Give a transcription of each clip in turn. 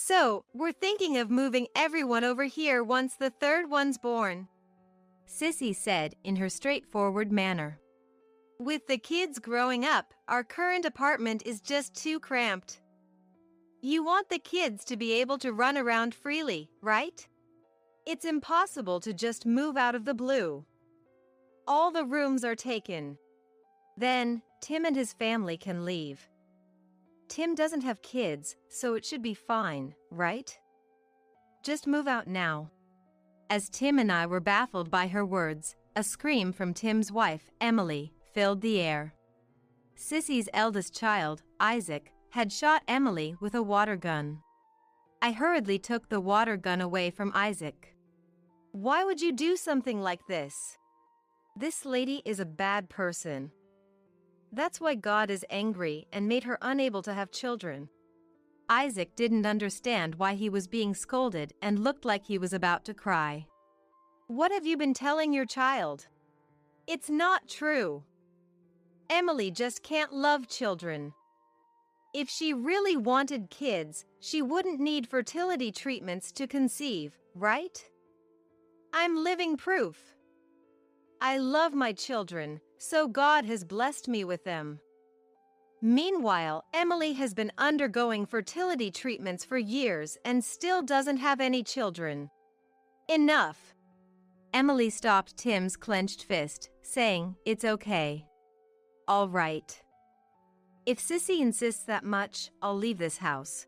So, we're thinking of moving everyone over here once the third one's born, Sissy said in her straightforward manner. With the kids growing up, our current apartment is just too cramped. You want the kids to be able to run around freely, right? It's impossible to just move out of the blue. All the rooms are taken. Then, Tim and his family can leave. Tim doesn't have kids, so it should be fine, right? Just move out now. As Tim and I were baffled by her words, a scream from Tim's wife, Emily, filled the air. Sissy's eldest child, Isaac, had shot Emily with a water gun. I hurriedly took the water gun away from Isaac. Why would you do something like this? This lady is a bad person. That's why God is angry and made her unable to have children. Isaac didn't understand why he was being scolded and looked like he was about to cry. What have you been telling your child? It's not true. Emily just can't love children. If she really wanted kids, she wouldn't need fertility treatments to conceive, right? I'm living proof. I love my children, so God has blessed me with them. Meanwhile, Emily has been undergoing fertility treatments for years and still doesn't have any children. Enough. Emily stopped Tim's clenched fist, saying, "It's okay." All right. If Sissy insists that much, I'll leave this house.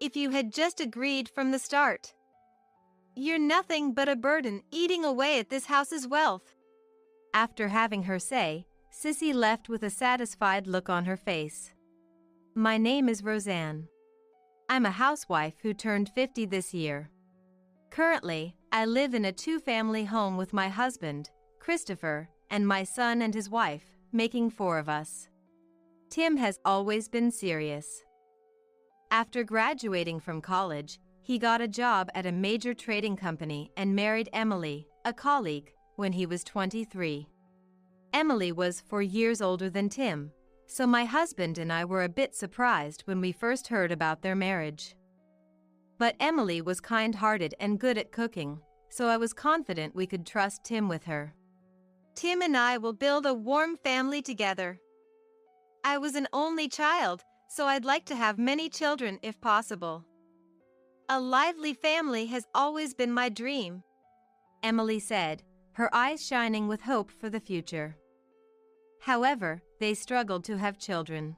If you had just agreed from the start. You're nothing but a burden eating away at this house's wealth. After having her say, Sissy left with a satisfied look on her face. My name is Roseanne. I'm a housewife who turned 50 this year. Currently, I live in a two-family home with my husband, Christopher, and my son and his wife, making 4 of us. Tim has always been serious. After graduating from college, he got a job at a major trading company and married Emily, a colleague, when he was 23. Emily was 4 years older than Tim, so my husband and I were a bit surprised when we first heard about their marriage. But Emily was kind-hearted and good at cooking, so I was confident we could trust Tim with her. Tim and I will build a warm family together. I was an only child, so I'd like to have many children if possible. A lively family has always been my dream, Emily said, her eyes shining with hope for the future. However, they struggled to have children.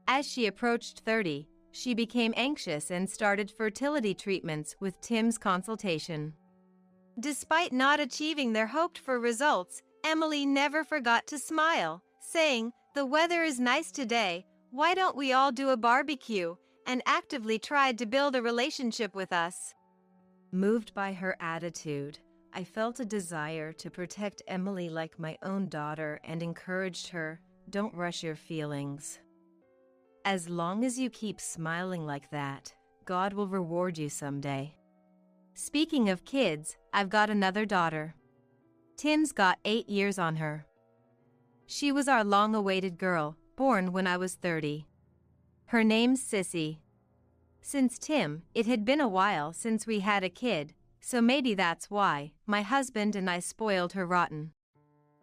As she approached 30, she became anxious and started fertility treatments with Tim's consultation. Despite not achieving their hoped-for results, Emily never forgot to smile, saying, "The weather is nice today, why don't we all do a barbecue?" and actively tried to build a relationship with us. Moved by her attitude, I felt a desire to protect Emily like my own daughter and encouraged her, "Don't rush your feelings. As long as you keep smiling like that, God will reward you someday." Speaking of kids, I've got another daughter. Tim's got 8 years on her. She was our long-awaited girl, born when I was 30. Her name's Sissy. Since Tim, it had been a while since we had a kid, so maybe that's why my husband and I spoiled her rotten.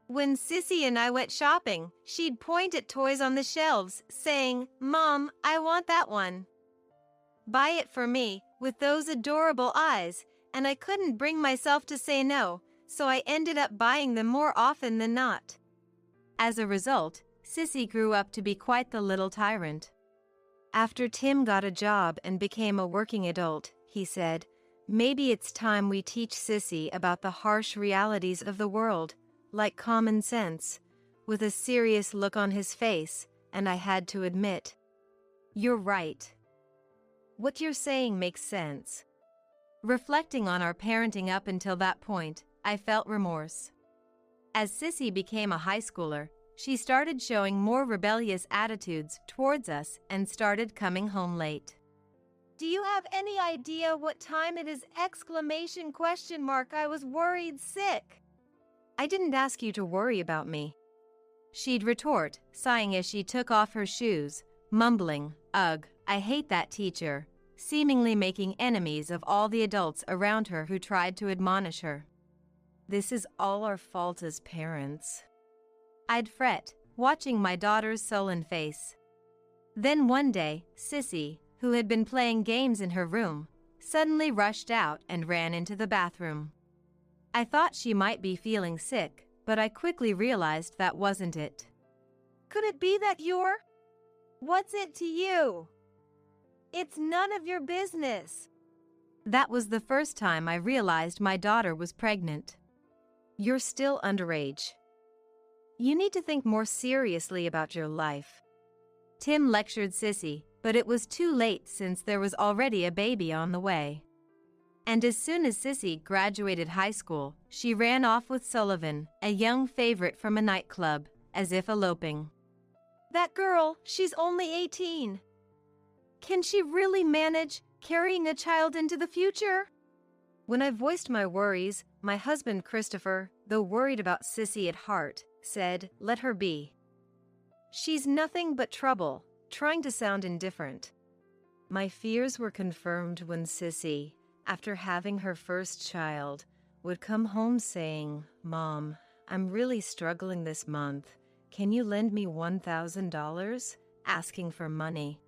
When Sissy and I went shopping, she'd point at toys on the shelves, saying, "Mom, I want that one. Buy it for me," with those adorable eyes, and I couldn't bring myself to say no, so I ended up buying them more often than not. As a result, Sissy grew up to be quite the little tyrant. After Tim got a job and became a working adult, he said, "Maybe it's time we teach Sissy about the harsh realities of the world, like common sense," with a serious look on his face, and I had to admit, "You're right. What you're saying makes sense." Reflecting on our parenting up until that point, I felt remorse. As Sissy became a high schooler, she started showing more rebellious attitudes towards us and started coming home late. "Do you have any idea what time it is?" I was worried sick. "I didn't ask you to worry about me," she'd retort, sighing as she took off her shoes, mumbling, "Ugh, I hate that teacher. seemingly making enemies of all the adults around her who tried to admonish her. This is all our fault as parents. I'd fret, watching my daughter's sullen face. Then one day, Sissy, who had been playing games in her room, suddenly rushed out and ran into the bathroom. I thought she might be feeling sick, but I quickly realized that wasn't it. Could it be that you're? What's it to you? It's none of your business. That was the first time I realized my daughter was pregnant. You're still underage. You need to think more seriously about your life. Tim lectured Sissy, but it was too late since there was already a baby on the way. And as soon as Sissy graduated high school, she ran off with Sullivan, a young favorite from a nightclub, as if eloping. That girl, she's only 18. Can she really manage carrying a child into the future? When I voiced my worries, my husband Christopher, though worried about Sissy at heart, said, "Let her be. She's nothing but trouble," trying to sound indifferent. My fears were confirmed when Sissy, after having her first child, would come home saying, "Mom, I'm really struggling this month. Can you lend me $1,000? Asking for money.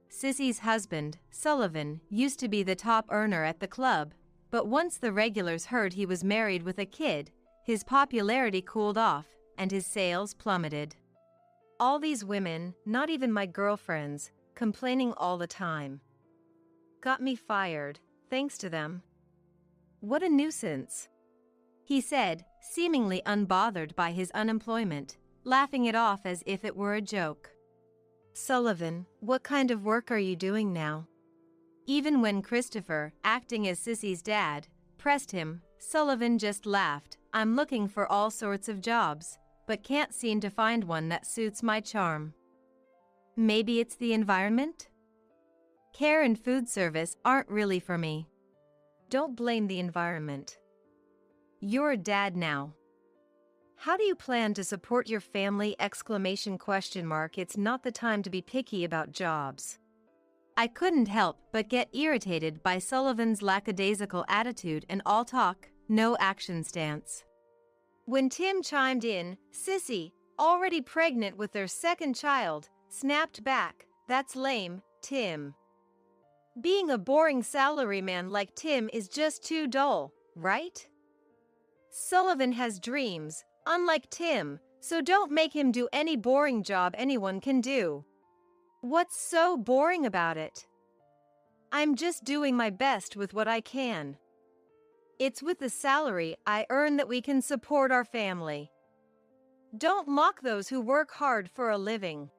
Sissy's husband, Sullivan, used to be the top earner at the club, but once the regulars heard he was married with a kid, his popularity cooled off and his sales plummeted. All these women, not even my girlfriends, complaining all the time. Got me fired, thanks to them. What a nuisance," he said, seemingly unbothered by his unemployment, laughing it off as if it were a joke. "Sullivan, what kind of work are you doing now?" Even when Christopher, acting as Sissy's dad, pressed him, Sullivan just laughed. "I'm looking for all sorts of jobs, but can't seem to find one that suits my charm." Maybe it's the environment? Care and food service aren't really for me. Don't blame the environment. You're a dad now. How do you plan to support your family? It's not the time to be picky about jobs. I couldn't help but get irritated by Sullivan's lackadaisical attitude and all talk, no action stance. When Tim chimed in, Sissy, already pregnant with their second child, snapped back, "That's lame, Tim. Being a boring salaryman like Tim is just too dull, right? Sullivan has dreams, unlike Tim, so don't make him do any boring job anyone can do. What's so boring about it? I'm just doing my best with what I can. It's with the salary I earn that we can support our family. Don't mock those who work hard for a living."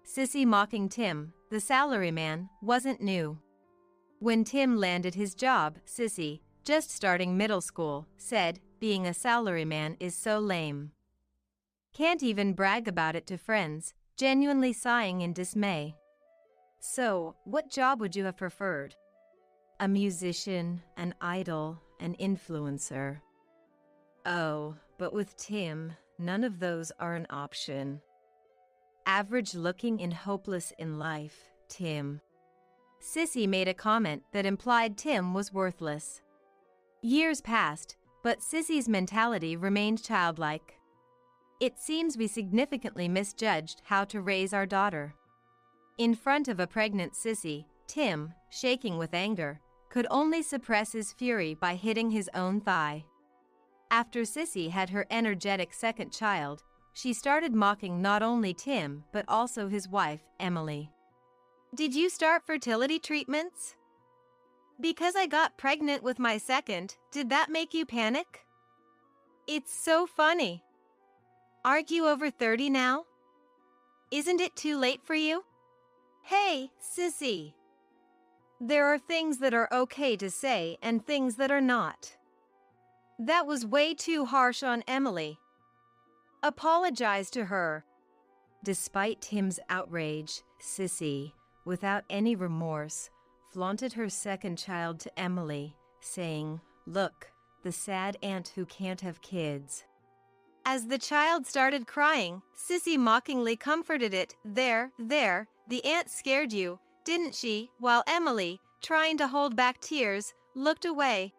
Sissy mocking Tim, the salaryman, wasn't new. When Tim landed his job, Sissy, just starting middle school, said, "Being a salaryman is so lame." Can't even brag about it to friends, genuinely sighing in dismay. So, what job would you have preferred? A musician, an idol, an influencer. Oh, but with Tim, none of those are an option. Average looking and hopeless in life, Tim. Sissy made a comment that implied Tim was worthless. Years passed, but Sissy's mentality remained childlike. It seems we significantly misjudged how to raise our daughter. In front of a pregnant Sissy, Tim, shaking with anger, could only suppress his fury by hitting his own thigh. After Sissy had her energetic second child, she started mocking not only Tim but also his wife, Emily. "Did you start fertility treatments? Because I got pregnant with my second, did that make you panic? It's so funny. Aren't you over 30 now? Isn't it too late for you? Hey, Sissy. There are things that are okay to say and things that are not. That was way too harsh on Emily. Apologize to her." Despite Tim's outrage, Sissy, without any remorse, flaunted her second child to Emily, saying, "Look, the sad aunt who can't have kids." As the child started crying, Sissy mockingly comforted it. There, the aunt scared you. didn't she? While Emily, trying to hold back tears, looked away.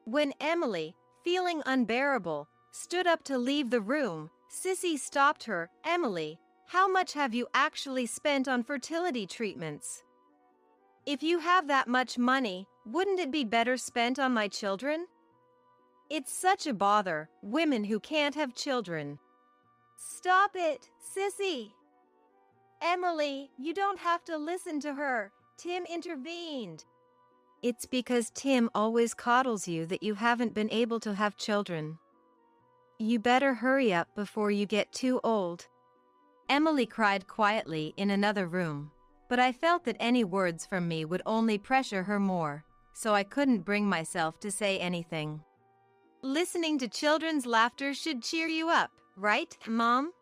When Emily, feeling unbearable, stood up to leave the room, Sissy stopped her. Emily, how much have you actually spent on fertility treatments? If you have that much money, wouldn't it be better spent on my children? It's such a bother, women who can't have children. Stop it, Sissy! Emily, you don't have to listen to her. Tim intervened. It's because Tim always coddles you that you haven't been able to have children. You better hurry up before you get too old. Emily cried quietly in another room, but I felt that any words from me would only pressure her more, so I couldn't bring myself to say anything. Listening to children's laughter should cheer you up, right, Mom?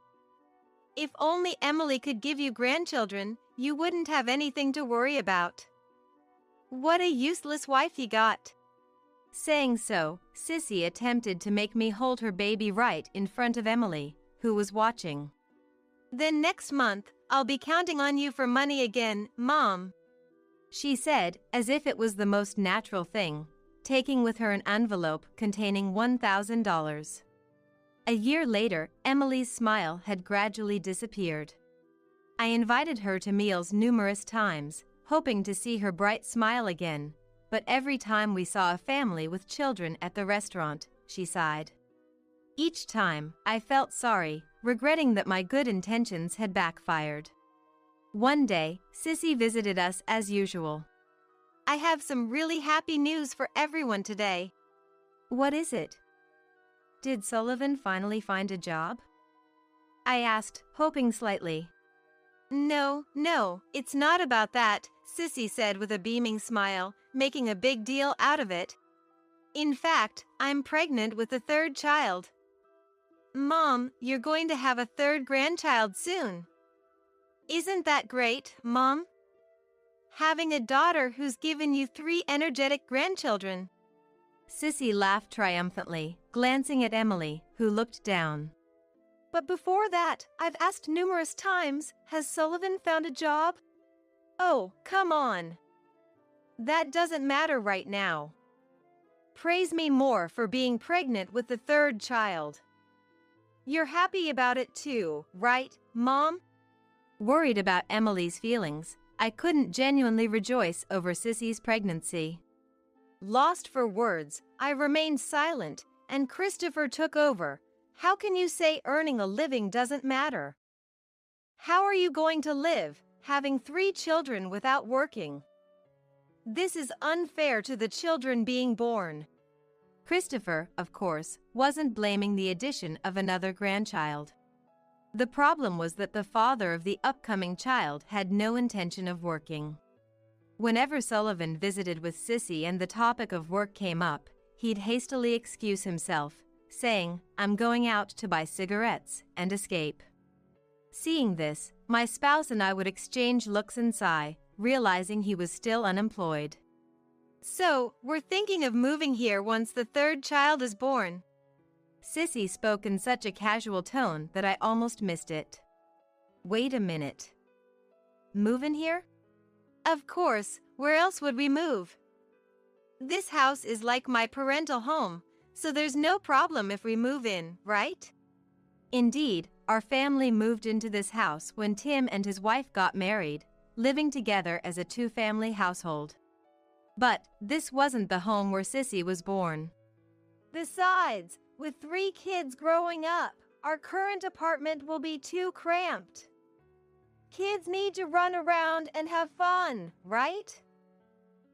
If only Emily could give you grandchildren, you wouldn't have anything to worry about. What a useless wife you got. Saying so, Sissy attempted to make me hold her baby right in front of Emily, who was watching. Then next month, I'll be counting on you for money again, Mom, she said, as if it was the most natural thing, taking with her an envelope containing $1,000. A year later, Emily's smile had gradually disappeared. I invited her to meals numerous times, hoping to see her bright smile again, but every time we saw a family with children at the restaurant, she sighed. Each time, I felt sorry, regretting that my good intentions had backfired. One day, Sissy visited us as usual. I have some really happy news for everyone today. What is it? Did Sullivan finally find a job? I asked, hoping slightly. No, it's not about that, Sissy said with a beaming smile, making a big deal out of it. In fact, I'm pregnant with a third child. Mom, you're going to have a third grandchild soon. Isn't that great, Mom? Having a daughter who's given you 3 energetic grandchildren. Sissy laughed triumphantly, glancing at Emily, who looked down. But before that, I've asked numerous times, has Sullivan found a job? Oh, come on. That doesn't matter right now. Praise me more for being pregnant with the third child. You're happy about it too, right, Mom? Worried about Emily's feelings, I couldn't genuinely rejoice over Sissy's pregnancy. Lost for words, I remained silent, and Christopher took over. How can you say earning a living doesn't matter? How are you going to live, having 3 children without working? This is unfair to the children being born. Christopher, of course, wasn't blaming the addition of another grandchild. The problem was that the father of the upcoming child had no intention of working. Whenever Sullivan visited with Sissy and the topic of work came up, he'd hastily excuse himself, saying, I'm going out to buy cigarettes, and escape. Seeing this, my spouse and I would exchange looks and sigh, realizing he was still unemployed. So, we're thinking of moving here once the third child is born. Sissy spoke in such a casual tone that I almost missed it. Wait a minute. Move in here? Of course, where else would we move? This house is like my parental home, so there's no problem if we move in, right? Indeed, our family moved into this house when Tim and his wife got married, living together as a 2-family household. But this wasn't the home where Sissy was born. Besides, with 3 kids growing up, our current apartment will be too cramped. Kids need to run around and have fun, right?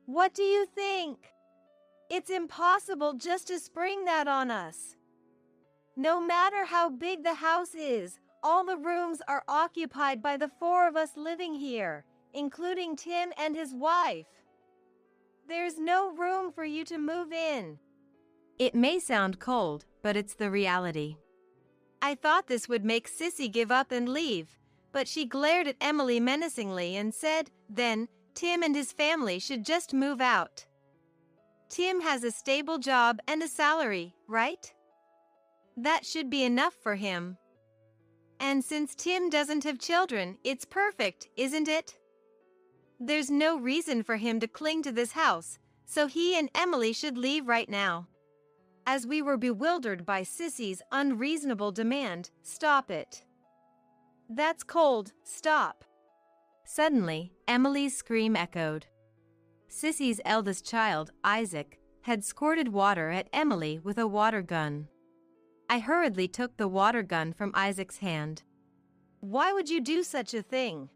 What do you think? It's impossible just to spring that on us. No matter how big the house is, all the rooms are occupied by the 4 of us living here, including Tim and his wife. There's no room for you to move in. It may sound cold, but it's the reality. I thought this would make Sissy give up and leave, but she glared at Emily menacingly and said, then, Tim and his family should just move out. Tim has a stable job and a salary, right? That should be enough for him. And since Tim doesn't have children, it's perfect, isn't it? There's no reason for him to cling to this house, so he and Emily should leave right now. As we were bewildered by Sissy's unreasonable demand, "Stop it. That's cold, stop." Suddenly, Emily's scream echoed. Sissy's eldest child, Isaac, had squirted water at Emily with a water gun. I hurriedly took the water gun from Isaac's hand. "Why would you do such a thing?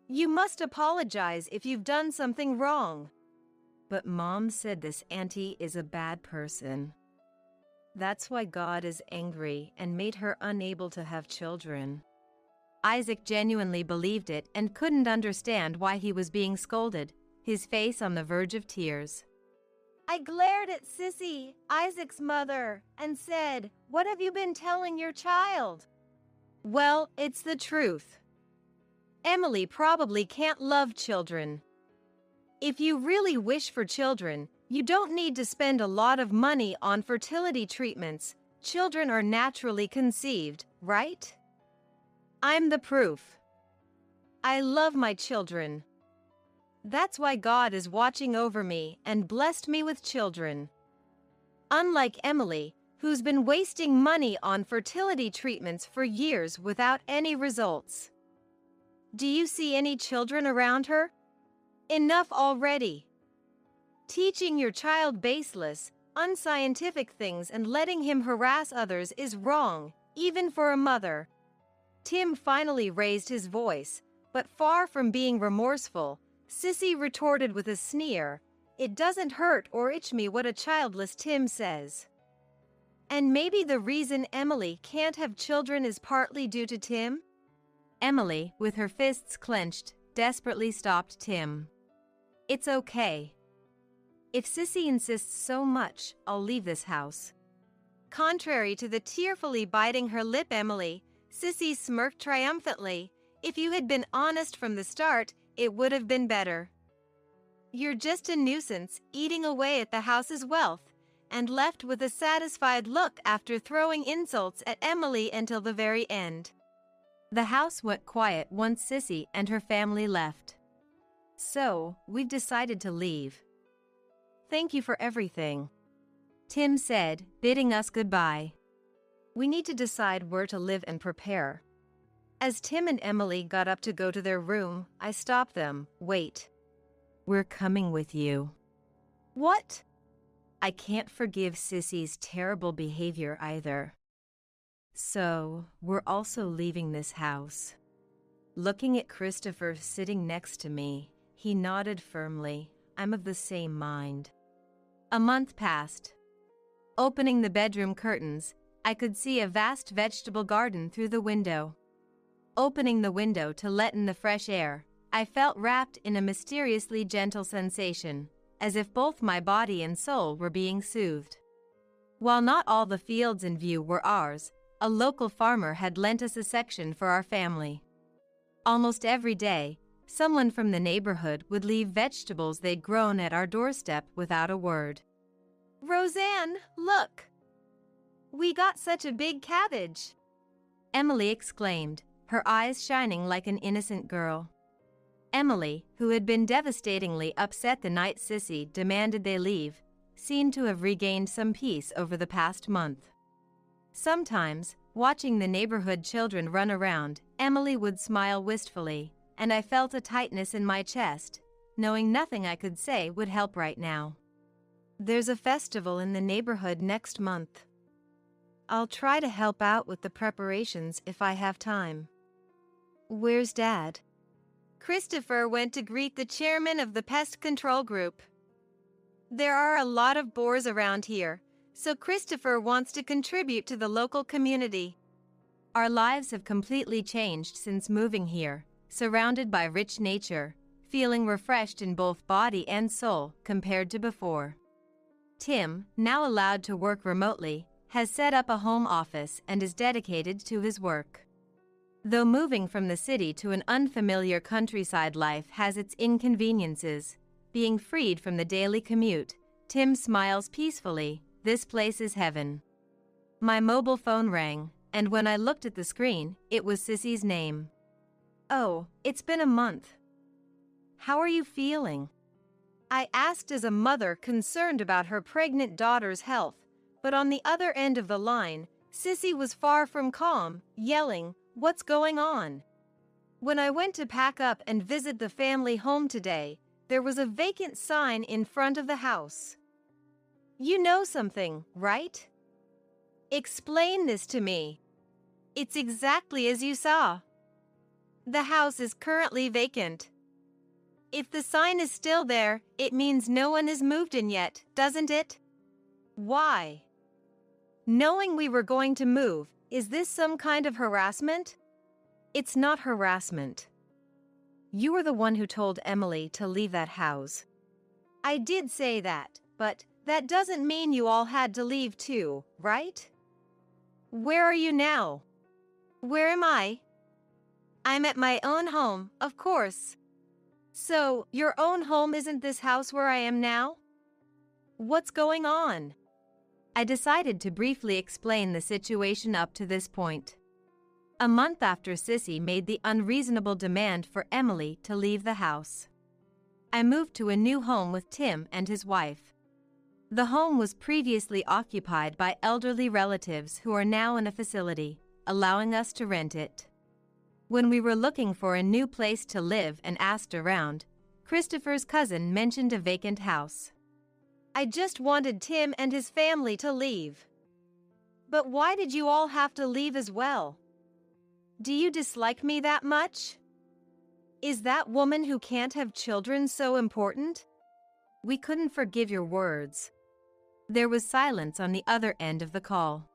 You must apologize if you've done something wrong." "But Mom said this auntie is a bad person. That's why God is angry and made her unable to have children." Isaac genuinely believed it and couldn't understand why he was being scolded, his face on the verge of tears. I glared at Sissy, Isaac's mother, and said, "What have you been telling your child?" "Well, it's the truth. Emily probably can't love children. If you really wish for children, you don't need to spend a lot of money on fertility treatments. Children are naturally conceived, right? I'm the proof. I love my children. That's why God is watching over me and blessed me with children. Unlike Emily, who's been wasting money on fertility treatments for years without any results. Do you see any children around her? Enough already. Teaching your child baseless, unscientific things and letting him harass others is wrong, even for a mother." Tim finally raised his voice, but far from being remorseful, Sissy retorted with a sneer, "It doesn't hurt or itch me what a childless Tim says. And maybe the reason Emily can't have children is partly due to Tim?" Emily, with her fists clenched, desperately stopped Tim. "It's okay. If Sissy insists so much, I'll leave this house." Contrary to the tearfully biting her lip Emily, Sissy smirked triumphantly. "If you had been honest from the start, it would have been better. You're just a nuisance, eating away at the house's wealth," and left with a satisfied look after throwing insults at Emily until the very end. The house went quiet once Sissy and her family left. "So, we've decided to leave. Thank you for everything," Tim said, bidding us goodbye. "We need to decide where to live and prepare." As Tim and Emily got up to go to their room, I stopped them. "Wait. We're coming with you." "What?" "I can't forgive Sissy's terrible behavior either. So, we're also leaving this house." Looking at Christopher sitting next to me, he nodded firmly. "I'm of the same mind." A month passed. Opening the bedroom curtains, I could see a vast vegetable garden through the window. Opening the window to let in the fresh air, I felt wrapped in a mysteriously gentle sensation, as if both my body and soul were being soothed. While not all the fields in view were ours, a local farmer had lent us a section for our family. Almost every day, someone from the neighborhood would leave vegetables they'd grown at our doorstep without a word. "Roseanne, look! We got such a big cabbage!" Emily exclaimed, her eyes shining like an innocent girl. Emily, who had been devastatingly upset the night Sissy demanded they leave, seemed to have regained some peace over the past month. Sometimes, watching the neighborhood children run around, Emily would smile wistfully, and I felt a tightness in my chest, knowing nothing I could say would help right now. "There's a festival in the neighborhood next month. I'll try to help out with the preparations if I have time." "Where's Dad?" Christopher went to greet the chairman of the pest control group. "There are a lot of boars around here, so Christopher wants to contribute to the local community." Our lives have completely changed since moving here, surrounded by rich nature, feeling refreshed in both body and soul compared to before. Tim, now allowed to work remotely, has set up a home office and is dedicated to his work. Though moving from the city to an unfamiliar countryside life has its inconveniences, being freed from the daily commute, Tim smiles peacefully. "This place is heaven." My mobile phone rang, and when I looked at the screen, it was Sissy's name. "Oh, it's been a month. How are you feeling?" I asked as a mother concerned about her pregnant daughter's health, but on the other end of the line, Sissy was far from calm, yelling, "What's going on?" When I went to pack up and visit the family home today, there was a vacant sign in front of the house. "You know something, right? Explain this to me." "It's exactly as you saw. The house is currently vacant." "If the sign is still there, it means no one has moved in yet, doesn't it?" "Why?" "Knowing we were going to move, is this some kind of harassment?" "It's not harassment. You were the one who told Emily to leave that house." "I did say that, but that doesn't mean you all had to leave too, right?" "Where are you now?" "Where am I?" "I'm at my own home, of course." "So, your own home isn't this house where I am now?" "What's going on?" I decided to briefly explain the situation up to this point. A month after Sissy made the unreasonable demand for Emily to leave the house, I moved to a new home with Tim and his wife. The home was previously occupied by elderly relatives who are now in a facility, allowing us to rent it. When we were looking for a new place to live and asked around, Christopher's cousin mentioned a vacant house. "I just wanted Tim and his family to leave." "But why did you all have to leave as well? Do you dislike me that much? Is that woman who can't have children so important?" We couldn't forgive your words. There was silence on the other end of the call.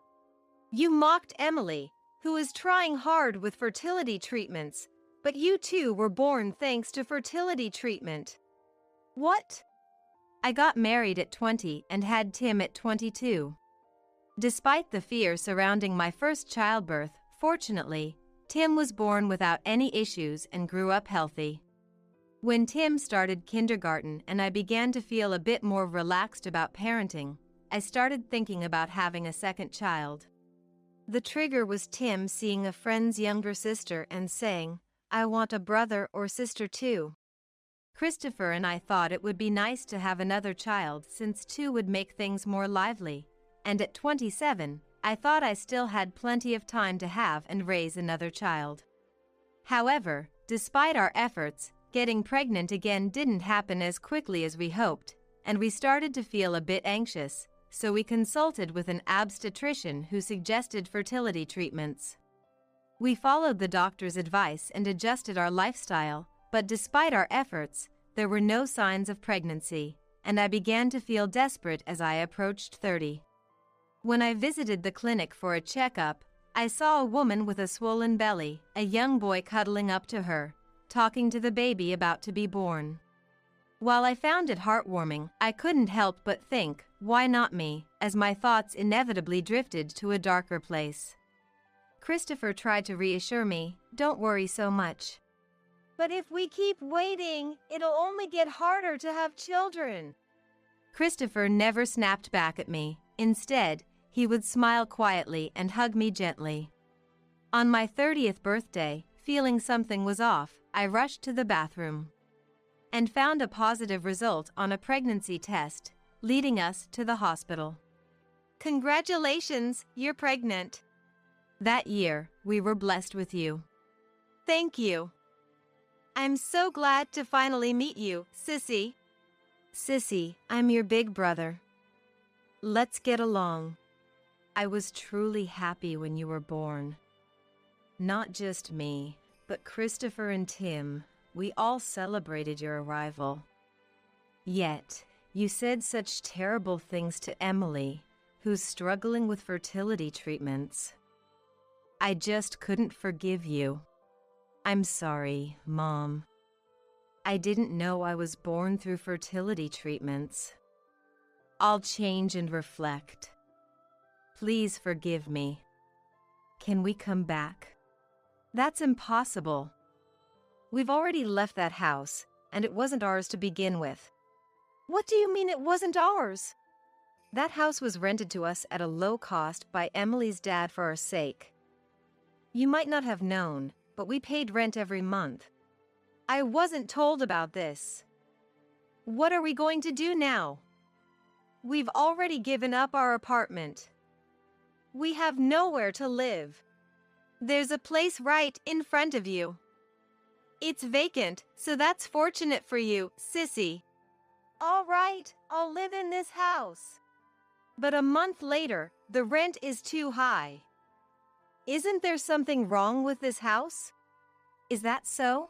"You mocked Emily, who is trying hard with fertility treatments, but you too were born thanks to fertility treatment." "What?" "I got married at 20 and had Tim at 22. Despite the fear surrounding my first childbirth, fortunately, Tim was born without any issues and grew up healthy. When Tim started kindergarten and I began to feel a bit more relaxed about parenting, I started thinking about having a second child. The trigger was Tim seeing a friend's younger sister and saying, 'I want a brother or sister too.' Christopher and I thought it would be nice to have another child since two would make things more lively, and at 27, I thought I still had plenty of time to have and raise another child. However, despite our efforts, getting pregnant again didn't happen as quickly as we hoped, and we started to feel a bit anxious, so we consulted with an obstetrician who suggested fertility treatments. We followed the doctor's advice and adjusted our lifestyle, but despite our efforts, there were no signs of pregnancy, and I began to feel desperate as I approached 30. When I visited the clinic for a checkup, I saw a woman with a swollen belly, a young boy cuddling up to her, talking to the baby about to be born. While I found it heartwarming, I couldn't help but think, why not me, as my thoughts inevitably drifted to a darker place. Christopher tried to reassure me, "Don't worry so much." "But if we keep waiting, it'll only get harder to have children." Christopher never snapped back at me. Instead, he would smile quietly and hug me gently. On my 30th birthday, feeling something was off, I rushed to the bathroom and found a positive result on a pregnancy test, leading us to the hospital. "Congratulations, you're pregnant." That year, we were blessed with you. "Thank you. I'm so glad to finally meet you, Sissy." "Sissy, I'm your big brother. Let's get along." I was truly happy when you were born. Not just me, but Christopher and Tim, we all celebrated your arrival. Yet, you said such terrible things to Emily, who's struggling with fertility treatments. I just couldn't forgive you. I'm sorry, Mom. I didn't know I was born through fertility treatments. I'll change and reflect. Please forgive me. Can we come back? That's impossible. We've already left that house, and it wasn't ours to begin with. What do you mean it wasn't ours? That house was rented to us at a low cost by Emily's dad for our sake. You might not have known, but we paid rent every month. I wasn't told about this. What are we going to do now? We've already given up our apartment. We have nowhere to live. There's a place right in front of you. It's vacant, so that's fortunate for you, Sissy. All right, I'll live in this house. But a month later, the rent is too high. Isn't there something wrong with this house? Is that so?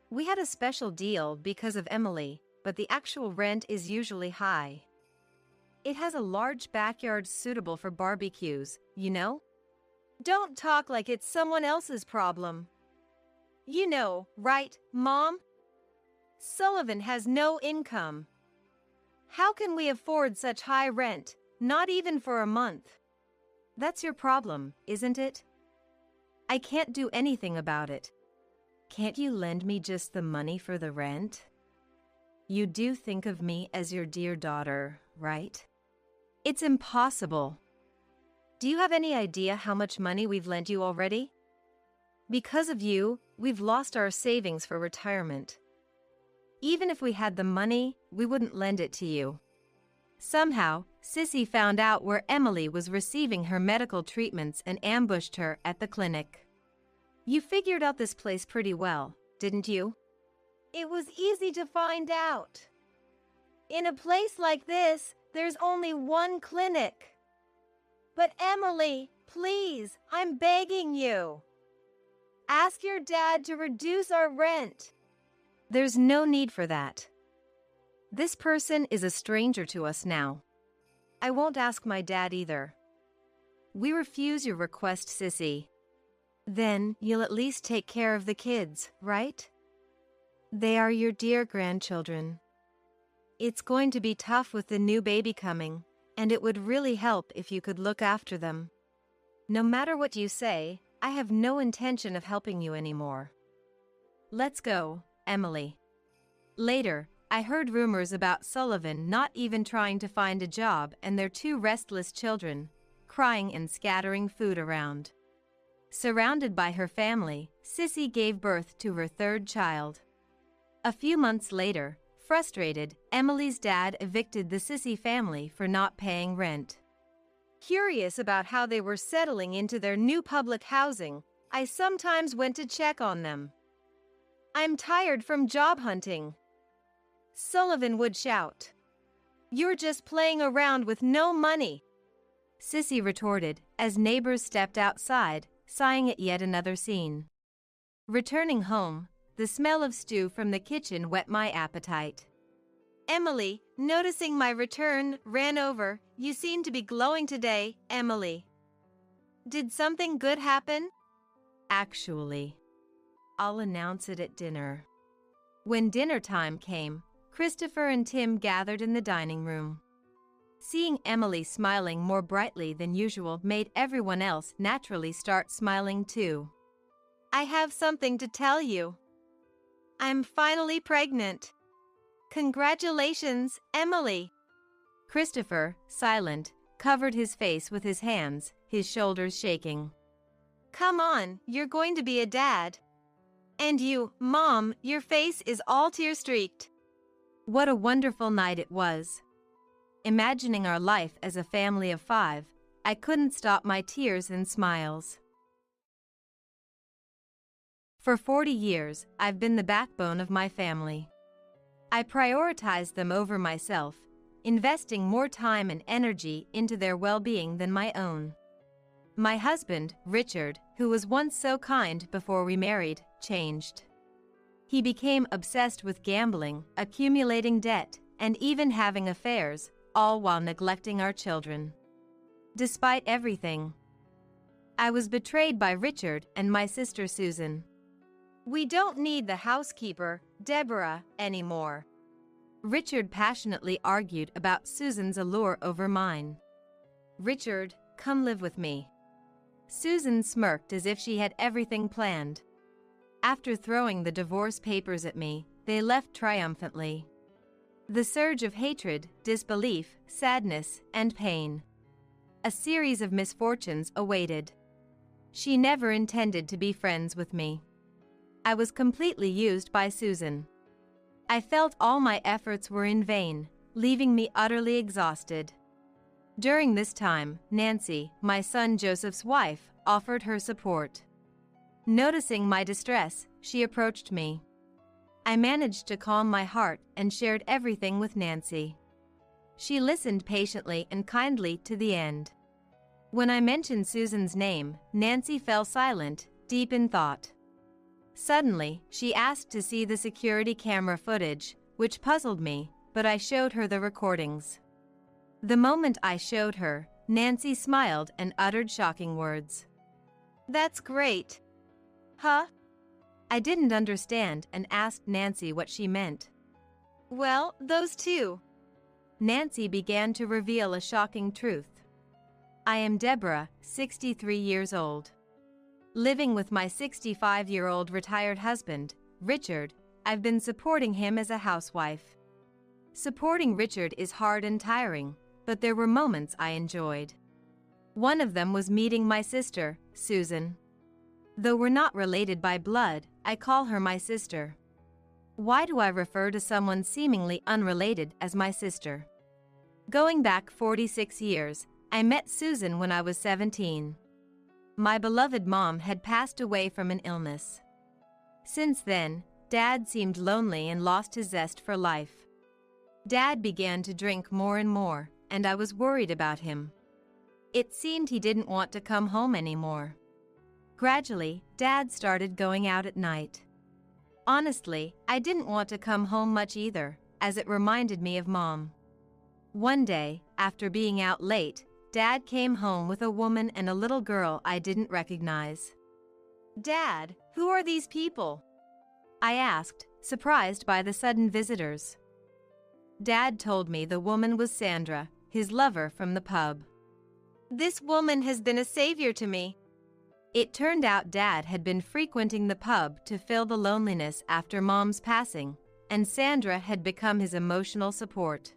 We had a special deal because of Emily, but the actual rent is usually high. It has a large backyard suitable for barbecues, you know? Don't talk like it's someone else's problem. You know, right, Mom? Sullivan has no income. How can we afford such high rent, not even for a month? That's your problem, isn't it? I can't do anything about it. Can't you lend me just the money for the rent? You do think of me as your dear daughter, right? It's impossible. Do you have any idea how much money we've lent you already? Because of you, we've lost our savings for retirement. Even if we had the money, we wouldn't lend it to you. Somehow, Sissy found out where Emily was receiving her medical treatments and ambushed her at the clinic. You figured out this place pretty well, didn't you? It was easy to find out. In a place like this, there's only one clinic. But Emily, please, I'm begging you. Ask your dad to reduce our rent. There's no need for that. This person is a stranger to us now. I won't ask my dad either. We refuse your request, Sissy. Then you'll at least take care of the kids, right? They are your dear grandchildren. It's going to be tough with the new baby coming, and it would really help if you could look after them. No matter what you say, I have no intention of helping you anymore. Let's go, Emily. Later, I heard rumors about Sullivan not even trying to find a job and their two restless children, crying and scattering food around. Surrounded by her family, Sissy gave birth to her third child. A few months later, frustrated, Emily's dad evicted the Sissy family for not paying rent. Curious about how they were settling into their new public housing, I sometimes went to check on them. I'm tired from job hunting. Sullivan would shout. You're just playing around with no money. Sissy retorted as neighbors stepped outside, sighing at yet another scene. Returning home, the smell of stew from the kitchen whet my appetite. Emily, noticing my return, ran over. You seem to be glowing today, Emily. Did something good happen? Actually, I'll announce it at dinner. When dinner time came, Christopher and Tim gathered in the dining room. Seeing Emily smiling more brightly than usual made everyone else naturally start smiling too. I have something to tell you. I'm finally pregnant. Congratulations, Emily. Christopher, silent, covered his face with his hands, his shoulders shaking. Come on, you're going to be a dad. And you, Mom, your face is all tear-streaked. What a wonderful night it was. Imagining our life as a family of 5, I couldn't stop my tears and smiles. For 40 years, I've been the backbone of my family. I prioritized them over myself, investing more time and energy into their well-being than my own. My husband, Richard, who was once so kind before we married, changed. He became obsessed with gambling, accumulating debt, and even having affairs, all while neglecting our children. Despite everything, I was betrayed by Richard and my sister Susan. We don't need the housekeeper, Deborah, anymore. Richard passionately argued about Susan's allure over mine. Richard, come live with me. Susan smirked as if she had everything planned. After throwing the divorce papers at me, they left triumphantly. The surge of hatred, disbelief, sadness, and pain. A series of misfortunes awaited. She never intended to be friends with me. I was completely used by Susan. I felt all my efforts were in vain, leaving me utterly exhausted. During this time, Nancy, my son Joseph's wife, offered her support. Noticing my distress, she approached me. I managed to calm my heart and shared everything with Nancy. She listened patiently and kindly to the end. When I mentioned Susan's name, Nancy fell silent, deep in thought. Suddenly, she asked to see the security camera footage, which puzzled me, but I showed her the recordings. The moment I showed her, Nancy smiled and uttered shocking words. "That's great." Huh? I didn't understand and asked Nancy what she meant. "Well, those two." Nancy began to reveal a shocking truth. I am Deborah, 63 years old. Living with my 65-year-old retired husband, Richard, I've been supporting him as a housewife. Supporting Richard is hard and tiring, but there were moments I enjoyed. One of them was meeting my sister, Susan. Though we're not related by blood, I call her my sister. Why do I refer to someone seemingly unrelated as my sister? Going back 46 years, I met Susan when I was 17. My beloved mom had passed away from an illness. Since then, Dad seemed lonely and lost his zest for life. Dad began to drink more and more, and I was worried about him. It seemed he didn't want to come home anymore. Gradually, Dad started going out at night. Honestly, I didn't want to come home much either, as it reminded me of Mom. One day, after being out late, Dad came home with a woman and a little girl I didn't recognize. "Dad, who are these people?" I asked, surprised by the sudden visitors. Dad told me the woman was Sandra, his lover from the pub. "This woman has been a savior to me." It turned out Dad had been frequenting the pub to fill the loneliness after Mom's passing, and Sandra had become his emotional support.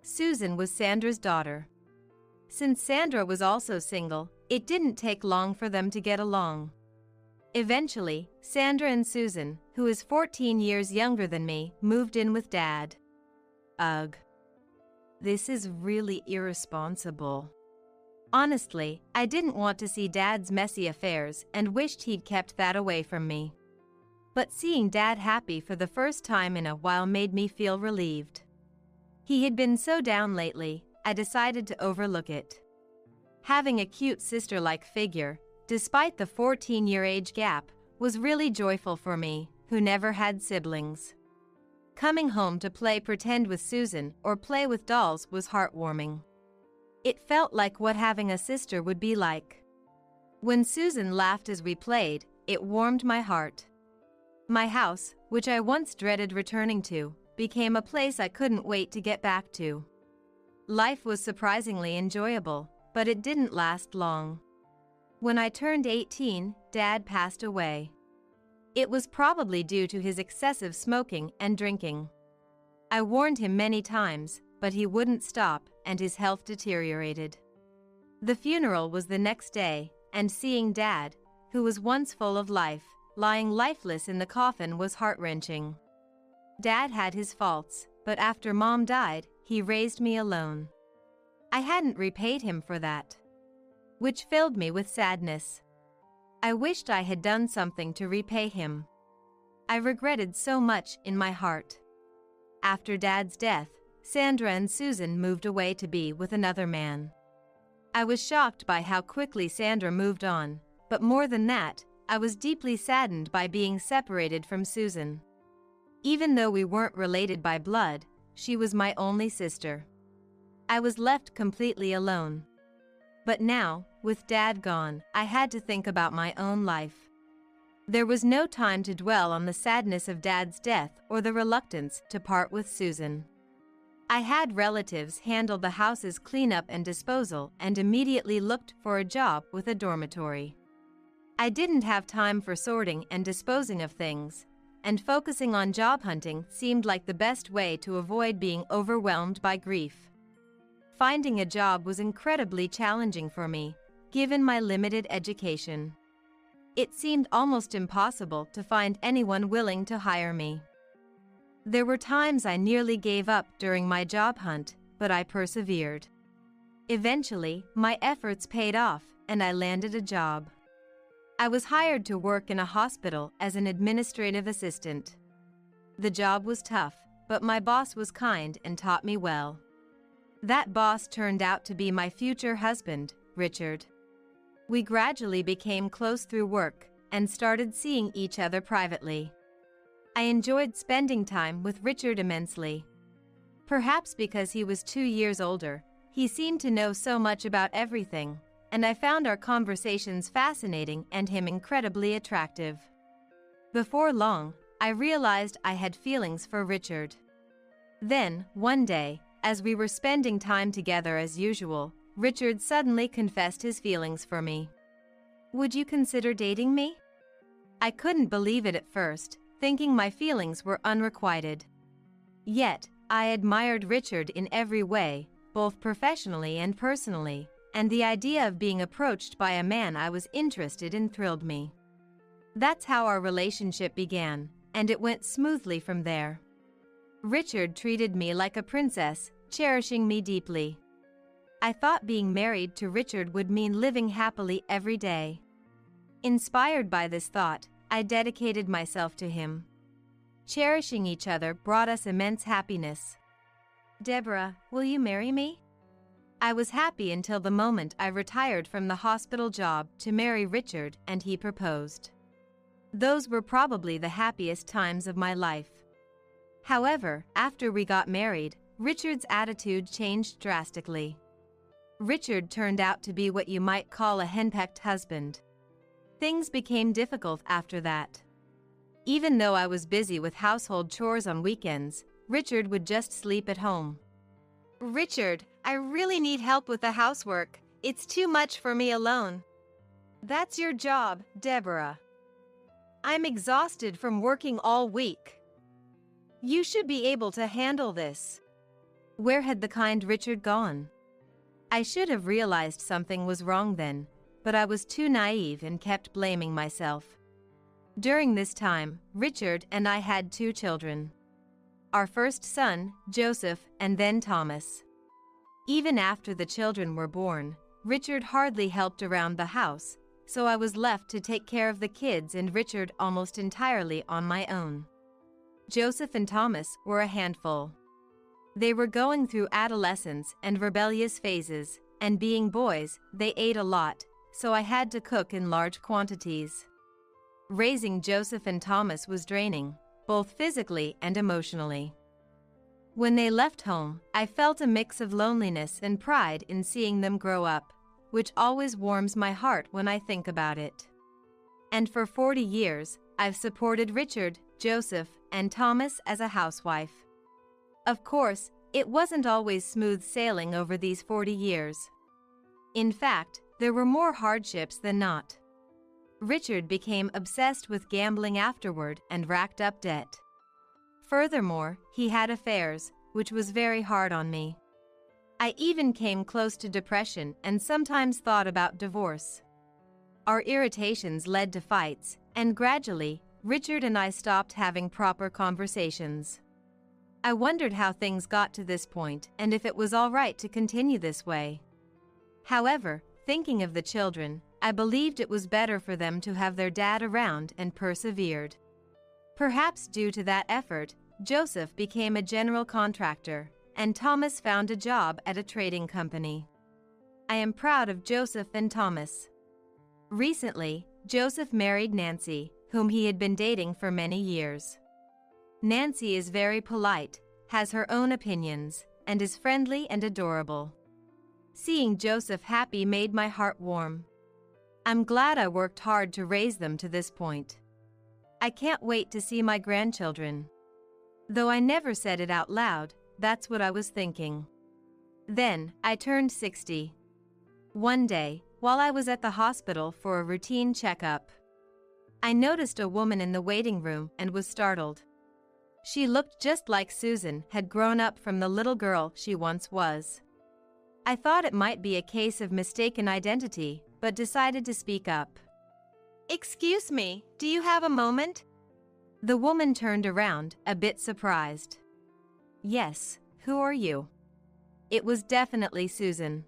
Susan was Sandra's daughter. Since Sandra was also single, it didn't take long for them to get along. Eventually, Sandra and Susan, who is 14 years younger than me, moved in with Dad. Ugh. This is really irresponsible. Honestly, I didn't want to see Dad's messy affairs and wished he'd kept that away from me. But seeing Dad happy for the first time in a while made me feel relieved. He had been so down lately, I decided to overlook it. Having a cute sister-like figure, despite the 14-year age gap, was really joyful for me, who never had siblings. Coming home to play pretend with Susan or play with dolls was heartwarming. It felt like what having a sister would be like. When Susan laughed as we played, it warmed my heart. My house, which I once dreaded returning to, became a place I couldn't wait to get back to. Life was surprisingly enjoyable, but it didn't last long. When I turned 18, Dad passed away. It was probably due to his excessive smoking and drinking. I warned him many times, but he wouldn't stop, and his health deteriorated. The funeral was the next day, and seeing Dad, who was once full of life, lying lifeless in the coffin was heart-wrenching. Dad had his faults, but after Mom died, he raised me alone. I hadn't repaid him for that, which filled me with sadness. I wished I had done something to repay him. I regretted so much in my heart. After Dad's death, Sandra and Susan moved away to be with another man. I was shocked by how quickly Sandra moved on, but more than that, I was deeply saddened by being separated from Susan. Even though we weren't related by blood, she was my only sister. I was left completely alone. But now, with Dad gone, I had to think about my own life. There was no time to dwell on the sadness of Dad's death or the reluctance to part with Susan. I had relatives handle the house's cleanup and disposal and immediately looked for a job with a dormitory. I didn't have time for sorting and disposing of things, and focusing on job hunting seemed like the best way to avoid being overwhelmed by grief. Finding a job was incredibly challenging for me, given my limited education. It seemed almost impossible to find anyone willing to hire me. There were times I nearly gave up during my job hunt, but I persevered. Eventually, my efforts paid off and I landed a job. I was hired to work in a hospital as an administrative assistant. The job was tough, but my boss was kind and taught me well. That boss turned out to be my future husband, Richard. We gradually became close through work and started seeing each other privately. I enjoyed spending time with Richard immensely. Perhaps because he was 2 years older, he seemed to know so much about everything, and I found our conversations fascinating and him incredibly attractive. Before long, I realized I had feelings for Richard. Then, one day, as we were spending time together as usual, Richard suddenly confessed his feelings for me. "Would you consider dating me?" I couldn't believe it at first, thinking my feelings were unrequited. Yet, I admired Richard in every way, both professionally and personally, and the idea of being approached by a man I was interested in thrilled me. That's how our relationship began, and it went smoothly from there. Richard treated me like a princess, cherishing me deeply. I thought being married to Richard would mean living happily every day. Inspired by this thought, I dedicated myself to him. Cherishing each other brought us immense happiness. "Deborah, will you marry me?" I was happy until the moment I retired from the hospital job to marry Richard and he proposed. Those were probably the happiest times of my life. However, after we got married, Richard's attitude changed drastically. Richard turned out to be what you might call a henpecked husband. Things became difficult after that. Even though I was busy with household chores on weekends, Richard would just sleep at home. "Richard, I really need help with the housework. It's too much for me alone." "That's your job, Deborah. I'm exhausted from working all week. You should be able to handle this." Where had the kind Richard gone? I should have realized something was wrong then, but I was too naive and kept blaming myself. During this time, Richard and I had 2 children. Our first son, Joseph, and then Thomas. Even after the children were born, Richard hardly helped around the house, so I was left to take care of the kids and Richard almost entirely on my own. Joseph and Thomas were a handful. They were going through adolescence and rebellious phases, and being boys, they ate a lot, so I had to cook in large quantities. Raising Joseph and Thomas was draining, both physically and emotionally. When they left home, I felt a mix of loneliness and pride in seeing them grow up, which always warms my heart when I think about it. And for 40 years, I've supported Richard, Joseph, and Thomas as a housewife. Of course, it wasn't always smooth sailing over these 40 years. In fact, there were more hardships than not. Richard became obsessed with gambling afterward and racked up debt. Furthermore, he had affairs, which was very hard on me. I even came close to depression and sometimes thought about divorce. Our irritations led to fights, and gradually, Richard and I stopped having proper conversations. I wondered how things got to this point and if it was all right to continue this way. However, thinking of the children, I believed it was better for them to have their dad around and persevered. Perhaps due to that effort, Joseph became a general contractor, and Thomas found a job at a trading company. I am proud of Joseph and Thomas. Recently, Joseph married Nancy, whom he had been dating for many years. Nancy is very polite, has her own opinions, and is friendly and adorable. Seeing Joseph happy made my heart warm. I'm glad I worked hard to raise them to this point. I can't wait to see my grandchildren. Though I never said it out loud, that's what I was thinking. Then, I turned 60. One day, while I was at the hospital for a routine checkup, I noticed a woman in the waiting room and was startled. She looked just like Susan had grown up from the little girl she once was. I thought it might be a case of mistaken identity, but decided to speak up. Excuse me, do you have a moment? The woman turned around, a bit surprised. Yes, who are you? It was definitely Susan.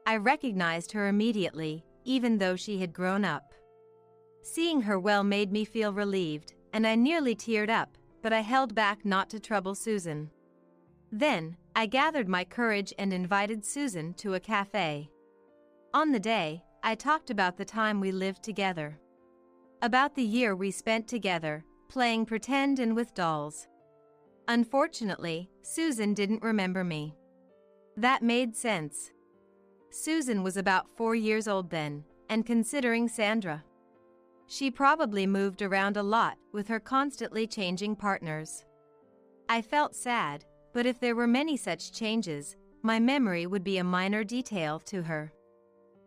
I recognized her immediately, even though she had grown up. Seeing her made me feel relieved, and I nearly teared up, but I held back not to trouble Susan. Then, I gathered my courage and invited Susan to a cafe. On the day, I talked about the time we lived together. About the year we spent together, playing pretend and with dolls. Unfortunately, Susan didn't remember me. That made sense. Susan was about 4 years old then, and considering Sandra. She probably moved around a lot with her constantly changing partners. I felt sad, but if there were many such changes, my memory would be a minor detail to her.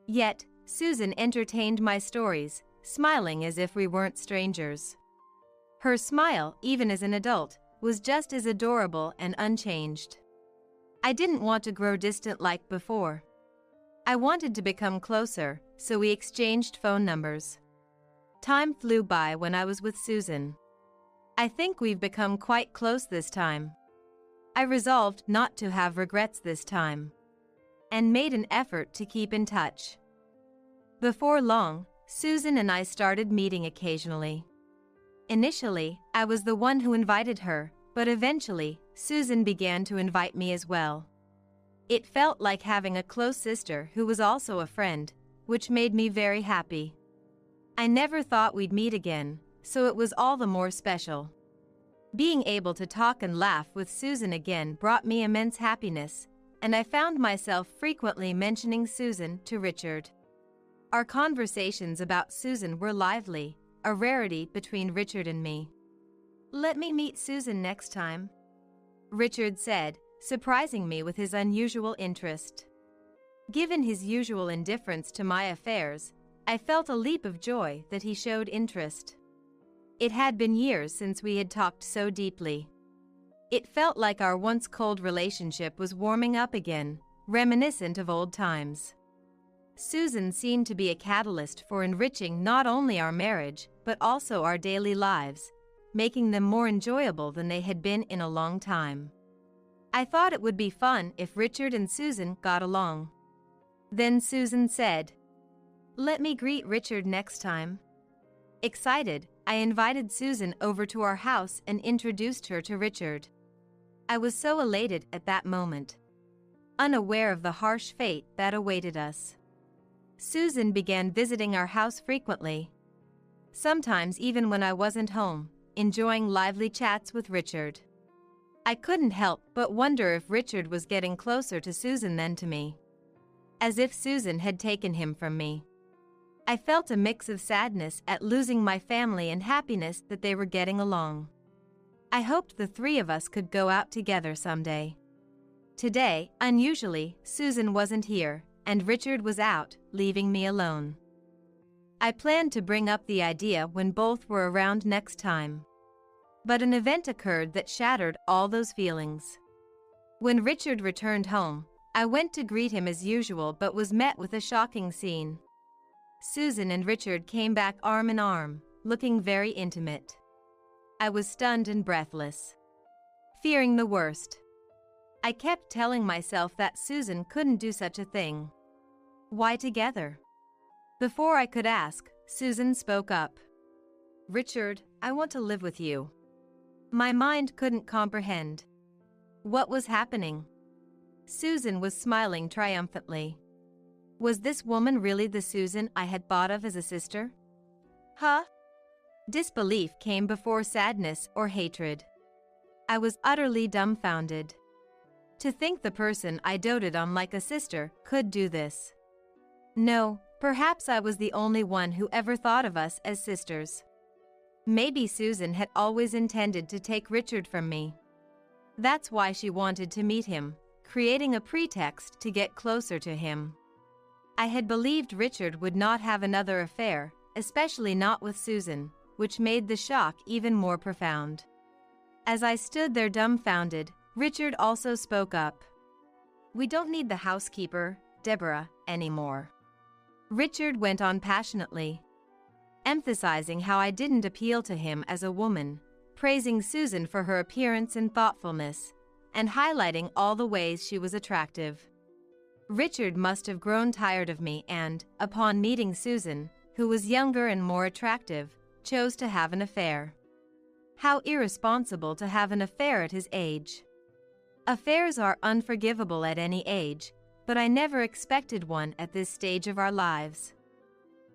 Yet, Susan entertained my stories, smiling as if we weren't strangers. Her smile, even as an adult, was just as adorable and unchanged. I didn't want to grow distant like before. I wanted to become closer, so we exchanged phone numbers. Time flew by when I was with Susan. I think we've become quite close this time. I resolved not to have regrets this time, and made an effort to keep in touch. Before long, Susan and I started meeting occasionally. Initially, I was the one who invited her, but eventually, Susan began to invite me as well. It felt like having a close sister who was also a friend, which made me very happy. I never thought we'd meet again, so it was all the more special. Being able to talk and laugh with Susan again brought me immense happiness, and I found myself frequently mentioning Susan to Richard. Our conversations about Susan were lively, a rarity between Richard and me. Let me meet Susan next time, Richard said, surprising me with his unusual interest. Given his usual indifference to my affairs, I felt a leap of joy that he showed interest. It had been years since we had talked so deeply. It felt like our once cold relationship was warming up again, reminiscent of old times. Susan seemed to be a catalyst for enriching not only our marriage, but also our daily lives, making them more enjoyable than they had been in a long time. I thought it would be fun if Richard and Susan got along. Then Susan said, "Let me greet Richard next time." Excited, I invited Susan over to our house and introduced her to Richard. I was so elated at that moment, unaware of the harsh fate that awaited us. Susan began visiting our house frequently, sometimes even when I wasn't home, enjoying lively chats with Richard. I couldn't help but wonder if Richard was getting closer to Susan than to me, as if Susan had taken him from me. I felt a mix of sadness at losing my family and happiness that they were getting along. I hoped the three of us could go out together someday. Today, unusually, Susan wasn't here, and Richard was out, leaving me alone. I planned to bring up the idea when both were around next time. But an event occurred that shattered all those feelings. When Richard returned home, I went to greet him as usual but was met with a shocking scene. Susan and Richard came back arm in arm, looking very intimate. I was stunned and breathless, fearing the worst. I kept telling myself that Susan couldn't do such a thing. Why together? Before I could ask, Susan spoke up. "Richard, I want to live with you." My mind couldn't comprehend what was happening. Susan was smiling triumphantly. Was this woman really the Susan I had thought of as a sister? Huh? Disbelief came before sadness or hatred. I was utterly dumbfounded. To think the person I doted on like a sister could do this. No, perhaps I was the only one who ever thought of us as sisters. Maybe Susan had always intended to take Richard from me. That's why she wanted to meet him, creating a pretext to get closer to him. I had believed Richard would not have another affair, especially not with Susan, which made the shock even more profound. As I stood there dumbfounded, Richard also spoke up. "We don't need the housekeeper, Deborah, anymore," Richard went on passionately. emphasizing how I didn't appeal to him as a woman, praising Susan for her appearance and thoughtfulness, and highlighting all the ways she was attractive. Richard must have grown tired of me and, upon meeting Susan, who was younger and more attractive, chose to have an affair. How irresponsible to have an affair at his age. Affairs are unforgivable at any age, but I never expected one at this stage of our lives.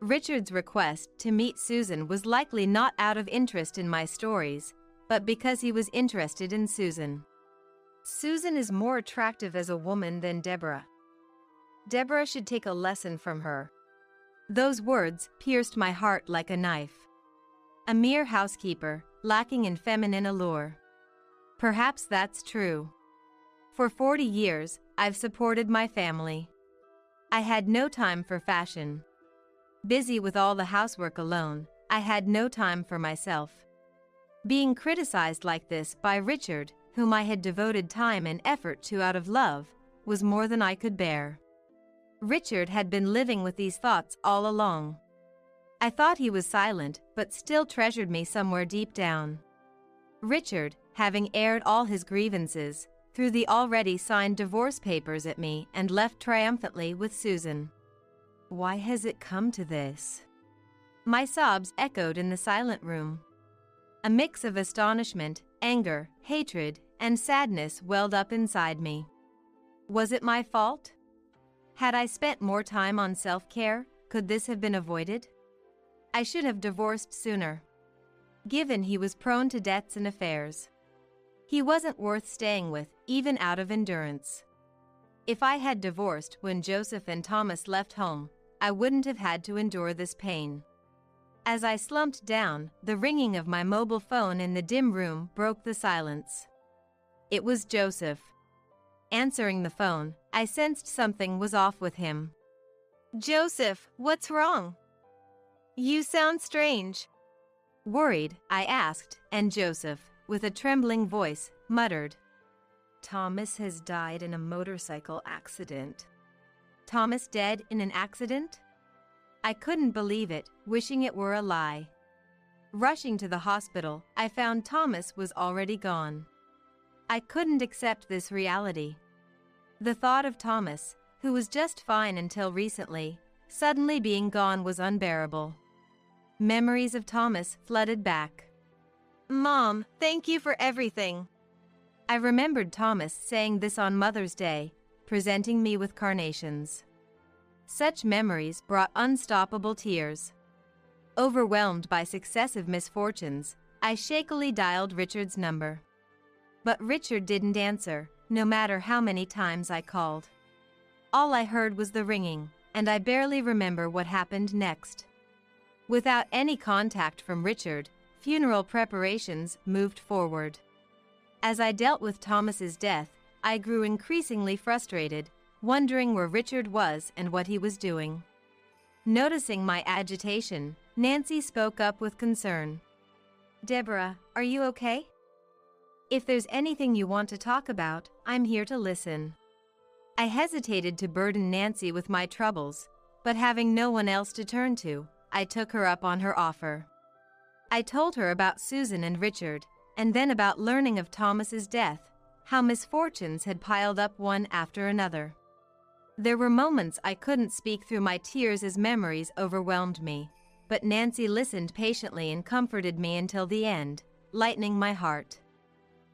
Richard's request to meet Susan was likely not out of interest in my stories, but because he was interested in Susan. Susan is more attractive as a woman than Deborah. Deborah should take a lesson from her. Those words pierced my heart like a knife. A mere housekeeper, lacking in feminine allure. Perhaps that's true. For 40 years, I've supported my family. I had no time for fashion. Busy with all the housework alone, I had no time for myself. Being criticized like this by Richard, whom I had devoted time and effort to out of love, was more than I could bear. Richard had been living with these thoughts all along. I thought he was silent, but still treasured me somewhere deep down. Richard, having aired all his grievances, threw the already signed divorce papers at me and left triumphantly with Susan. Why has it come to this? My sobs echoed in the silent room. A mix of astonishment, anger, hatred, and sadness welled up inside me. Was it my fault? Had I spent more time on self-care, could this have been avoided? I should have divorced sooner. Given he was prone to debts and affairs. He wasn't worth staying with, even out of endurance. If I had divorced when Joseph and Thomas left home, I wouldn't have had to endure this pain. As I slumped down, the ringing of my mobile phone in the dim room broke the silence. It was Joseph. Answering the phone, I sensed something was off with him. Joseph, what's wrong? You sound strange. Worried, I asked, and Joseph, with a trembling voice, muttered, Thomas has died in a motorcycle accident. Thomas dead in an accident? I couldn't believe it, wishing it were a lie. Rushing to the hospital, I found Thomas was already gone. I couldn't accept this reality. The thought of Thomas, who was just fine until recently, suddenly being gone was unbearable. Memories of Thomas flooded back. Mom, thank you for everything. I remembered Thomas saying this on Mother's Day, presenting me with carnations. Such memories brought unstoppable tears. Overwhelmed by successive misfortunes, I shakily dialed Richard's number. But Richard didn't answer, no matter how many times I called. All I heard was the ringing, and I barely remember what happened next. Without any contact from Richard, funeral preparations moved forward. As I dealt with Thomas's death, I grew increasingly frustrated, wondering where Richard was and what he was doing. Noticing my agitation, Nancy spoke up with concern. Deborah, are you okay? If there's anything you want to talk about, I'm here to listen. I hesitated to burden Nancy with my troubles, but having no one else to turn to, I took her up on her offer. I told her about Susan and Richard, and then about learning of Thomas's death, how misfortunes had piled up one after another. There were moments I couldn't speak through my tears as memories overwhelmed me, but Nancy listened patiently and comforted me until the end, lightening my heart.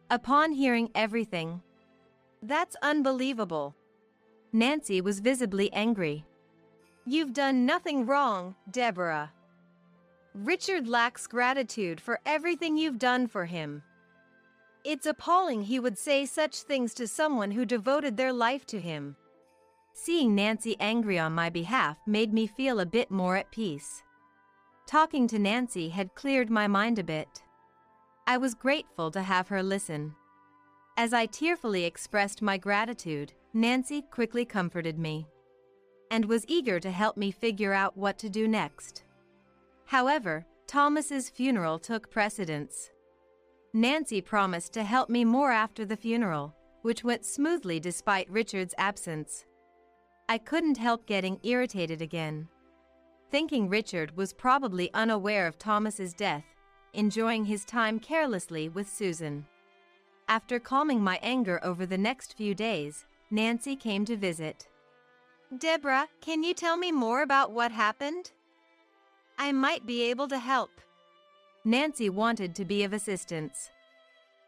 Upon hearing everything, That's unbelievable. Nancy was visibly angry. You've done nothing wrong, Deborah. Richard lacks gratitude for everything you've done for him. It's appalling he would say such things to someone who devoted their life to him. Seeing Nancy angry on my behalf made me feel a bit more at peace. Talking to Nancy had cleared my mind a bit. I was grateful to have her listen. As I tearfully expressed my gratitude, Nancy quickly comforted me and was eager to help me figure out what to do next. However, Thomas's funeral took precedence. Nancy promised to help me more after the funeral, which went smoothly despite Richard's absence. I couldn't help getting irritated again. thinking Richard was probably unaware of Thomas's death, enjoying his time carelessly with Susan. After calming my anger over the next few days, Nancy came to visit. Deborah, can you tell me more about what happened? I might be able to help. Nancy wanted to be of assistance.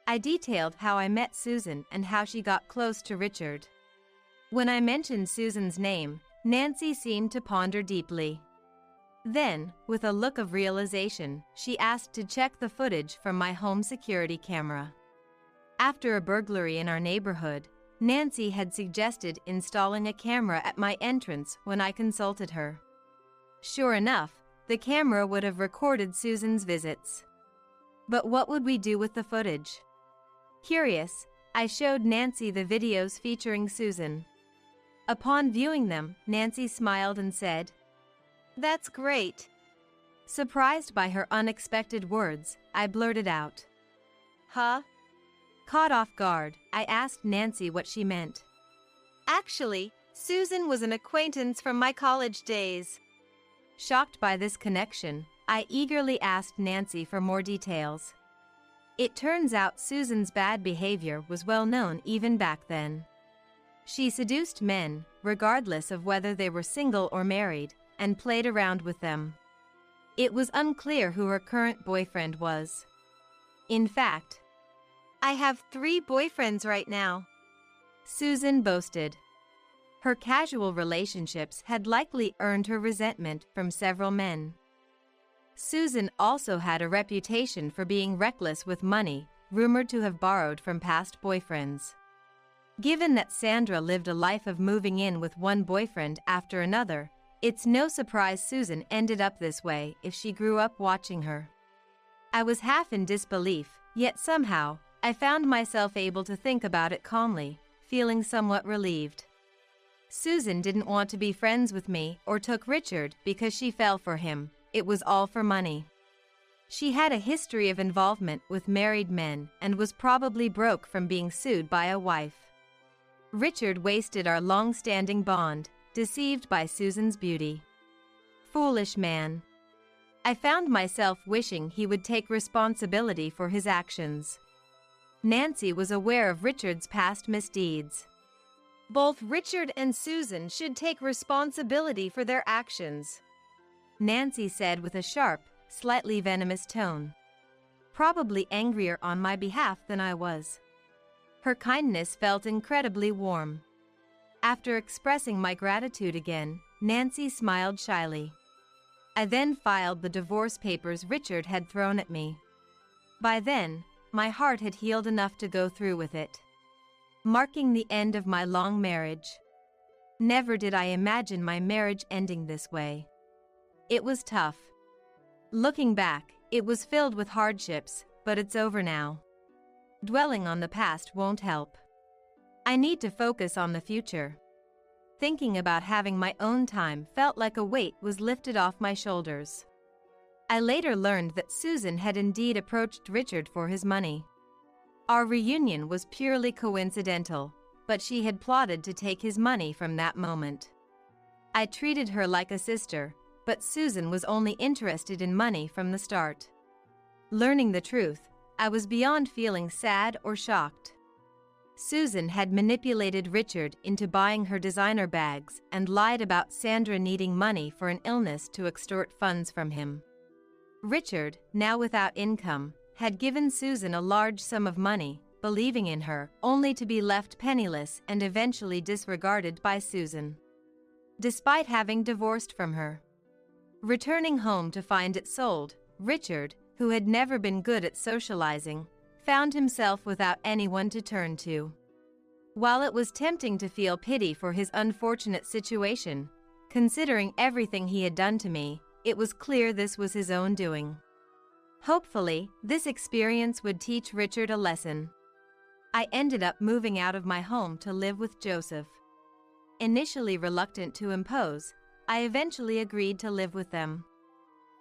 I detailed how I met Susan and how she got close to Richard. When I mentioned Susan's name, Nancy seemed to ponder deeply. Then, with a look of realization, she asked to check the footage from my home security camera. After a burglary in our neighborhood, Nancy had suggested installing a camera at my entrance when I consulted her. Sure enough, the camera would have recorded Susan's visits. But what would we do with the footage? Curious, I showed Nancy the videos featuring Susan. Upon viewing them, Nancy smiled and said, "That's great." Surprised by her unexpected words, I blurted out, "Huh?" Caught off guard, I asked Nancy what she meant. "Actually, Susan was an acquaintance from my college days." Shocked by this connection, I eagerly asked Nancy for more details. It turns out Susan's bad behavior was well known even back then. She seduced men, regardless of whether they were single or married, and played around with them. It was unclear who her current boyfriend was. In fact, "I have 3 boyfriends right now," Susan boasted. Her casual relationships had likely earned her resentment from several men. Susan also had a reputation for being reckless with money, rumored to have borrowed from past boyfriends. Given that Sandra lived a life of moving in with one boyfriend after another, it's no surprise Susan ended up this way if she grew up watching her. I was half in disbelief, yet somehow, I found myself able to think about it calmly, feeling somewhat relieved. Susan didn't want to be friends with me or took Richard because she fell for him. It was all for money. She had a history of involvement with married men and was probably broke from being sued by a wife. Richard wasted our long-standing bond, deceived by Susan's beauty. Foolish man. I found myself wishing he would take responsibility for his actions. Nancy was aware of Richard's past misdeeds. "Both Richard and Susan should take responsibility for their actions," Nancy said with a sharp, slightly venomous tone. Probably angrier on my behalf than I was. Her kindness felt incredibly warm. After expressing my gratitude again, Nancy smiled shyly. I then filed the divorce papers Richard had thrown at me. By then, my heart had healed enough to go through with it, marking the end of my long marriage. Never did I imagine my marriage ending this way. It was tough. Looking back, it was filled with hardships, but it's over now. Dwelling on the past won't help. I need to focus on the future. Thinking about having my own time felt like a weight was lifted off my shoulders. I later learned that Susan had indeed approached Richard for his money. Our reunion was purely coincidental, but she had plotted to take his money from that moment. I treated her like a sister, but Susan was only interested in money from the start. Learning the truth, I was beyond feeling sad or shocked. Susan had manipulated Richard into buying her designer bags and lied about Sandra needing money for an illness to extort funds from him. Richard, now without income, had given Susan a large sum of money, believing in her, only to be left penniless and eventually disregarded by Susan, despite having divorced from her. Returning home to find it sold, Richard, who had never been good at socializing, found himself without anyone to turn to. While it was tempting to feel pity for his unfortunate situation, considering everything he had done to me, it was clear this was his own doing. Hopefully, this experience would teach Richard a lesson. I ended up moving out of my home to live with Joseph. Initially reluctant to impose, I eventually agreed to live with them.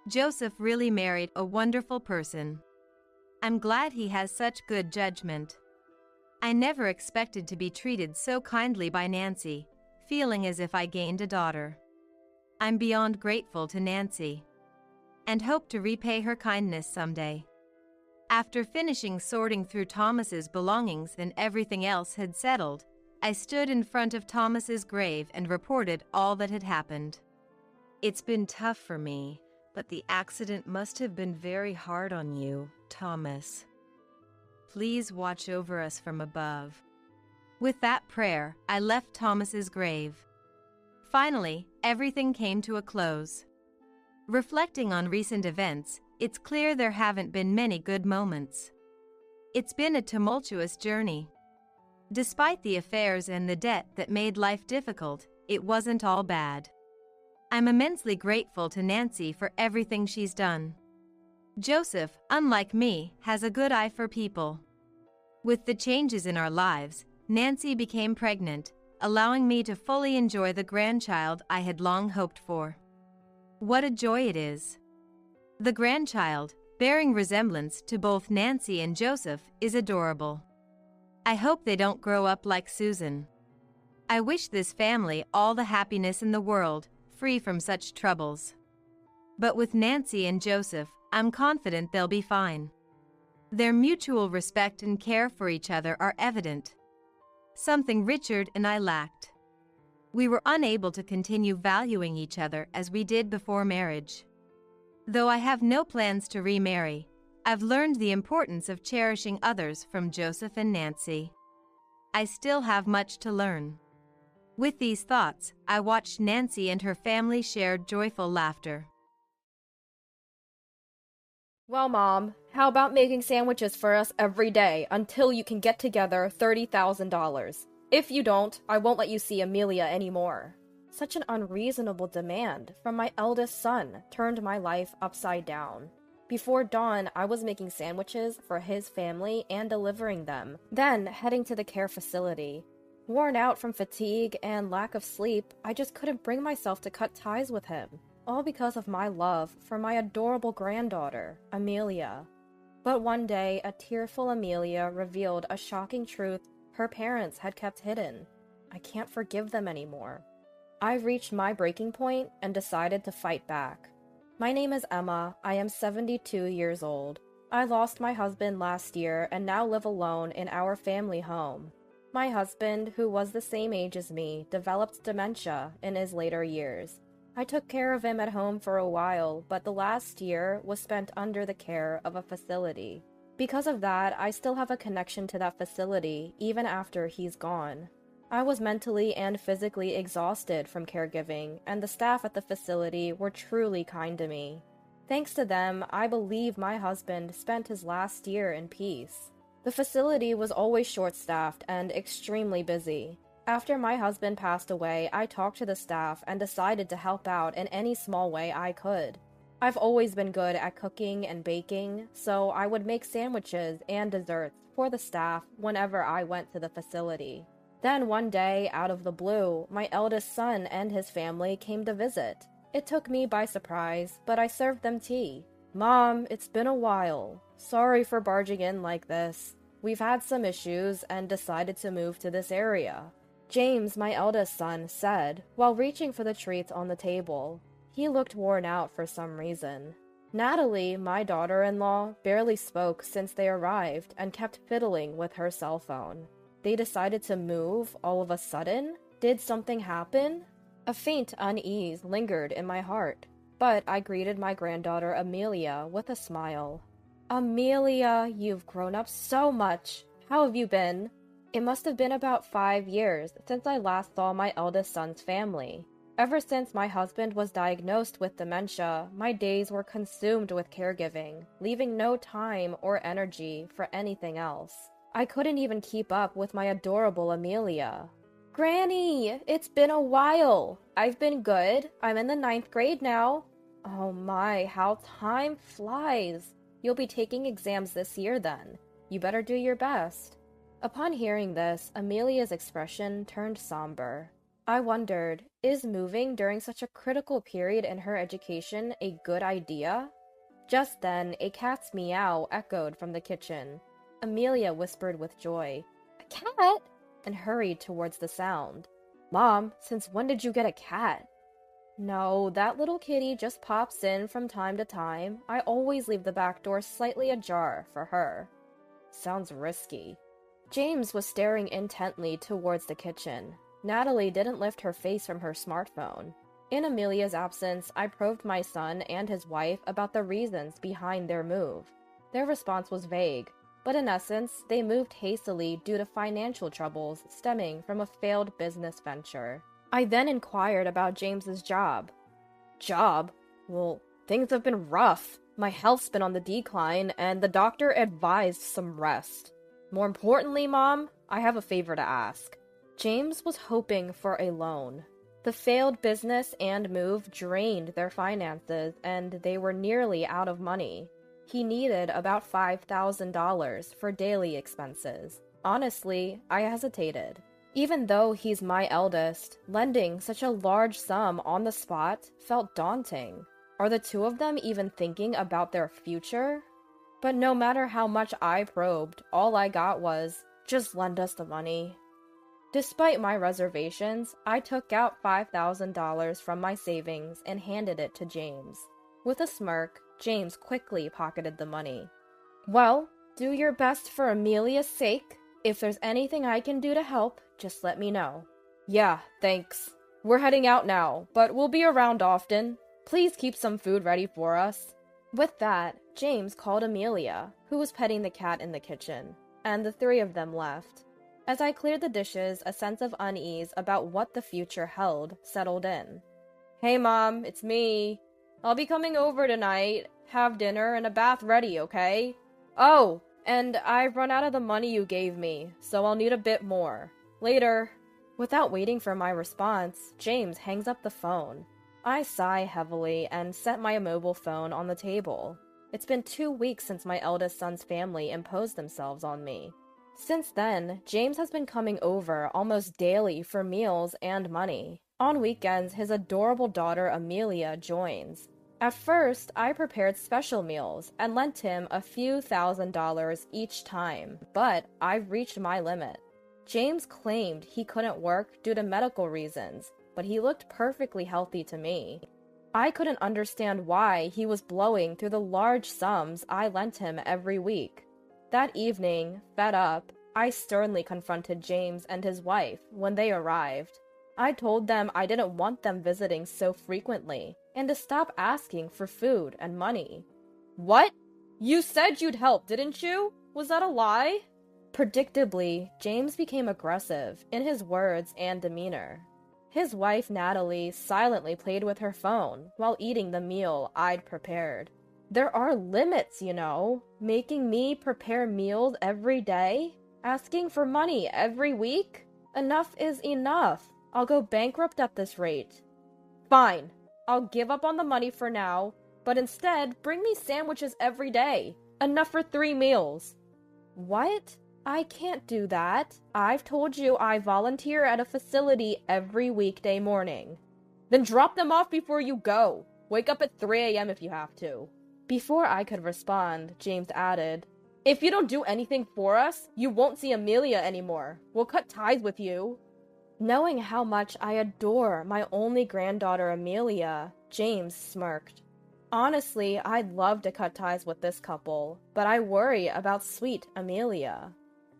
Joseph really married a wonderful person. I'm glad he has such good judgment. I never expected to be treated so kindly by Nancy, feeling as if I gained a daughter. I'm beyond grateful to Nancy and hope to repay her kindness someday. After finishing sorting through Thomas's belongings and everything else had settled, I stood in front of Thomas's grave and reported all that had happened. It's been tough for me, but the accident must have been very hard on you, Thomas. Please watch over us from above. With that prayer, I left Thomas's grave. Finally, everything came to a close. Reflecting on recent events, it's clear there haven't been many good moments. It's been a tumultuous journey. Despite the affairs and the debt that made life difficult, it wasn't all bad. I'm immensely grateful to Nancy for everything she's done. Joseph, unlike me, has a good eye for people. With the changes in our lives, Nancy became pregnant, allowing me to fully enjoy the grandchild I had long hoped for. What a joy it is! The grandchild, bearing resemblance to both Nancy and Joseph, is adorable. I hope they don't grow up like Susan. I wish this family all the happiness in the world, free from such troubles. But with Nancy and Joseph, I'm confident they'll be fine. Their mutual respect and care for each other are evident. Something Richard and I lacked. We were unable to continue valuing each other as we did before marriage. Though I have no plans to remarry, I've learned the importance of cherishing others from Joseph and Nancy. I still have much to learn. With these thoughts, I watched Nancy and her family share joyful laughter. Well, Mom, how about making sandwiches for us every day until you can get together $30,000? If you don't, I won't let you see Amelia anymore. Such an unreasonable demand from my eldest son turned my life upside down. Before dawn, I was making sandwiches for his family and delivering them, then heading to the care facility. Worn out from fatigue and lack of sleep, I just couldn't bring myself to cut ties with him, all because of my love for my adorable granddaughter, Amelia. But one day, a tearful Amelia revealed a shocking truth her parents had kept hidden. I can't forgive them anymore. I reached my breaking point and decided to fight back. My name is Emma. I am 72 years old. I lost my husband last year and now live alone in our family home. My husband, who was the same age as me, developed dementia in his later years. I took care of him at home for a while, but the last year was spent under the care of a facility. Because of that, I still have a connection to that facility, even after he's gone. I was mentally and physically exhausted from caregiving, and the staff at the facility were truly kind to me. Thanks to them, I believe my husband spent his last year in peace. The facility was always short-staffed and extremely busy. After my husband passed away, I talked to the staff and decided to help out in any small way I could. I've always been good at cooking and baking, so I would make sandwiches and desserts for the staff whenever I went to the facility. Then one day, out of the blue, my eldest son and his family came to visit. It took me by surprise, but I served them tea. Mom, it's been a while. Sorry for barging in like this. We've had some issues and decided to move to this area. James, my eldest son, said, while reaching for the treats on the table. He looked worn out for some reason. Natalie, my daughter-in-law, barely spoke since they arrived and kept fiddling with her cell phone. They decided to move all of a sudden? Did something happen? A faint unease lingered in my heart, but I greeted my granddaughter Amelia with a smile. Amelia, you've grown up so much. How have you been? It must have been about 5 years since I last saw my eldest son's family. Ever since my husband was diagnosed with dementia, my days were consumed with caregiving, leaving no time or energy for anything else. I couldn't even keep up with my adorable Amelia. Granny, it's been a while. I've been good. I'm in the 9th grade now. Oh my, how time flies. You'll be taking exams this year then. You better do your best. Upon hearing this, Amelia's expression turned somber. I wondered, is moving during such a critical period in her education a good idea? Just then, a cat's meow echoed from the kitchen. Amelia whispered with joy, "A cat?" and hurried towards the sound. Mom, since when did you get a cat? No, that little kitty just pops in from time to time. I always leave the back door slightly ajar for her. Sounds risky. James was staring intently towards the kitchen. Natalie didn't lift her face from her smartphone. In Amelia's absence, I probed my son and his wife about the reasons behind their move. Their response was vague, but in essence, they moved hastily due to financial troubles stemming from a failed business venture. I then inquired about James's job. Job? Well, things have been rough. My health's been on the decline, and the doctor advised some rest. More importantly, Mom, I have a favor to ask. James was hoping for a loan. The failed business and move drained their finances, and they were nearly out of money. He needed about $5,000 for daily expenses. Honestly, I hesitated. Even though he's my eldest, lending such a large sum on the spot felt daunting. Are the two of them even thinking about their future? But no matter how much I probed, all I got was, just lend us the money. Despite my reservations, I took out $5,000 from my savings and handed it to James. With a smirk, James quickly pocketed the money. Well, do your best for Amelia's sake. If there's anything I can do to help, just let me know. Yeah, thanks. We're heading out now, but we'll be around often. Please keep some food ready for us. With that, James called Amelia, who was petting the cat in the kitchen, and the three of them left. As I cleared the dishes, a sense of unease about what the future held settled in. Hey Mom, it's me. I'll be coming over tonight. Have dinner and a bath ready, okay? Oh, and I've run out of the money you gave me, so I'll need a bit more. Later. Without waiting for my response, James hangs up the phone. I sigh heavily and set my mobile phone on the table. It's been 2 weeks since my eldest son's family imposed themselves on me. Since then, James has been coming over almost daily for meals and money. On weekends, his adorable daughter Amelia joins. At first, I prepared special meals and lent him a few $1,000s each time, but I've reached my limit. James claimed he couldn't work due to medical reasons, but he looked perfectly healthy to me. I couldn't understand why he was blowing through the large sums I lent him every week. That evening, fed up, I sternly confronted James and his wife when they arrived. I told them I didn't want them visiting so frequently, and to stop asking for food and money. What? You said you'd help, didn't you? Was that a lie? Predictably, James became aggressive in his words and demeanor. His wife, Natalie, silently played with her phone while eating the meal I'd prepared. There are limits, you know. Making me prepare meals every day? Asking for money every week? Enough is enough. I'll go bankrupt at this rate. Fine. I'll give up on the money for now, but instead bring me sandwiches every day. Enough for 3 meals. What? I can't do that. I've told you I volunteer at a facility every weekday morning. Then drop them off before you go. Wake up at 3 a.m. if you have to. Before I could respond, James added, If you don't do anything for us, you won't see Amelia anymore. We'll cut ties with you. Knowing how much I adore my only granddaughter Amelia, James smirked. Honestly, I'd love to cut ties with this couple, but I worry about sweet Amelia.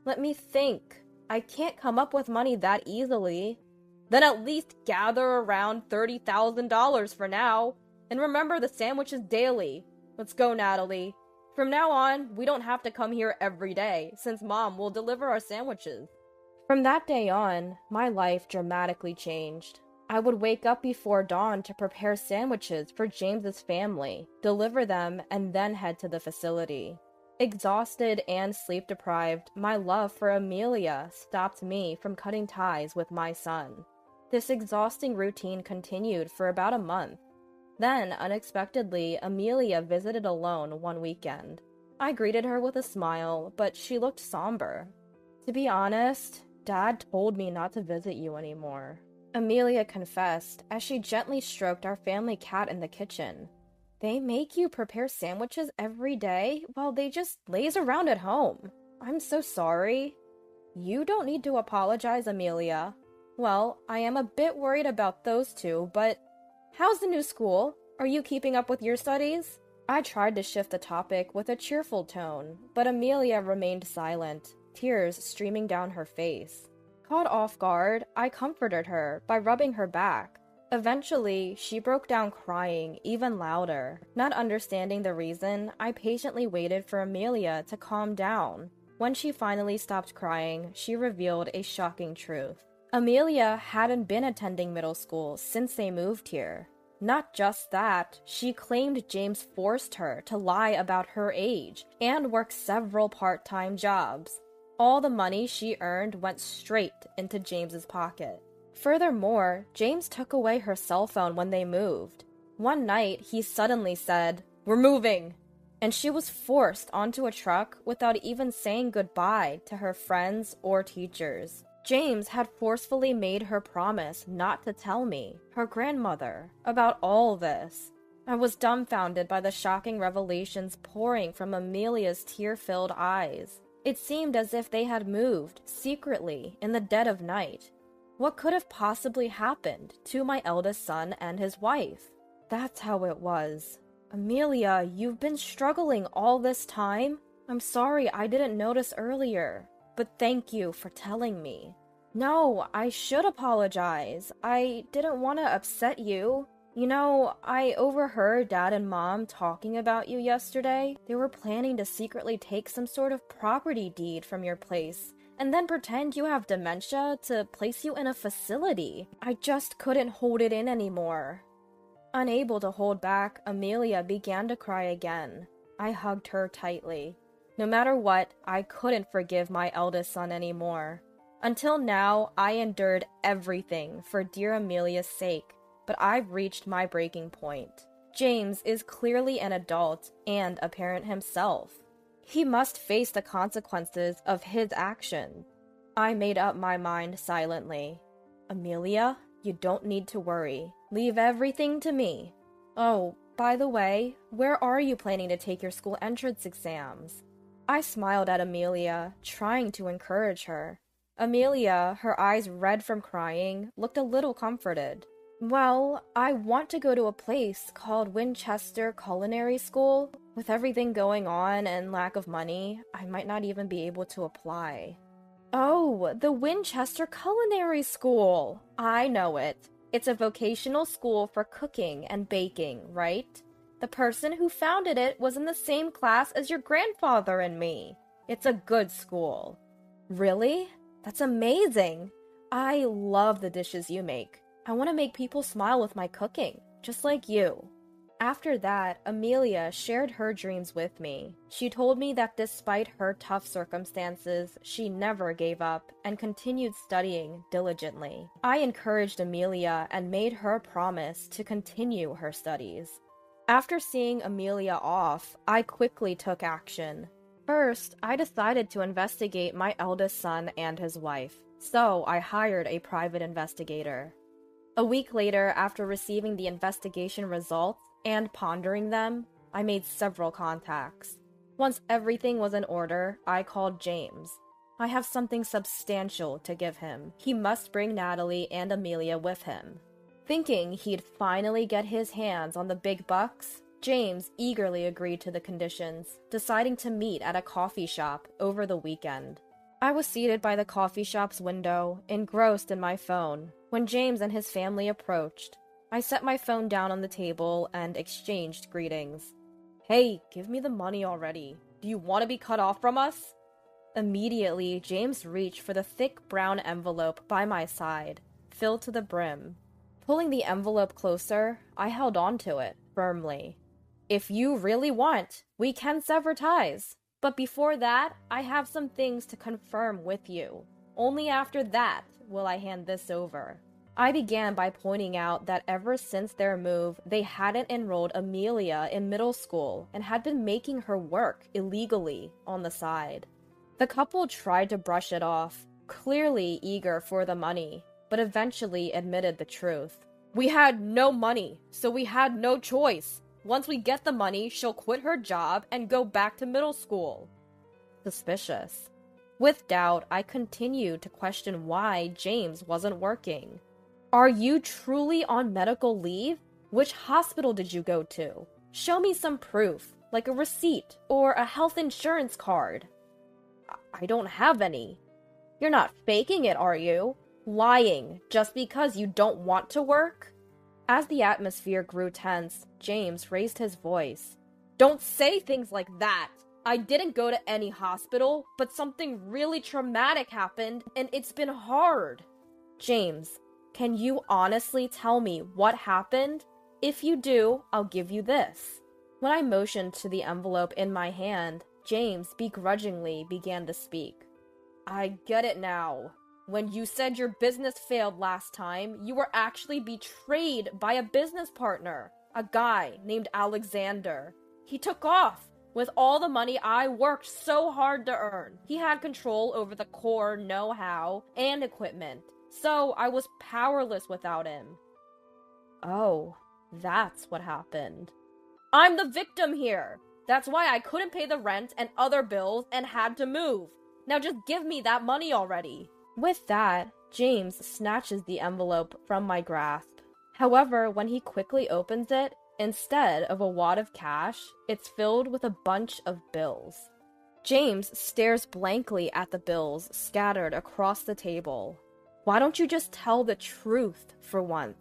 Let me think. I can't come up with money that easily. Then at least gather around $30,000 for now, and remember the sandwiches daily. Let's go, Natalie. From now on, we don't have to come here every day, since Mom will deliver our sandwiches. From that day on, my life dramatically changed. I would wake up before dawn to prepare sandwiches for James's family, deliver them, and then head to the facility. Exhausted and sleep-deprived, my love for Amelia stopped me from cutting ties with my son. This exhausting routine continued for about a month. Then, unexpectedly, Amelia visited alone one weekend. I greeted her with a smile, but she looked somber. To be honest, Dad told me not to visit you anymore. Amelia confessed as she gently stroked our family cat in the kitchen. They make you prepare sandwiches every day while they just laze around at home. I'm so sorry. You don't need to apologize, Amelia. Well, I am a bit worried about those two, but How's the new school? Are you keeping up with your studies? I tried to shift the topic with a cheerful tone, but Amelia remained silent, tears streaming down her face. Caught off guard, I comforted her by rubbing her back. Eventually, she broke down crying even louder. Not understanding the reason, I patiently waited for Amelia to calm down. When she finally stopped crying, she revealed a shocking truth. Amelia hadn't been attending middle school since they moved here. Not just that, she claimed James forced her to lie about her age and work several part-time jobs. All the money she earned went straight into James's pocket. Furthermore, James took away her cell phone when they moved. One night, he suddenly said, "We're moving!" And she was forced onto a truck without even saying goodbye to her friends or teachers. James had forcefully made her promise not to tell me, her grandmother, about all this. I was dumbfounded by the shocking revelations pouring from Amelia's tear-filled eyes. It seemed as if they had moved, secretly, in the dead of night. What could have possibly happened to my eldest son and his wife? That's how it was. Amelia, you've been struggling all this time? I'm sorry I didn't notice earlier, but thank you for telling me. No, I should apologize. I didn't want to upset you. You know, I overheard Dad and Mom talking about you yesterday. They were planning to secretly take some sort of property deed from your place and then pretend you have dementia to place you in a facility. I just couldn't hold it in anymore. Unable to hold back, Amelia began to cry again. I hugged her tightly. No matter what, I couldn't forgive my eldest son anymore. Until now, I endured everything for dear Amelia's sake, but I've reached my breaking point. James is clearly an adult and a parent himself. He must face the consequences of his actions. I made up my mind silently. Amelia, you don't need to worry. Leave everything to me. Oh, by the way, where are you planning to take your school entrance exams? I smiled at Amelia, trying to encourage her. Amelia, her eyes red from crying, looked a little comforted. Well, I want to go to a place called Winchester Culinary School. With everything going on and lack of money, I might not even be able to apply. Oh, the Winchester Culinary School! I know it. It's a vocational school for cooking and baking, right? The person who founded it was in the same class as your grandfather and me. It's a good school. Really? That's amazing! I love the dishes you make. I want to make people smile with my cooking, just like you. After that, Amelia shared her dreams with me. She told me that despite her tough circumstances, she never gave up and continued studying diligently. I encouraged Amelia and made her promise to continue her studies. After seeing Amelia off, I quickly took action. First, I decided to investigate my eldest son and his wife, so I hired a private investigator. A week later, after receiving the investigation results and pondering them, I made several contacts. Once everything was in order, I called James. I have something substantial to give him. He must bring Natalie and Amelia with him. Thinking he'd finally get his hands on the big bucks, James eagerly agreed to the conditions, deciding to meet at a coffee shop over the weekend. I was seated by the coffee shop's window, engrossed in my phone, when James and his family approached. I set my phone down on the table and exchanged greetings. Hey, give me the money already. Do you want to be cut off from us? Immediately, James reached for the thick brown envelope by my side, filled to the brim. Pulling the envelope closer, I held on to it firmly. If you really want, we can sever ties. But before that, I have some things to confirm with you. Only after that will I hand this over. I began by pointing out that ever since their move, they hadn't enrolled Amelia in middle school and had been making her work illegally on the side. The couple tried to brush it off, clearly eager for the money, but eventually admitted the truth. We had no money, so we had no choice. Once we get the money, she'll quit her job and go back to middle school. Suspicious. With doubt, I continued to question why James wasn't working. Are you truly on medical leave? Which hospital did you go to? Show me some proof, like a receipt or a health insurance card. I don't have any. You're not faking it, are you? Lying just because you don't want to work? As the atmosphere grew tense, James raised his voice. Don't say things like that! I didn't go to any hospital, but something really traumatic happened, and it's been hard. James, can you honestly tell me what happened? If you do, I'll give you this. When I motioned to the envelope in my hand, James begrudgingly began to speak. I get it now. When you said your business failed last time, you were actually betrayed by a business partner, a guy named Alexander. He took off with all the money I worked so hard to earn. He had control over the core know-how and equipment, so I was powerless without him. Oh, that's what happened. I'm the victim here. That's why I couldn't pay the rent and other bills and had to move. Now just give me that money already. With that, James snatches the envelope from my grasp. However, when he quickly opens it, instead of a wad of cash, it's filled with a bunch of bills. James stares blankly at the bills scattered across the table. Why don't you just tell the truth for once?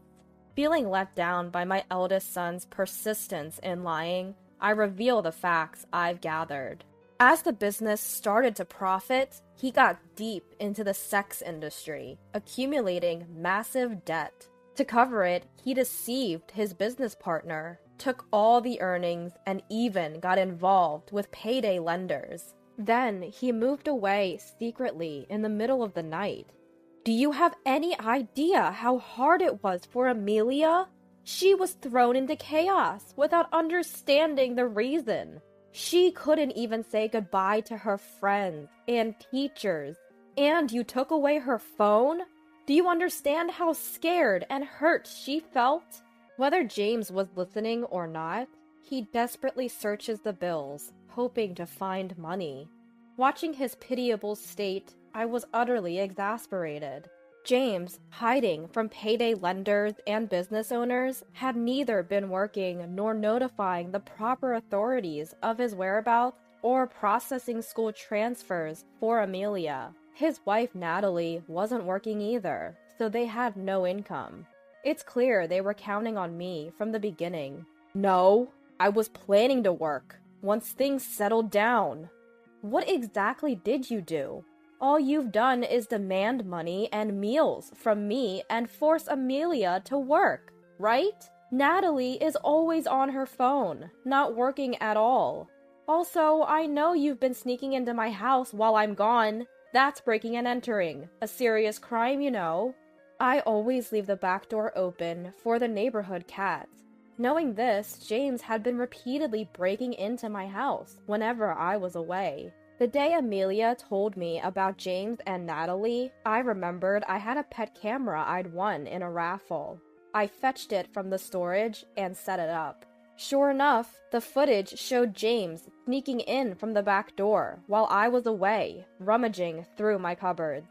Feeling let down by my eldest son's persistence in lying, I reveal the facts I've gathered. As the business started to profit, he got deep into the sex industry, accumulating massive debt. To cover it, he deceived his business partner, took all the earnings, and even got involved with payday lenders. Then he moved away secretly in the middle of the night. Do you have any idea how hard it was for Amelia? She was thrown into chaos without understanding the reason. She couldn't even say goodbye to her friends and teachers. And you took away her phone? Do you understand how scared and hurt she felt? Whether James was listening or not, he desperately searches the bills, hoping to find money. Watching his pitiable state, I was utterly exasperated. James, hiding from payday lenders and business owners, had neither been working nor notifying the proper authorities of his whereabouts or processing school transfers for Amelia. His wife, Natalie, wasn't working either, so they had no income. It's clear they were counting on me from the beginning. No, I was planning to work once things settled down. What exactly did you do? All you've done is demand money and meals from me and force Amelia to work, right? Natalie is always on her phone, not working at all. Also, I know you've been sneaking into my house while I'm gone. That's breaking and entering. A serious crime, you know. I always leave the back door open for the neighborhood cats. Knowing this, James had been repeatedly breaking into my house whenever I was away. The day Amelia told me about James and Natalie, I remembered I had a pet camera I'd won in a raffle. I fetched it from the storage and set it up. Sure enough, the footage showed James sneaking in from the back door while I was away, rummaging through my cupboards.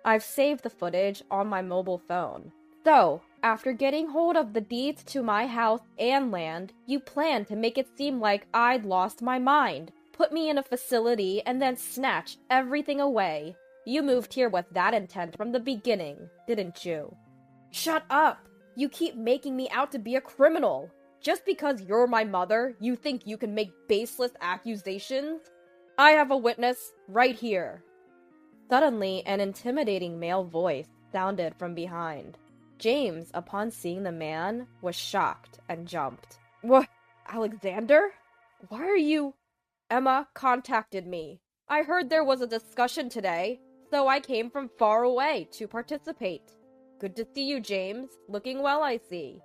I've saved the footage on my mobile phone. So, after getting hold of the deeds to my house and land, you planned to make it seem like I'd lost my mind, put me in a facility, and then snatch everything away. You moved here with that intent from the beginning, didn't you? Shut up! You keep making me out to be a criminal. Just because you're my mother, you think you can make baseless accusations? I have a witness right here. Suddenly, an intimidating male voice sounded from behind. James, upon seeing the man, was shocked and jumped. What? Alexander? Why are you... Emma contacted me. I heard there was a discussion today, so I came from far away to participate. Good to see you, James. Looking well, I see.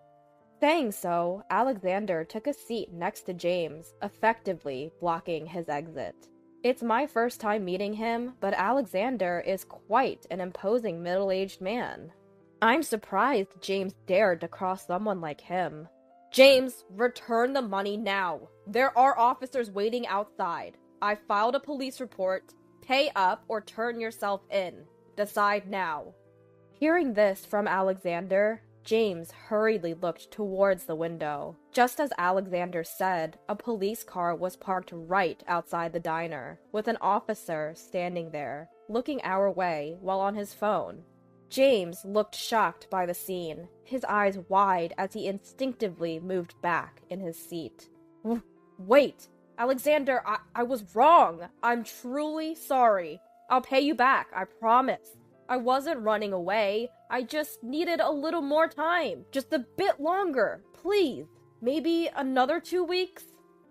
Saying so, Alexander took a seat next to James, effectively blocking his exit. It's my first time meeting him, but Alexander is quite an imposing middle-aged man. I'm surprised James dared to cross someone like him. James, return the money now. There are officers waiting outside. I filed a police report. Pay up or turn yourself in. Decide now. Hearing this from Alexander, James hurriedly looked towards the window. Just as Alexander said, a police car was parked right outside the diner, with an officer standing there, looking our way while on his phone. James looked shocked by the scene, his eyes wide as he instinctively moved back in his seat. Wait, Alexander, I was wrong. I'm truly sorry. I'll pay you back, I promise. I wasn't running away. I just needed a little more time. Just a bit longer, please. Maybe another 2 weeks?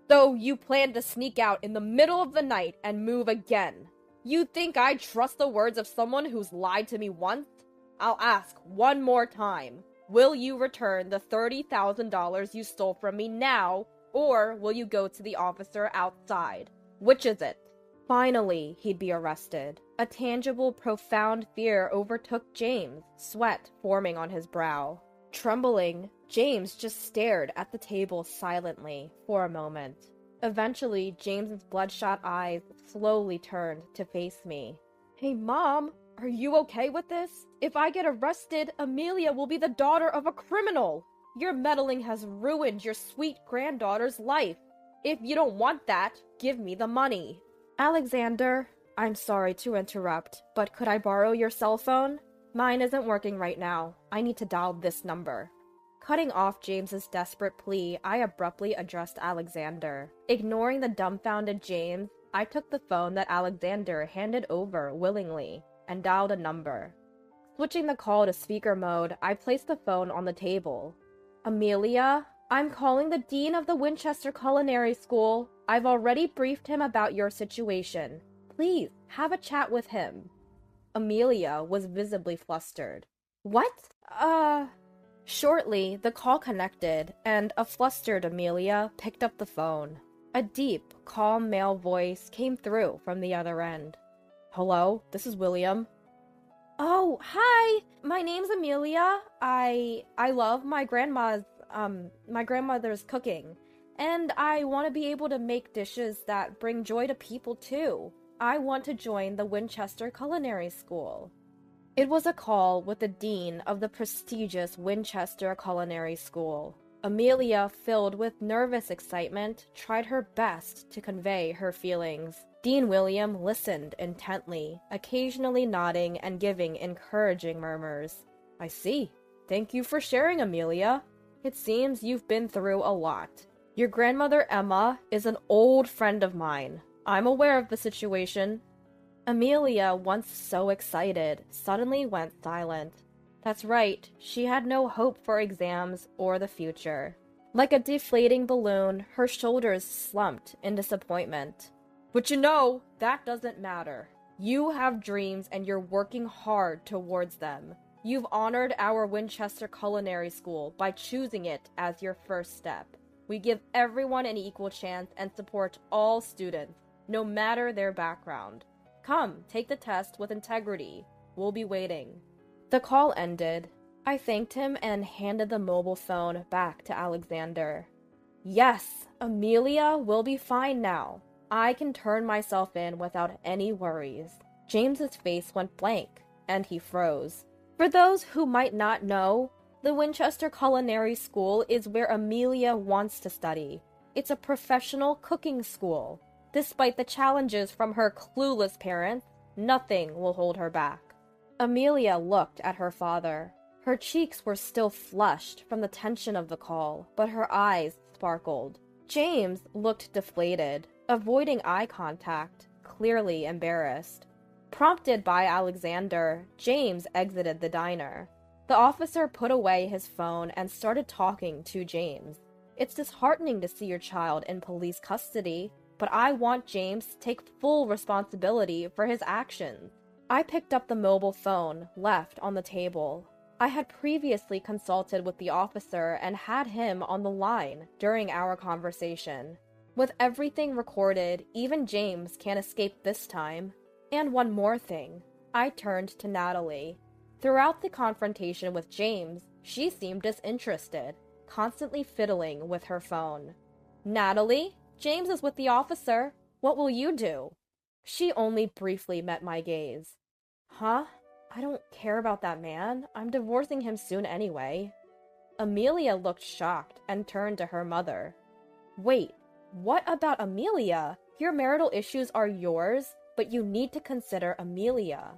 So you plan to sneak out in the middle of the night and move again. You think I trust the words of someone who's lied to me once? I'll ask one more time. Will you return the $30,000 you stole from me now, or will you go to the officer outside? Which is it? Finally, he'd be arrested. A tangible, profound fear overtook James, sweat forming on his brow. Trembling, James just stared at the table silently for a moment. Eventually, James's bloodshot eyes slowly turned to face me. Hey, Mom, are you okay with this? If I get arrested, Amelia will be the daughter of a criminal. Your meddling has ruined your sweet granddaughter's life. If you don't want that, give me the money. Alexander, I'm sorry to interrupt, but could I borrow your cell phone? Mine isn't working right now. I need to dial this number. Cutting off James's desperate plea, I abruptly addressed Alexander. Ignoring the dumbfounded James, I took the phone that Alexander handed over willingly and dialed a number. Switching the call to speaker mode, I placed the phone on the table. Amelia, I'm calling the dean of the Winchester Culinary School. I've already briefed him about your situation. Please, have a chat with him. Amelia was visibly flustered. What? Shortly, the call connected, and a flustered Amelia picked up the phone. A deep, calm male voice came through from the other end. Hello, this is William. Oh, hi! My name's Amelia. I love my grandmother's cooking. And I want to be able to make dishes that bring joy to people too. I want to join the Winchester Culinary School. It was a call with the dean of the prestigious Winchester Culinary School. Amelia, filled with nervous excitement, tried her best to convey her feelings. Dean William listened intently, occasionally nodding and giving encouraging murmurs. I see. Thank you for sharing, Amelia. It seems you've been through a lot. Your grandmother Emma is an old friend of mine. I'm aware of the situation. Amelia, once so excited, suddenly went silent. That's right, she had no hope for exams or the future. Like a deflating balloon, her shoulders slumped in disappointment. But you know, that doesn't matter. You have dreams and you're working hard towards them. You've honored our Winchester Culinary School by choosing it as your first step. We give everyone an equal chance and support all students, no matter their background. Come, take the test with integrity. We'll be waiting. The call ended. I thanked him and handed the mobile phone back to Alexander. Yes, Amelia will be fine now. I can turn myself in without any worries. James's face went blank, and he froze. For those who might not know, the Winchester Culinary School is where Amelia wants to study. It's a professional cooking school. Despite the challenges from her clueless parents, nothing will hold her back. Amelia looked at her father. Her cheeks were still flushed from the tension of the call, but her eyes sparkled. James looked deflated, avoiding eye contact, clearly embarrassed. Prompted by Alexander, James exited the diner. The officer put away his phone and started talking to James. It's disheartening to see your child in police custody, but I want James to take full responsibility for his actions. I picked up the mobile phone left on the table. I had previously consulted with the officer and had him on the line during our conversation. With everything recorded, even James can't escape this time. And one more thing. I turned to Natalie. Throughout the confrontation with James, she seemed disinterested, constantly fiddling with her phone. Natalie, James is with the officer. What will you do? She only briefly met my gaze. Huh? I don't care about that man. I'm divorcing him soon anyway. Amelia looked shocked and turned to her mother. Wait, what about Amelia? Your marital issues are yours, but you need to consider Amelia.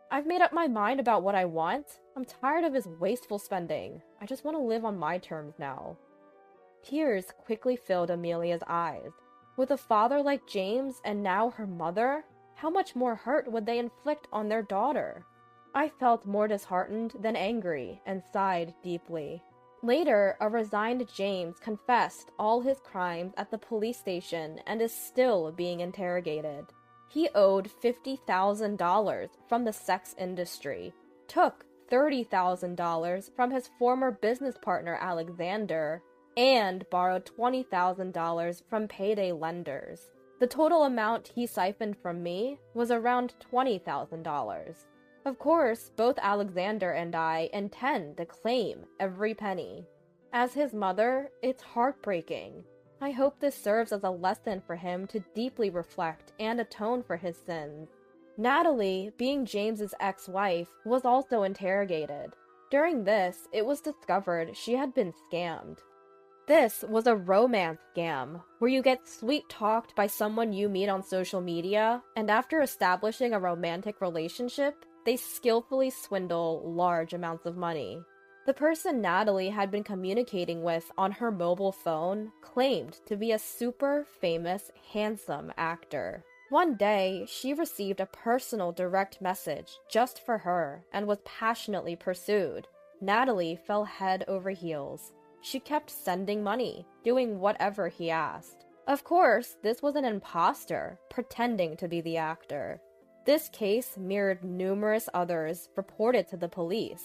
I've made up my mind about what I want. I'm tired of his wasteful spending. I just want to live on my terms now. Tears quickly filled Amelia's eyes. With a father like James and now her mother, how much more hurt would they inflict on their daughter? I felt more disheartened than angry and sighed deeply. Later, a resigned James confessed all his crimes at the police station and is still being interrogated. He owed $50,000 from the sex industry, took $30,000 from his former business partner Alexander, and borrowed $20,000 from payday lenders. The total amount he siphoned from me was around $20,000. Of course, both Alexander and I intend to claim every penny. As his mother, it's heartbreaking. I hope this serves as a lesson for him to deeply reflect and atone for his sins. Natalie, being James's ex-wife, was also interrogated. During this, it was discovered she had been scammed. This was a romance scam, where you get sweet-talked by someone you meet on social media, and after establishing a romantic relationship, they skillfully swindle large amounts of money. The person Natalie had been communicating with on her mobile phone claimed to be a super famous, handsome actor. One day, she received a personal direct message just for her and was passionately pursued. Natalie fell head over heels. She kept sending money, doing whatever he asked. Of course, this was an imposter, pretending to be the actor. This case mirrored numerous others reported to the police.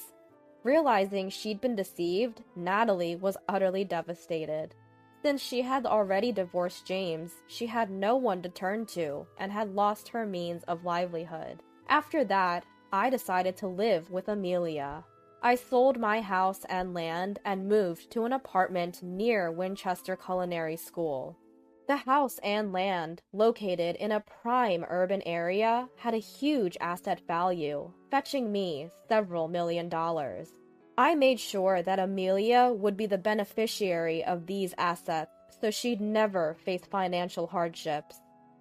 Realizing she'd been deceived, Natalie was utterly devastated. Since she had already divorced James, she had no one to turn to and had lost her means of livelihood. After that, I decided to live with Amelia. I sold my house and land and moved to an apartment near Winchester Culinary School. The house and land, located in a prime urban area, had a huge asset value, fetching me several $1,000,000. I made sure that Amelia would be the beneficiary of these assets, so she'd never face financial hardships.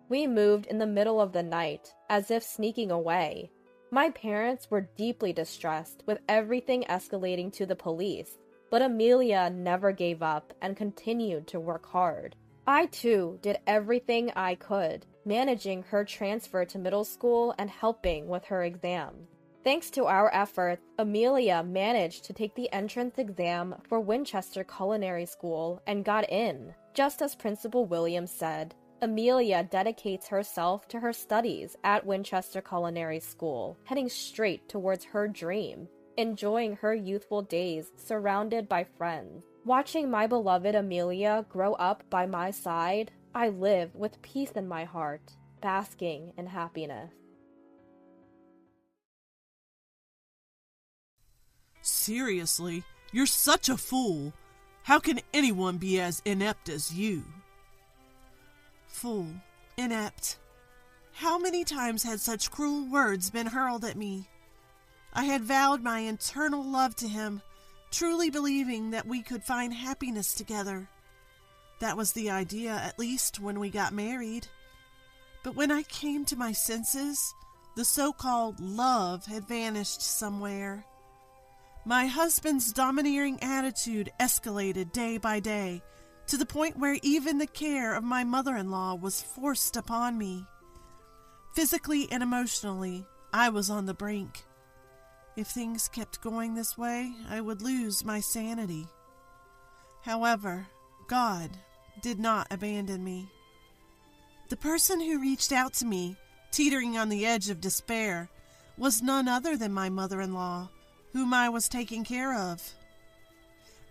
We moved in the middle of the night, as if sneaking away. My parents were deeply distressed, with everything escalating to the police, but Amelia never gave up and continued to work hard. I, too, did everything I could, managing her transfer to middle school and helping with her exams. Thanks to our efforts, Amelia managed to take the entrance exam for Winchester Culinary School and got in. Just as Principal Williams said, Amelia dedicates herself to her studies at Winchester Culinary School, heading straight towards her dream, enjoying her youthful days surrounded by friends. Watching my beloved Amelia grow up by my side, I live with peace in my heart, basking in happiness. Seriously, you're such a fool. How can anyone be as inept as you? Fool, inept. How many times had such cruel words been hurled at me? I had vowed my eternal love to him, truly believing that we could find happiness together. That was the idea, at least, when we got married. But when I came to my senses, the so-called love had vanished somewhere. My husband's domineering attitude escalated day by day, to the point where even the care of my mother-in-law was forced upon me. Physically and emotionally, I was on the brink. If things kept going this way, I would lose my sanity. However, God did not abandon me. The person who reached out to me, teetering on the edge of despair, was none other than my mother-in-law, whom I was taking care of.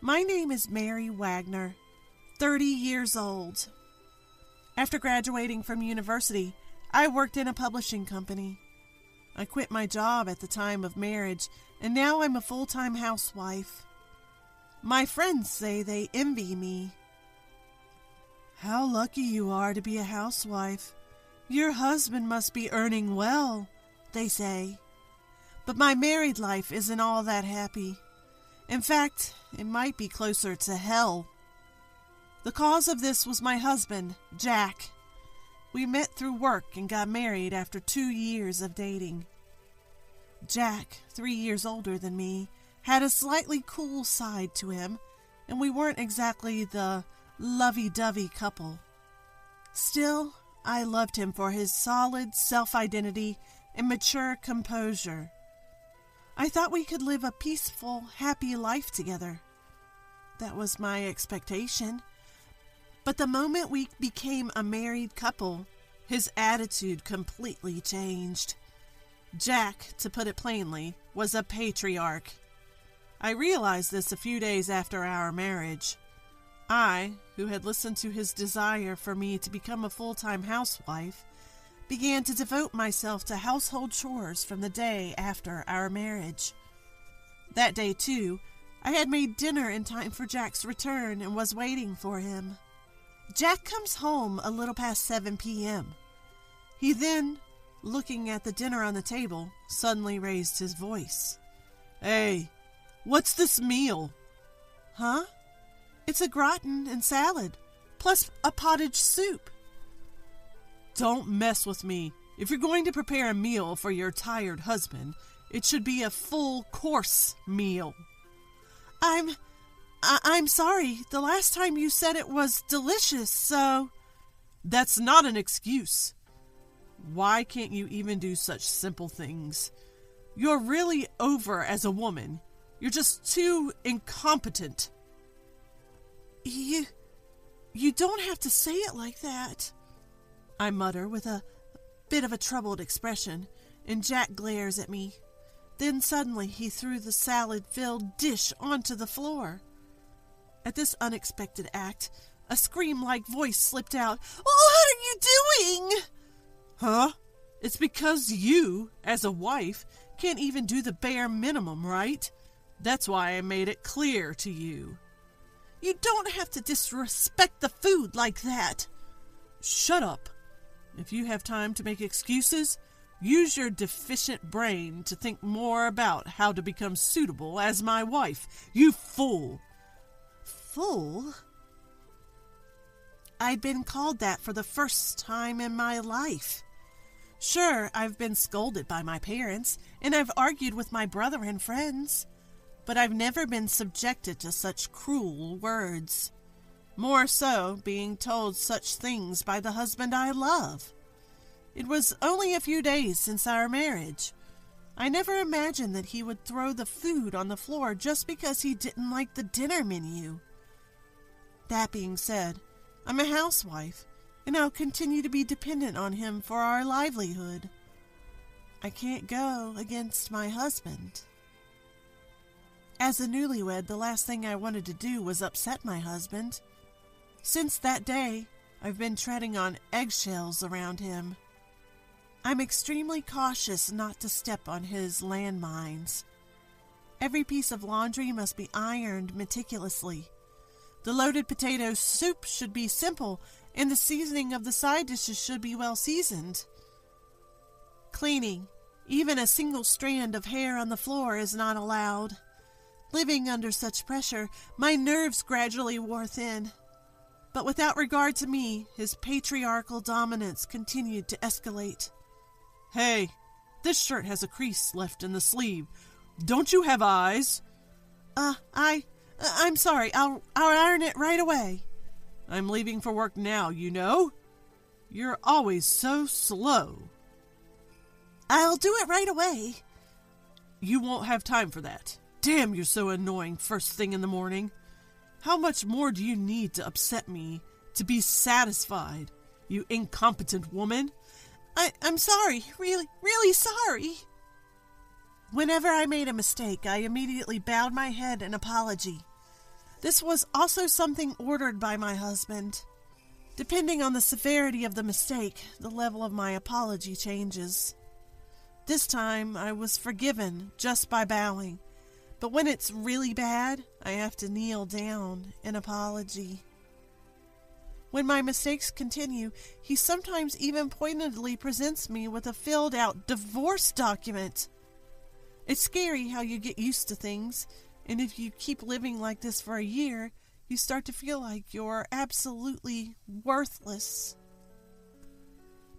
My name is Mary Wagner, 30 years old. After graduating from university, I worked in a publishing company. I quit my job at the time of marriage, and now I'm a full-time housewife. My friends say they envy me. How lucky you are to be a housewife. Your husband must be earning well, they say. But my married life isn't all that happy. In fact, it might be closer to hell. The cause of this was my husband, Jack. We met through work and got married after 2 years of dating. Jack, 3 years older than me, had a slightly cool side to him, and we weren't exactly the lovey-dovey couple. Still, I loved him for his solid self-identity and mature composure. I thought we could live a peaceful, happy life together. That was my expectation. But the moment we became a married couple, his attitude completely changed. Jack, to put it plainly, was a patriarch. I realized this a few days after our marriage. I, who had listened to his desire for me to become a full-time housewife, began to devote myself to household chores from the day after our marriage. That day, too, I had made dinner in time for Jack's return and was waiting for him. Jack comes home a little past 7 p.m. He then, looking at the dinner on the table, suddenly raised his voice. "Hey, what's this meal?" "Huh? It's a gratin and salad, plus a pottage soup." "Don't mess with me. If you're going to prepare a meal for your tired husband, it should be a full-course meal." I'm sorry. The last time you said it was delicious, so..." "That's not an excuse. Why can't you even do such simple things? You're really over as a woman. You're just too incompetent." You don't have to say it like that," I mutter with a bit of a troubled expression, and Jack glares at me. Then suddenly he threw the salad-filled dish onto the floor. At this unexpected act, a scream-like voice slipped out. "Oh, what are you doing?" "Huh? It's because you, as a wife, can't even do the bare minimum, right? That's why I made it clear to you." "You don't have to disrespect the food like that." "Shut up. If you have time to make excuses, use your deficient brain to think more about how to become suitable as my wife, you fool." Fool? I'd been called that for the first time in my life. Sure, I've been scolded by my parents, and I've argued with my brother and friends, but I've never been subjected to such cruel words. More so, being told such things by the husband I love. It was only a few days since our marriage. I never imagined that he would throw the food on the floor just because he didn't like the dinner menu. That being said, I'm a housewife, and I'll continue to be dependent on him for our livelihood. I can't go against my husband. As a newlywed, the last thing I wanted to do was upset my husband. Since that day, I've been treading on eggshells around him. I'm extremely cautious not to step on his landmines. Every piece of laundry must be ironed meticulously. The loaded potato soup should be simple, and the seasoning of the side dishes should be well seasoned. Cleaning, even a single strand of hair on the floor, is not allowed. Living under such pressure, my nerves gradually wore thin. But without regard to me, his patriarchal dominance continued to escalate. "Hey, this shirt has a crease left in the sleeve. Don't you have eyes?" I'm sorry. I'll iron it right away." "I'm leaving for work now, you know. You're always so slow." "I'll do it right away." "You won't have time for that. Damn, you're so annoying first thing in the morning. How much more do you need to upset me to be satisfied, you incompetent woman?" I'm sorry. Really sorry." Whenever I made a mistake, I immediately bowed my head in apology. This was also something ordered by my husband. Depending on the severity of the mistake, the level of my apology changes. This time, I was forgiven just by bowing, but when it's really bad, I have to kneel down in apology. When my mistakes continue, he sometimes even pointedly presents me with a filled-out divorce document. It's scary how you get used to things, And if you keep living like this for a year, you start to feel like you're absolutely worthless.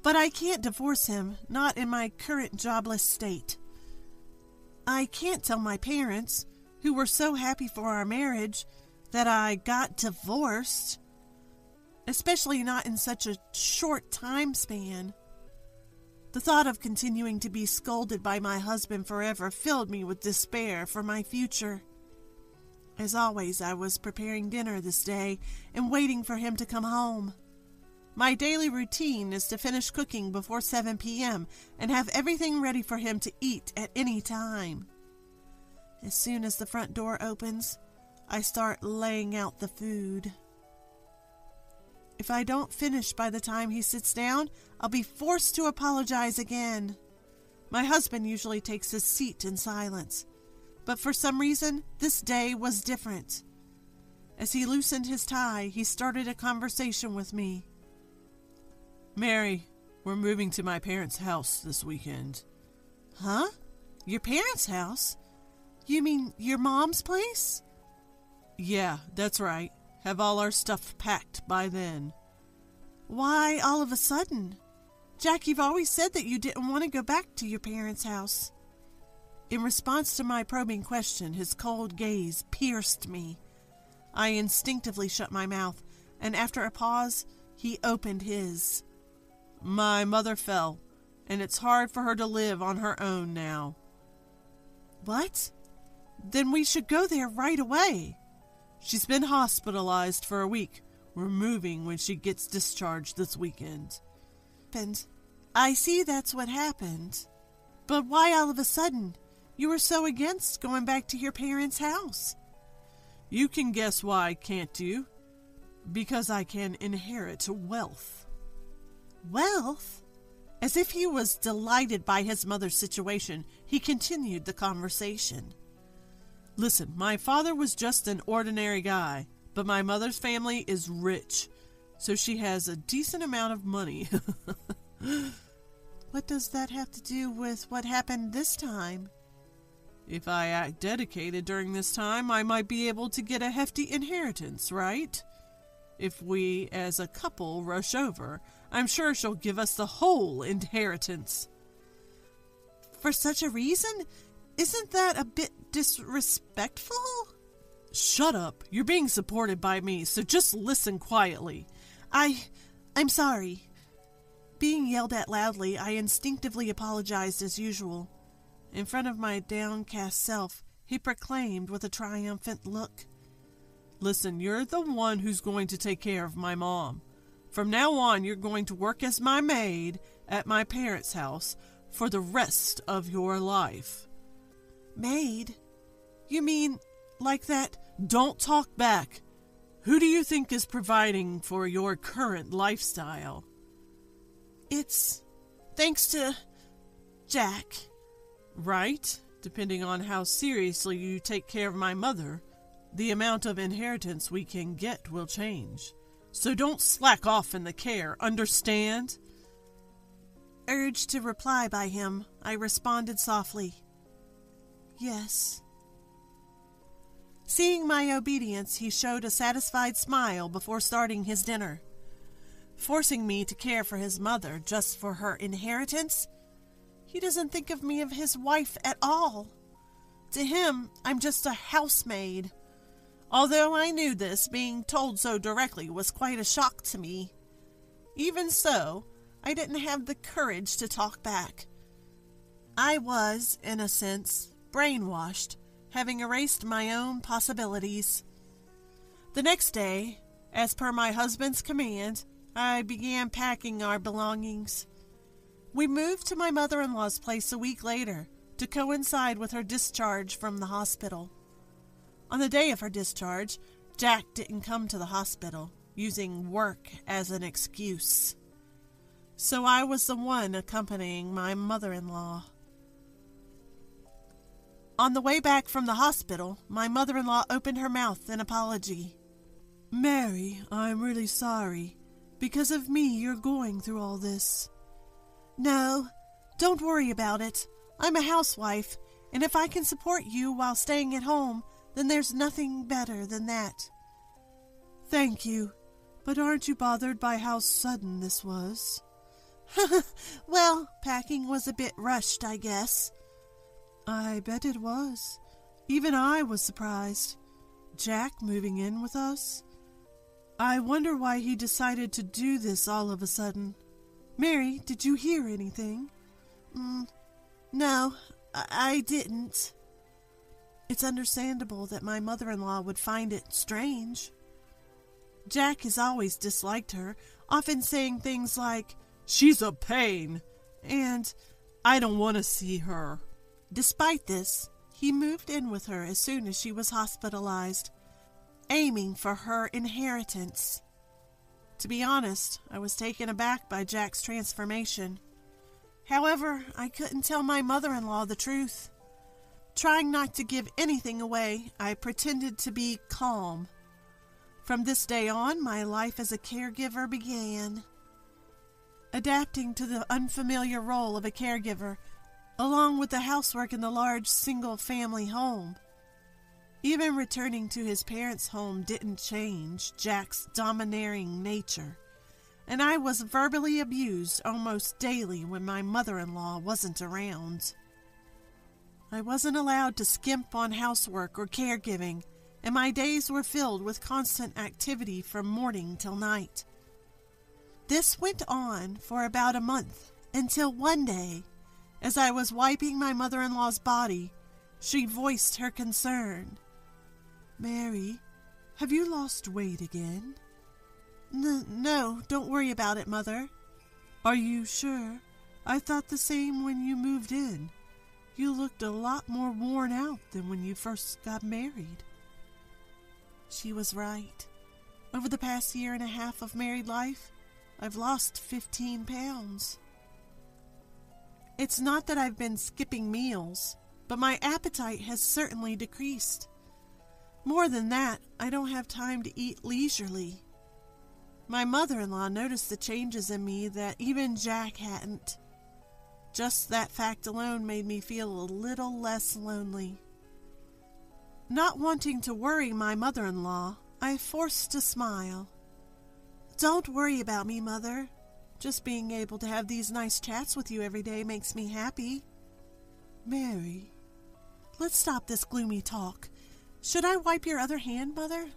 But I can't divorce him, not in my current jobless state. I can't tell my parents, who were so happy for our marriage, that I got divorced. Especially not in such a short time span. The thought of continuing to be scolded by my husband forever filled me with despair for my future. As always, I was preparing dinner this day and waiting for him to come home. My daily routine is to finish cooking before 7 p.m. and have everything ready for him to eat at any time. As soon as the front door opens, I start laying out the food. If I don't finish by the time he sits down, I'll be forced to apologize again. My husband usually takes his seat in silence, but for some reason, this day was different. As he loosened his tie, he started a conversation with me. Mary, we're moving to my parents' house this weekend. Huh? Your parents' house? You mean your mom's place? Yeah, that's right. Have all our stuff packed by then. Why all of a sudden? Jack, you've always said that you didn't want to go back to your parents' house. In response to my probing question, his cold gaze pierced me. I instinctively shut my mouth, and after a pause, he opened his. My mother fell, and it's hard for her to live on her own now. What? Then we should go there right away. She's been hospitalized for a week. We're moving when she gets discharged this weekend. And I see that's what happened. But why all of a sudden? You were so against going back to your parents' house. You can guess why, can't you? Because I can inherit wealth. Wealth? As if he was delighted by his mother's situation, he continued the conversation. Listen, my father was just an ordinary guy, but my mother's family is rich, so she has a decent amount of money. What does that have to do with what happened this time? If I act dedicated during this time, I might be able to get a hefty inheritance, right? If we, as a couple, rush over, I'm sure she'll give us the whole inheritance. For such a reason? Isn't that a bit disrespectful? Shut up. You're being supported by me, so just listen quietly. I'm sorry. Being yelled at loudly, I instinctively apologized as usual. In front of my downcast self, he proclaimed with a triumphant look. Listen, you're the one who's going to take care of my mom. From now on, you're going to work as my maid at my parents' house for the rest of your life. Maid? You mean like that? Don't talk back. Who do you think is providing for your current lifestyle? It's thanks to Jack. Right? Depending on how seriously you take care of my mother, the amount of inheritance we can get will change. So don't slack off in the care, understand? Urged to reply by him, I responded softly, yes. Seeing my obedience, he showed a satisfied smile before starting his dinner. Forcing me to care for his mother just for her inheritance? He doesn't think of me as his wife at all. To him, I'm just a housemaid. Although I knew this, being told so directly was quite a shock to me. Even so, I didn't have the courage to talk back. I was, in a sense, brainwashed, having erased my own possibilities. The next day, as per my husband's command, I began packing our belongings. We moved to my mother-in-law's place a week later to coincide with her discharge from the hospital. On the day of her discharge, Jack didn't come to the hospital, using work as an excuse. So I was the one accompanying my mother-in-law. On the way back from the hospital, my mother-in-law opened her mouth in apology. Mary, I'm really sorry. Because of me, you're going through all this. No, don't worry about it. I'm a housewife, and if I can support you while staying at home, then there's nothing better than that. Thank you, but aren't you bothered by how sudden this was? Well, packing was a bit rushed, I guess. I bet it was. Even I was surprised. Jack moving in with us? I wonder why he decided to do this all of a sudden. Mary, did you hear anything? No, I didn't. It's understandable that my mother-in-law would find it strange. Jack has always disliked her, often saying things like, "She's a pain," and "I don't want to see her." Despite this, he moved in with her as soon as she was hospitalized, aiming for her inheritance. To be honest, I was taken aback by Jack's transformation. However, I couldn't tell my mother-in-law the truth. Trying not to give anything away, I pretended to be calm. From this day on, my life as a caregiver began. Adapting to the unfamiliar role of a caregiver, along with the housework in the large single-family home. Even returning to his parents' home didn't change Jack's domineering nature, and I was verbally abused almost daily when my mother-in-law wasn't around. I wasn't allowed to skimp on housework or caregiving, and my days were filled with constant activity from morning till night. This went on for about a month, until one day, as I was wiping my mother-in-law's body, she voiced her concern. "Mary, have you lost weight again?" No, don't worry about it, Mother." "Are you sure? I thought the same when you moved in. You looked a lot more worn out than when you first got married." She was right. Over the past 1.5 years of married life, I've lost 15 pounds. It's not that I've been skipping meals, but my appetite has certainly decreased. More than that, I don't have time to eat leisurely. My mother-in-law noticed the changes in me that even Jack hadn't. Just that fact alone made me feel a little less lonely. Not wanting to worry my mother-in-law, I forced a smile. "Don't worry about me, Mother. Just being able to have these nice chats with you every day makes me happy." "Mary, let's stop this gloomy talk. Should I wipe your other hand, Mother?"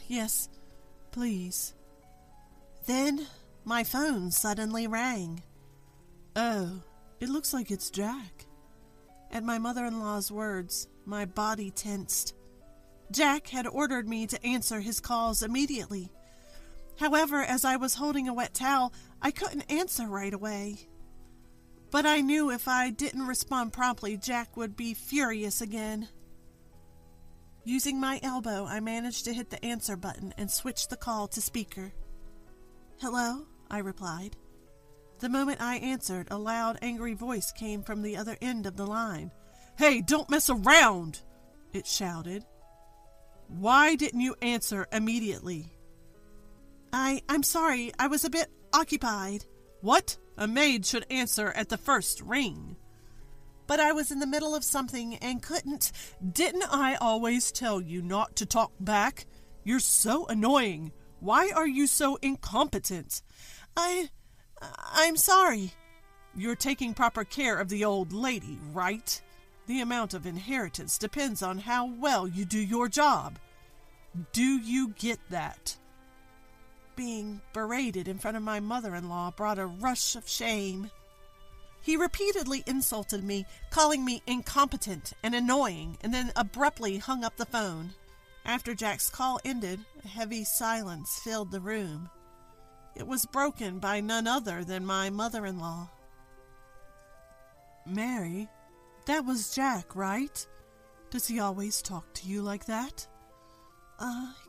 Yes, please." Then my phone suddenly rang. "Oh, it looks like it's Jack." At my mother-in-law's words, my body tensed. Jack had ordered me to answer his calls immediately. However, as I was holding a wet towel, I couldn't answer right away. But I knew if I didn't respond promptly, Jack would be furious again. Using my elbow, I managed to hit the answer button and switch the call to speaker. "Hello?" I replied. The moment I answered, a loud, angry voice came from the other end of the line. "Hey, don't mess around!" it shouted. "Why didn't you answer immediately?" I'm sorry, I was a bit occupied." "What? A maid should answer at the first ring." "But I was in the middle of something and couldn't." "Didn't I always tell you not to talk back? You're so annoying. Why are you so incompetent?" I'm sorry." "You're taking proper care of the old lady, right? The amount of inheritance depends on how well you do your job. Do you get that?" Being berated in front of my mother-in-law brought a rush of shame. He repeatedly insulted me, calling me incompetent and annoying, and then abruptly hung up the phone. After Jack's call ended, a heavy silence filled the room. It was broken by none other than my mother-in-law. "Mary, that was Jack, right? Does he always talk to you like that?"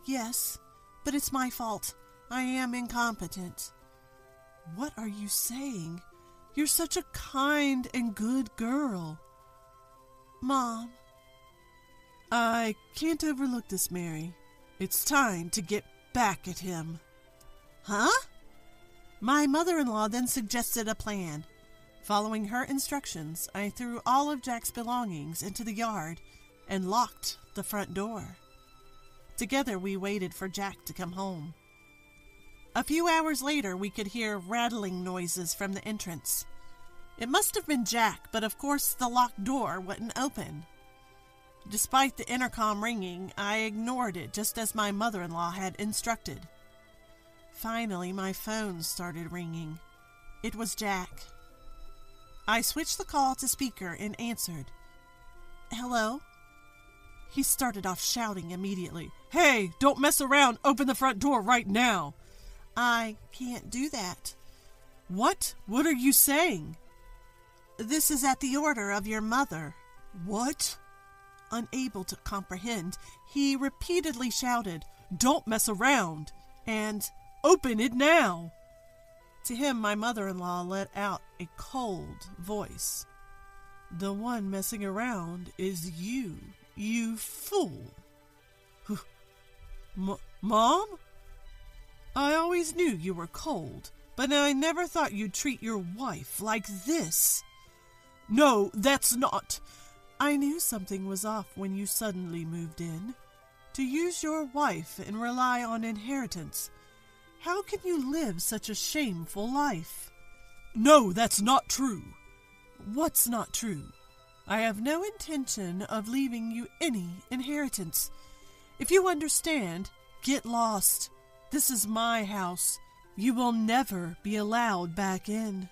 Yes, but it's my fault. I am incompetent." "What are you saying? You're such a kind and good girl." "Mom." "I can't overlook this, Mary. It's time to get back at him." "Huh?" My mother-in-law then suggested a plan. Following her instructions, I threw all of Jack's belongings into the yard and locked the front door. Together we waited for Jack to come home. A few hours later, we could hear rattling noises from the entrance. It must have been Jack, but of course the locked door wouldn't open. Despite the intercom ringing, I ignored it just as my mother-in-law had instructed. Finally, my phone started ringing. It was Jack. I switched the call to speaker and answered. Hello? He started off shouting immediately. Hey, don't mess around. Open the front door right now. I can't do that. What? What are you saying? This is at the order of your mother. What? Unable to comprehend, he repeatedly shouted, Don't mess around, and open it now. To him, my mother-in-law let out a cold voice. The one messing around is you, you fool. Mom? I always knew you were cold, but I never thought you'd treat your wife like this. No, that's not. I knew something was off when you suddenly moved in. To use your wife and rely on inheritance. How can you live such a shameful life? No, that's not true. What's not true? I have no intention of leaving you any inheritance. If you understand, get lost. This is my house. You will never be allowed back in.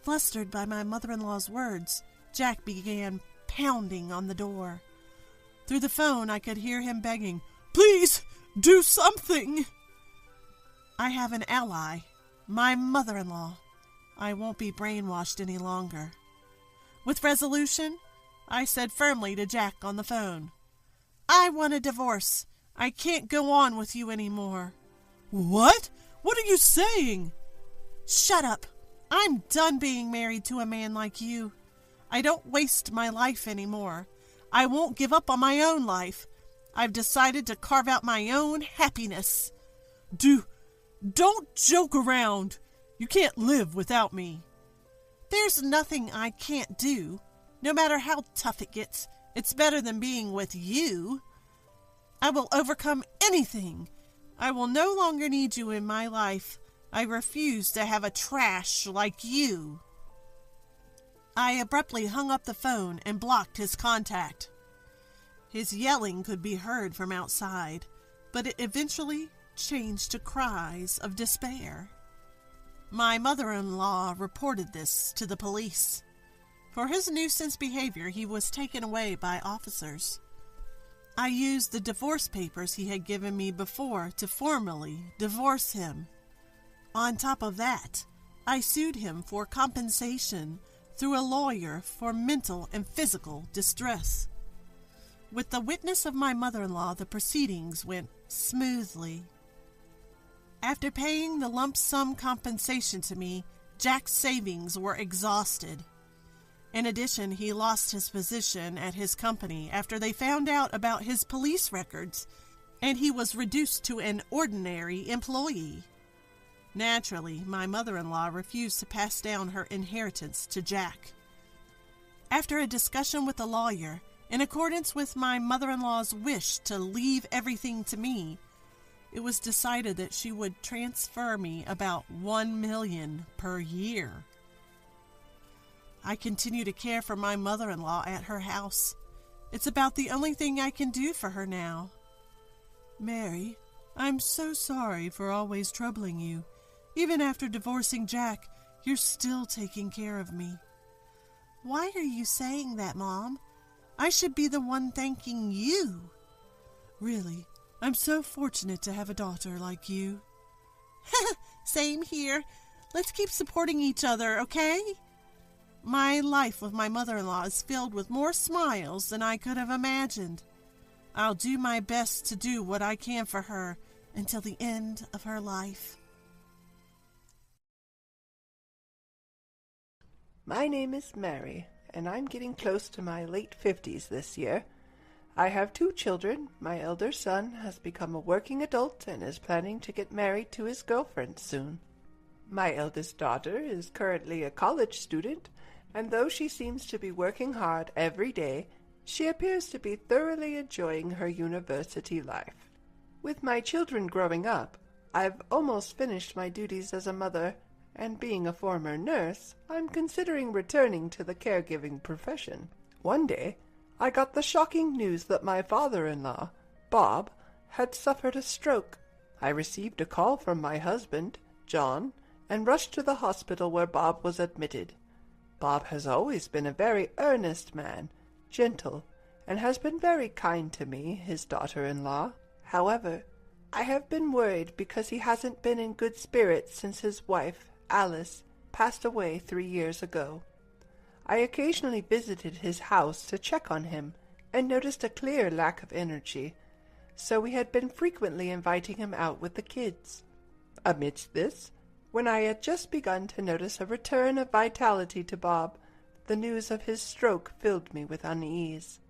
Flustered by my mother-in-law's words, Jack began pounding on the door. Through the phone, I could hear him begging, Please, do something! I have an ally, my mother-in-law. I won't be brainwashed any longer. With resolution, I said firmly to Jack on the phone, I want a divorce. I can't go on with you anymore. What? What are you saying? Shut up. I'm done being married to a man like you. I don't waste my life anymore. I won't give up on my own life. I've decided to carve out my own happiness. Don't joke around. You can't live without me. There's nothing I can't do. No matter how tough it gets, it's better than being with you. I will overcome anything. I will no longer need you in my life. I refuse to have a trash like you. I abruptly hung up the phone and blocked his contact. His yelling could be heard from outside, but it eventually changed to cries of despair. My mother-in-law reported this to the police. For his nuisance behavior, he was taken away by officers. I used the divorce papers he had given me before to formally divorce him. On top of that, I sued him for compensation through a lawyer for mental and physical distress. With the witness of my mother-in-law, the proceedings went smoothly. After paying the lump sum compensation to me, Jack's savings were exhausted. In addition, he lost his position at his company after they found out about his police records, and he was reduced to an ordinary employee. Naturally, my mother-in-law refused to pass down her inheritance to Jack. After a discussion with the lawyer, in accordance with my mother-in-law's wish to leave everything to me, it was decided that she would transfer me about $1 million per year. I continue to care for my mother-in-law at her house. It's about the only thing I can do for her now. Mary, I'm so sorry for always troubling you. Even after divorcing Jack, you're still taking care of me. Why are you saying that, Mom? I should be the one thanking you. Really, I'm so fortunate to have a daughter like you. Same here. Let's keep supporting each other, okay? My life with my mother-in-law is filled with more smiles than I could have imagined. I'll do my best to do what I can for her until the end of her life. My name is Mary, and I'm getting close to my late 50s this year. I have 2 children. My elder son has become a working adult and is planning to get married to his girlfriend soon. My eldest daughter is currently a college student, and though she seems to be working hard every day, She appears to be thoroughly enjoying her university life. With my children growing up, I've almost finished my duties as a mother, and being a former nurse, I'm considering returning to the caregiving profession. One day, I got the shocking news that my father-in-law, Bob, had suffered a stroke. I received a call from my husband, John, and rushed to the hospital where Bob was admitted. Bob has always been a very earnest man, gentle, and has been very kind to me, his daughter-in-law. However, I have been worried because he hasn't been in good spirits since his wife, Alice, passed away 3 years ago. I occasionally visited his house to check on him and noticed a clear lack of energy, so we had been frequently inviting him out with the kids. Amidst this, when I had just begun to notice a return of vitality to Bob, the news of his stroke filled me with unease.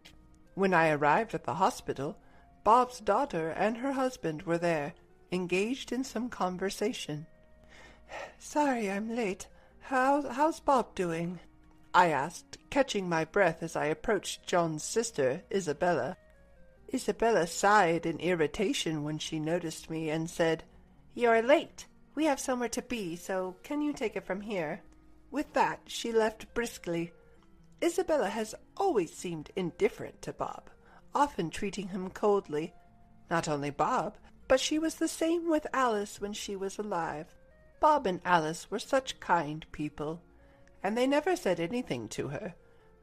When I arrived at the hospital, Bob's daughter and her husband were there, engaged in some conversation. "Sorry I'm late. How's Bob doing?" I asked, catching my breath as I approached John's sister, Isabella. Isabella sighed in irritation when she noticed me and said, "You're late. We have somewhere to be, so can you take it from here?" With that, she left briskly. Isabella has always seemed indifferent to Bob, often treating him coldly. Not only Bob, but she was the same with Alice when she was alive. Bob and Alice were such kind people, and they never said anything to her,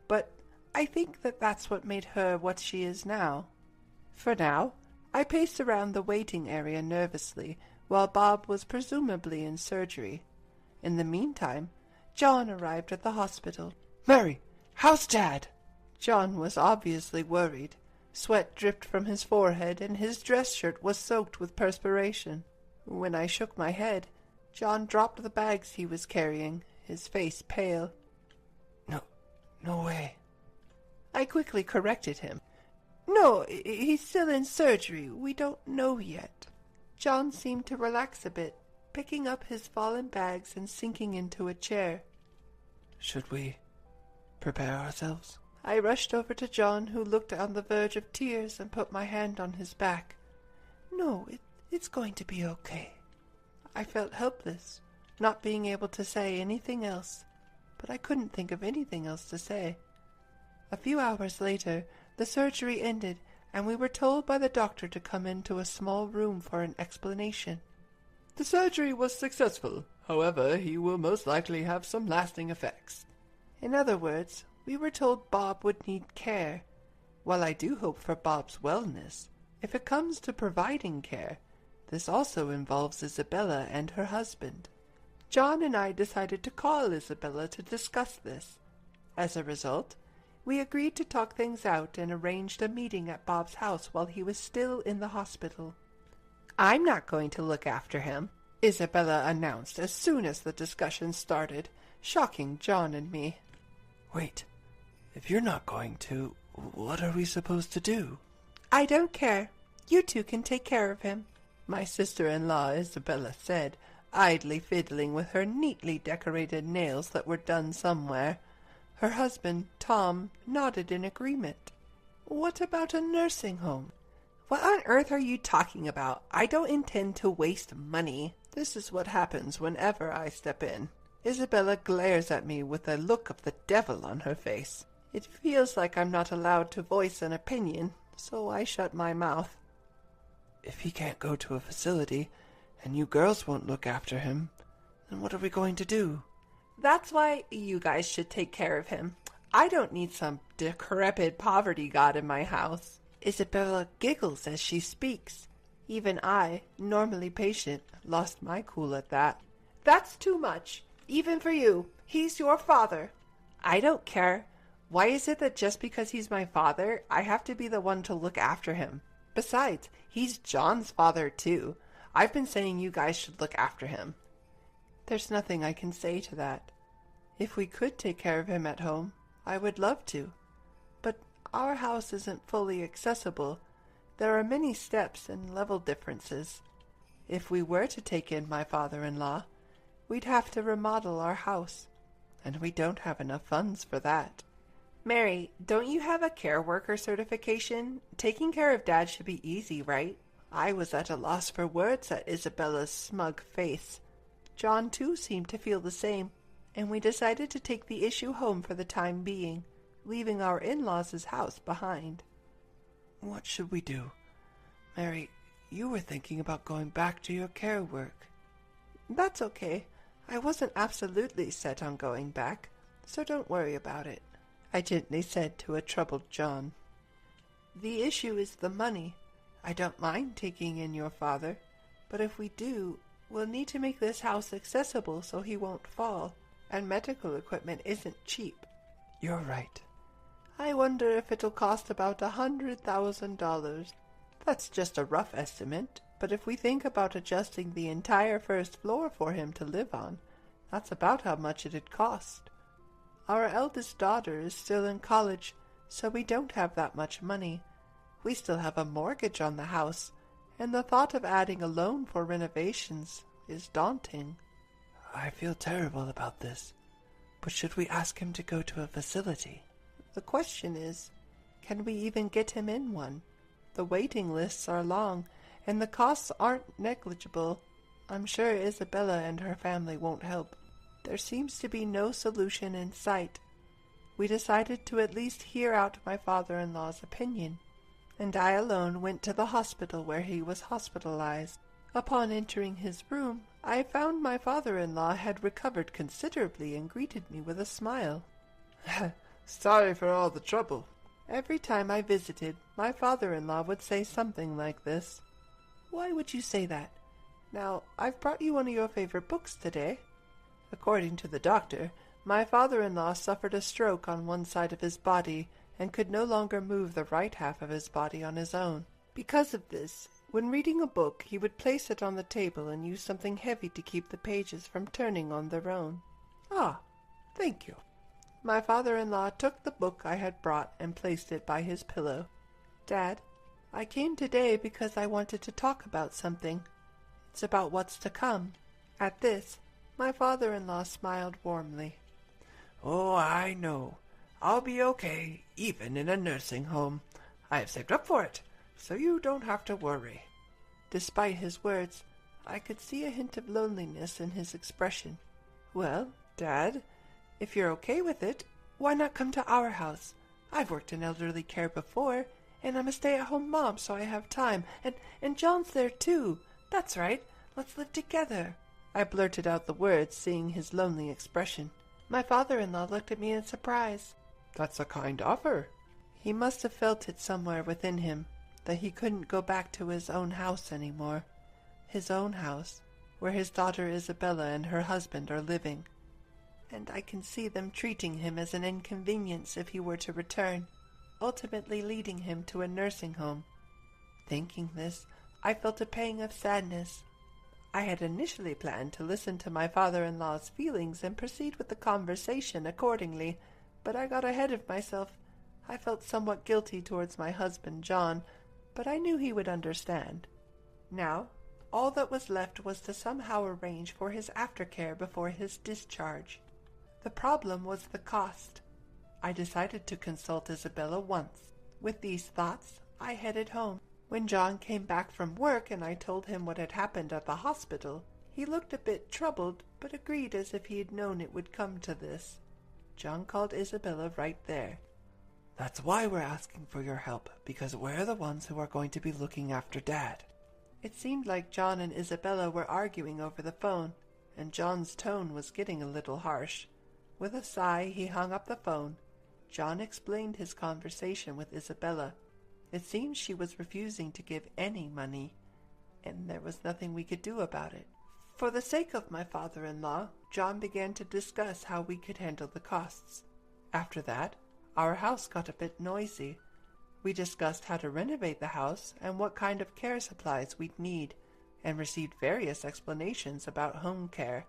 but I think that's what made her what she is now. For now, I paced around the waiting area nervously while Bob was presumably in surgery. In the meantime, John arrived at the hospital. "Mary, how's Dad?" John was obviously worried. Sweat dripped from his forehead, and his dress shirt was soaked with perspiration. When I shook my head, John dropped the bags he was carrying, his face pale. No way." I quickly corrected him. "No, he's still in surgery. We don't know yet." John seemed to relax a bit, picking up his fallen bags and sinking into a chair. "Should we prepare ourselves?" I rushed over to John, who looked on the verge of tears, and put my hand on his back. "No, it's going to be okay." I felt helpless, not being able to say anything else, but I couldn't think of anything else to say. A few hours later, the surgery ended, and we were told by the doctor to come into a small room for an explanation. "The surgery was successful. However, he will most likely have some lasting effects." In other words, we were told Bob would need care. While I do hope for Bob's wellness, if it comes to providing care, this also involves Isabella and her husband. John and I decided to call Isabella to discuss this. As a result, we agreed to talk things out and arranged a meeting at Bob's house while he was still in the hospital. "I'm not going to look after him," Isabella announced as soon as the discussion started, shocking John and me. "Wait, if you're not going to, what are we supposed to do?" "I don't care. You two can take care of him," my sister-in-law Isabella said, idly fiddling with her neatly decorated nails that were done somewhere. Her husband, Tom, nodded in agreement. "What about a nursing home?" "What on earth are you talking about? I don't intend to waste money." This is what happens whenever I step in. Isabella glares at me with a look of the devil on her face. It feels like I'm not allowed to voice an opinion, so I shut my mouth. "If he can't go to a facility, and you girls won't look after him, then what are we going to do?" "That's why you guys should take care of him. I don't need some decrepit poverty god in my house." Isabella giggles as she speaks. Even I, normally patient, lost my cool at that. "That's too much, even for you. He's your father." "I don't care. Why is it that just because he's my father, I have to be the one to look after him? Besides, he's John's father, too. I've been saying you guys should look after him." There's nothing I can say to that. If we could take care of him at home, I would love to. But our house isn't fully accessible. There are many steps and level differences. If we were to take in my father-in-law, we'd have to remodel our house, and we don't have enough funds for that. Mary, don't you have a care worker certification? Taking care of Dad should be easy, right? I was at a loss for words at Isabella's smug face. John, too, seemed to feel the same, and we decided to take the issue home for the time being, leaving our in-laws' house behind. What should we do? Mary, you were thinking about going back to your care work. That's okay. I wasn't absolutely set on going back, so don't worry about it, I gently said to a troubled John. The issue is the money. I don't mind taking in your father, but if we do, we'll need to make this house accessible so he won't fall, and medical equipment isn't cheap. You're right. I wonder if it'll cost about $100,000. That's just a rough estimate, but if we think about adjusting the entire first floor for him to live on, that's about how much it'd cost. Our eldest daughter is still in college, so we don't have that much money. We still have a mortgage on the house, and the thought of adding a loan for renovations is daunting. I feel terrible about this, but should we ask him to go to a facility? The question is, can we even get him in one? The waiting lists are long, and the costs aren't negligible. I'm sure Isabella and her family won't help. There seems to be no solution in sight. We decided to at least hear out my father-in-law's opinion, and I alone went to the hospital where he was hospitalized. Upon entering his room, I found my father-in-law had recovered considerably and greeted me with a smile. Sorry for all the trouble. Every time I visited, my father-in-law would say something like this. Why would you say that? Now, I've brought you one of your favorite books today. According to the doctor, my father-in-law suffered a stroke on one side of his body and could no longer move the right half of his body on his own. Because of this, when reading a book, he would place it on the table and use something heavy to keep the pages from turning on their own. Ah, thank you. My father-in-law took the book I had brought and placed it by his pillow. Dad, I came today because I wanted to talk about something. It's about what's to come. At this, my father-in-law smiled warmly. Oh, I know. I'll be okay, even in a nursing home. I have saved up for it, so you don't have to worry. Despite his words, I could see a hint of loneliness in his expression. Well, Dad, if you're okay with it, why not come to our house? I've worked in elderly care before, and I'm a stay-at-home mom, so I have time. And John's there, too. That's right. Let's live together. I blurted out the words, seeing his lonely expression. My father-in-law looked at me in surprise. That's a kind offer. He must have felt it somewhere within him, that he couldn't go back to his own house anymore. His own house, where his daughter Isabella and her husband are living. And I can see them treating him as an inconvenience if he were to return, ultimately leading him to a nursing home. Thinking this, I felt a pang of sadness. I had initially planned to listen to my father-in-law's feelings and proceed with the conversation accordingly, but I got ahead of myself. I felt somewhat guilty towards my husband, John, but I knew he would understand. Now, all that was left was to somehow arrange for his aftercare before his discharge. The problem was the cost. I decided to consult Isabella once. With these thoughts, I headed home. When John came back from work and I told him what had happened at the hospital, he looked a bit troubled, but agreed as if he had known it would come to this. John called Isabella right there. That's why we're asking for your help, because we're the ones who are going to be looking after Dad. It seemed like John and Isabella were arguing over the phone, and John's tone was getting a little harsh. With a sigh, he hung up the phone. John explained his conversation with Isabella. It seemed she was refusing to give any money, and there was nothing we could do about it. For the sake of my father-in-law, John began to discuss how we could handle the costs. After that, our house got a bit noisy. We discussed how to renovate the house and what kind of care supplies we'd need, and received various explanations about home care.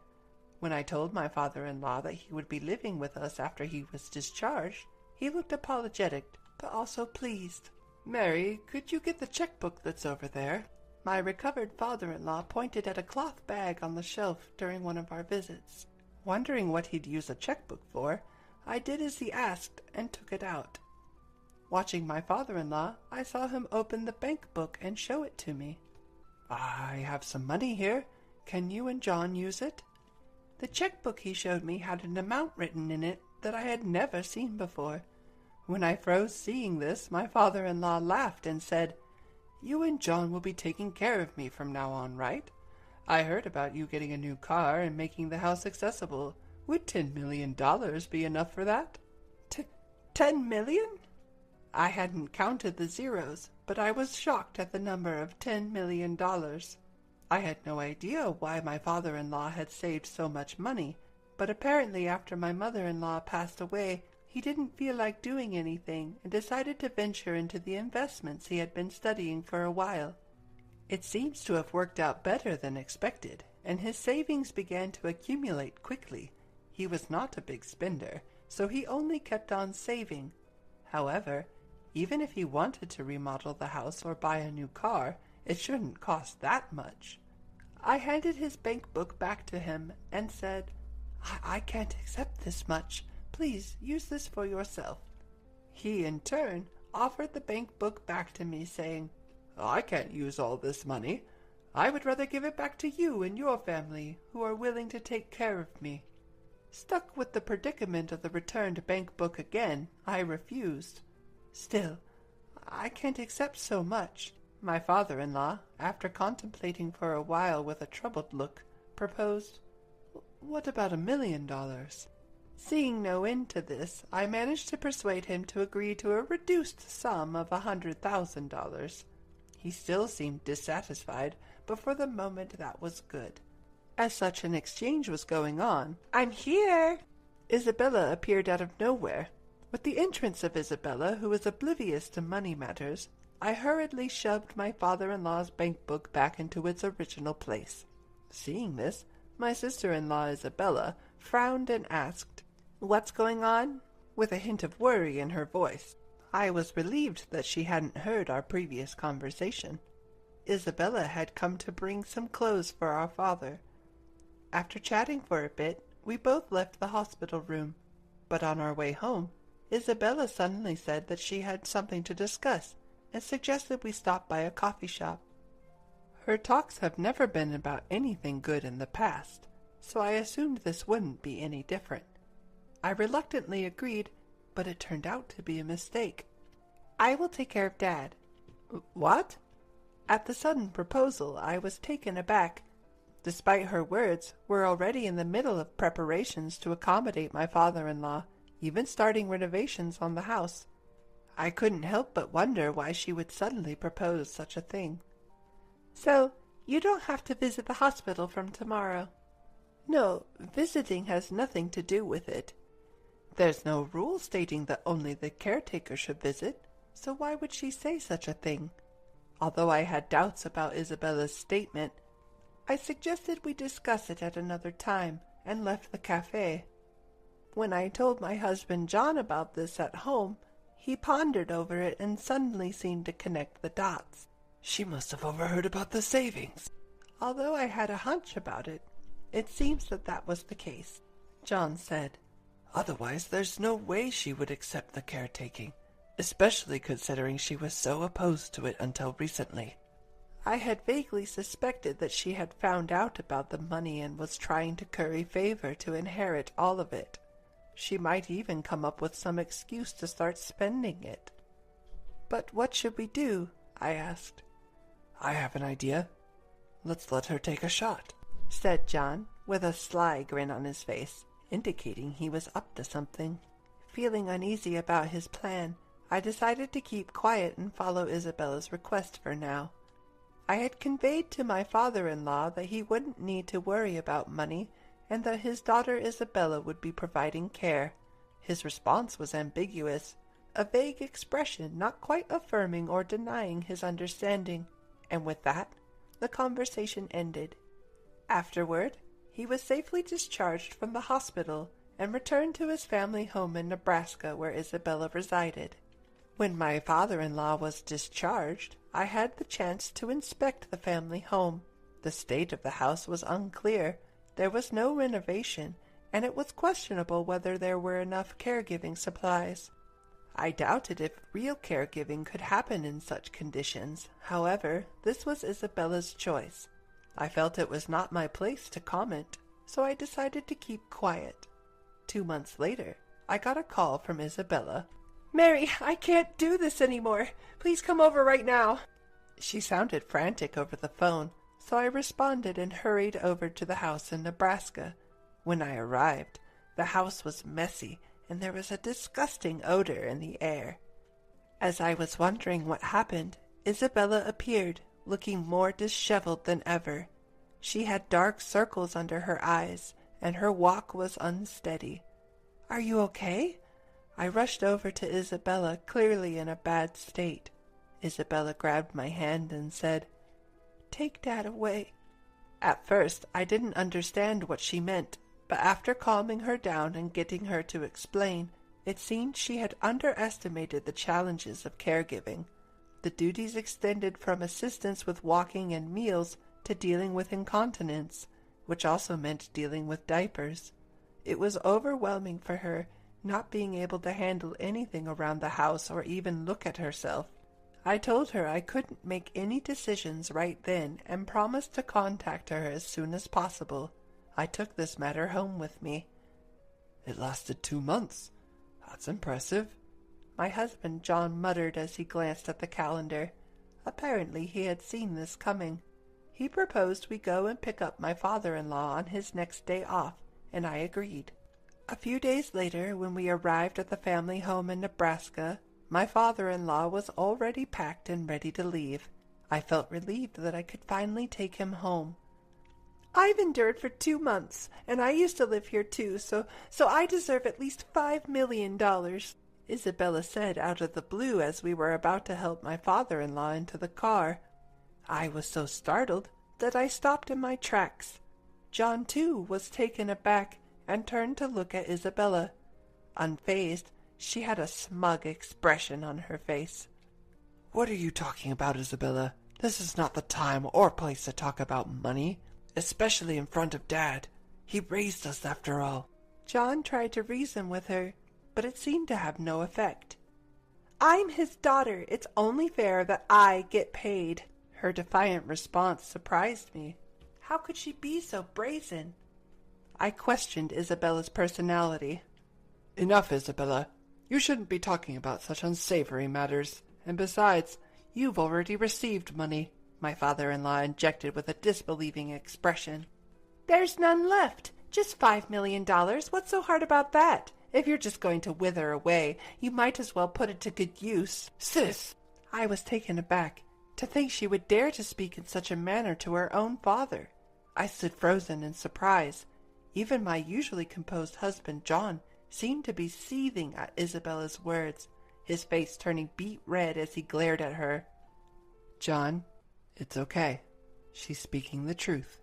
When I told my father-in-law that he would be living with us after he was discharged, he looked apologetic, but also pleased. Mary, could you get the checkbook that's over there? My recovered father-in-law pointed at a cloth bag on the shelf during one of our visits. Wondering what he'd use a checkbook for, I did as he asked and took it out. Watching my father-in-law, I saw him open the bank book and show it to me. I have some money here. Can you and John use it? The checkbook he showed me had an amount written in it that I had never seen before. When I froze seeing this, my father-in-law laughed and said, "You and John will be taking care of me from now on, right? I heard about you getting a new car and making the house accessible. Would $10 million be enough for that?" $10 million? I hadn't counted the zeros, but I was shocked at the number of $10 million. I had no idea why my father-in-law had saved so much money, but apparently after my mother-in-law passed away, he didn't feel like doing anything and decided to venture into the investments he had been studying for a while. It seems to have worked out better than expected, and his savings began to accumulate quickly. He was not a big spender, so he only kept on saving. However, even if he wanted to remodel the house or buy a new car, it shouldn't cost that much. I handed his bank book back to him and said, I can't accept this much. Please use this for yourself." He, in turn, offered the bank book back to me, saying, "I can't use all this money. I would rather give it back to you and your family, who are willing to take care of me." Stuck with the predicament of the returned bank book again, I refused. "Still, I can't accept so much." My father-in-law, after contemplating for a while with a troubled look, proposed, "What about $1 million?" Seeing no end to this, I managed to persuade him to agree to a reduced sum of $100,000. He still seemed dissatisfied, but for the moment that was good. As such an exchange was going on, "I'm here!" Isabella appeared out of nowhere. With the entrance of Isabella, who was oblivious to money matters, I hurriedly shoved my father-in-law's bank book back into its original place. Seeing this, my sister-in-law Isabella frowned and asked, "What's going on?" with a hint of worry in her voice. I was relieved that she hadn't heard our previous conversation. Isabella had come to bring some clothes for our father. After chatting for a bit, we both left the hospital room, but on our way home, Isabella suddenly said that she had something to discuss and suggested we stop by a coffee shop. Her talks have never been about anything good in the past, so I assumed this wouldn't be any different. I reluctantly agreed, but it turned out to be a mistake. "I will take care of Dad." "What?" At the sudden proposal, I was taken aback. Despite her words, we're already in the middle of preparations to accommodate my father-in-law, even starting renovations on the house. I couldn't help but wonder why she would suddenly propose such a thing. "So, you don't have to visit the hospital from tomorrow?" "No, visiting has nothing to do with it. There's no rule stating that only the caretaker should visit, so why would she say such a thing?" Although I had doubts about Isabella's statement, I suggested we discuss it at another time and left the cafe. When I told my husband John about this at home, he pondered over it and suddenly seemed to connect the dots. She must have overheard about the savings. Although I had a hunch about it, it seems that was the case. John said, "Otherwise, there's no way she would accept the caretaking, especially considering she was so opposed to it until recently." I had vaguely suspected that she had found out about the money and was trying to curry favor to inherit all of it. She might even come up with some excuse to start spending it. "But what should we do?" I asked. "I have an idea. Let's let her take a shot," said John, with a sly grin on his face, indicating he was up to something. Feeling uneasy about his plan, I decided to keep quiet and follow Isabella's request for now. I had conveyed to my father-in-law that he wouldn't need to worry about money and that his daughter Isabella would be providing care. His response was ambiguous, a vague expression not quite affirming or denying his understanding, and with that, the conversation ended. Afterward, he was safely discharged from the hospital and returned to his family home in Nebraska where Isabella resided. When my father-in-law was discharged, I had the chance to inspect the family home. The state of the house was unclear. There was no renovation, and it was questionable whether there were enough caregiving supplies. I doubted if real caregiving could happen in such conditions. However, this was Isabella's choice. I felt it was not my place to comment, so I decided to keep quiet. 2 months later, I got a call from Isabella. "Mary, I can't do this anymore. Please come over right now." She sounded frantic over the phone, so I responded and hurried over to the house in Nebraska. When I arrived, the house was messy and there was a disgusting odor in the air. As I was wondering what happened, Isabella appeared, looking more disheveled than ever. She had dark circles under her eyes, and her walk was unsteady. "Are you okay?" I rushed over to Isabella, clearly in a bad state. Isabella grabbed my hand and said, "Take Dad away." At first, I didn't understand what she meant, but after calming her down and getting her to explain, it seemed she had underestimated the challenges of caregiving. The duties extended from assistance with walking and meals to dealing with incontinence, which also meant dealing with diapers. It was overwhelming for her, not being able to handle anything around the house or even look at herself. I told her I couldn't make any decisions right then and promised to contact her as soon as possible. I took this matter home with me. "It lasted 2 months. That's impressive." My husband John muttered as he glanced at the calendar. Apparently he had seen this coming. He proposed we go and pick up my father-in-law on his next day off, and I agreed. A few days later, when we arrived at the family home in Nebraska, my father-in-law was already packed and ready to leave. I felt relieved that I could finally take him home. "I've endured for 2 months, and I used to live here too, so I deserve at least $5 million, Isabella said out of the blue as we were about to help my father-in-law into the car. I was so startled that I stopped in my tracks. John, too, was taken aback and turned to look at Isabella. Unfazed, she had a smug expression on her face. "What are you talking about, Isabella? This is not the time or place to talk about money, especially in front of Dad. He raised us after all." John tried to reason with her, but it seemed to have no effect. "I'm his daughter. It's only fair that I get paid." Her defiant response surprised me. How could she be so brazen? I questioned Isabella's personality. "Enough, Isabella. You shouldn't be talking about such unsavory matters. And besides, you've already received money," my father-in-law injected with a disbelieving expression. "There's none left. Just $5 million. What's so hard about that? If you're just going to wither away, you might as well put it to good use." "Sis!" I was taken aback. To think she would dare to speak in such a manner to her own father. I stood frozen in surprise. Even my usually composed husband, John, seemed to be seething at Isabella's words, his face turning beet red as he glared at her. "John, it's okay. She's speaking the truth."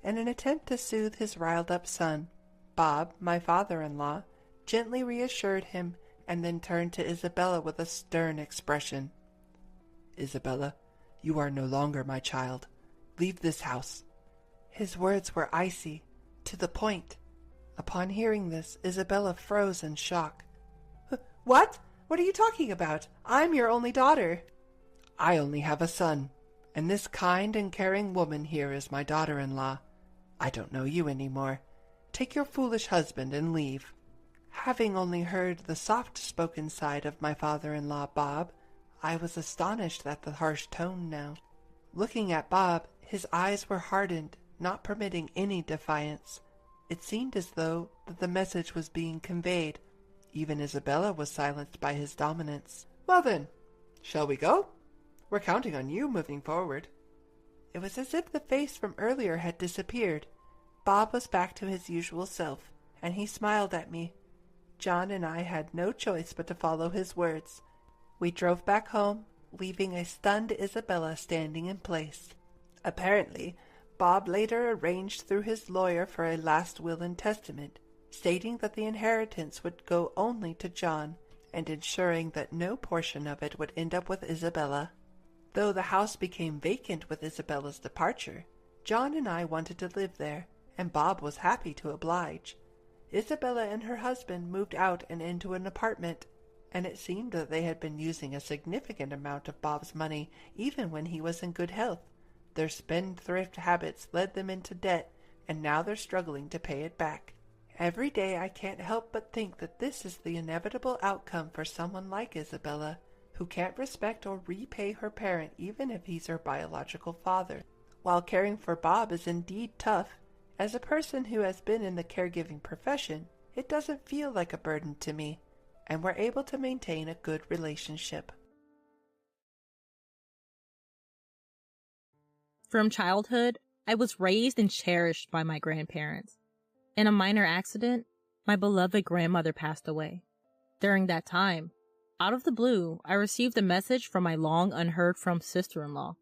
In an attempt to soothe his riled-up son, Bob, my father-in-law, gently reassured him and then turned to Isabella with a stern expression. "Isabella, you are no longer my child. Leave this house." His words were icy, to the point. Upon hearing this, Isabella froze in shock. "What? What are you talking about? I'm your only daughter." "I only have a son, and this kind and caring woman here is my daughter-in-law. I don't know you anymore. Take your foolish husband and leave." Having only heard the soft-spoken side of my father-in-law, Bob, I was astonished at the harsh tone now. Looking at Bob, his eyes were hardened, not permitting any defiance. It seemed as though that the message was being conveyed. Even Isabella was silenced by his dominance. "Well then, shall we go? We're counting on you moving forward." It was as if the face from earlier had disappeared. Bob was back to his usual self, and he smiled at me. John and I had no choice but to follow his words. We drove back home, leaving a stunned Isabella standing in place. Apparently, Bob later arranged through his lawyer for a last will and testament, stating that the inheritance would go only to John, and ensuring that no portion of it would end up with Isabella. Though the house became vacant with Isabella's departure, John and I wanted to live there, and Bob was happy to oblige. Isabella and her husband moved out and into an apartment, and it seemed that they had been using a significant amount of Bob's money even when he was in good health. Their spendthrift habits led them into debt, and now they're struggling to pay it back. Every day I can't help but think that this is the inevitable outcome for someone like Isabella, who can't respect or repay her parent even if he's her biological father. While caring for Bob is indeed tough, as a person who has been in the caregiving profession, it doesn't feel like a burden to me, and we're able to maintain a good relationship. From childhood, I was raised and cherished by my grandparents. In a minor accident, my beloved grandmother passed away. During that time, out of the blue, I received a message from my long unheard from sister-in-law.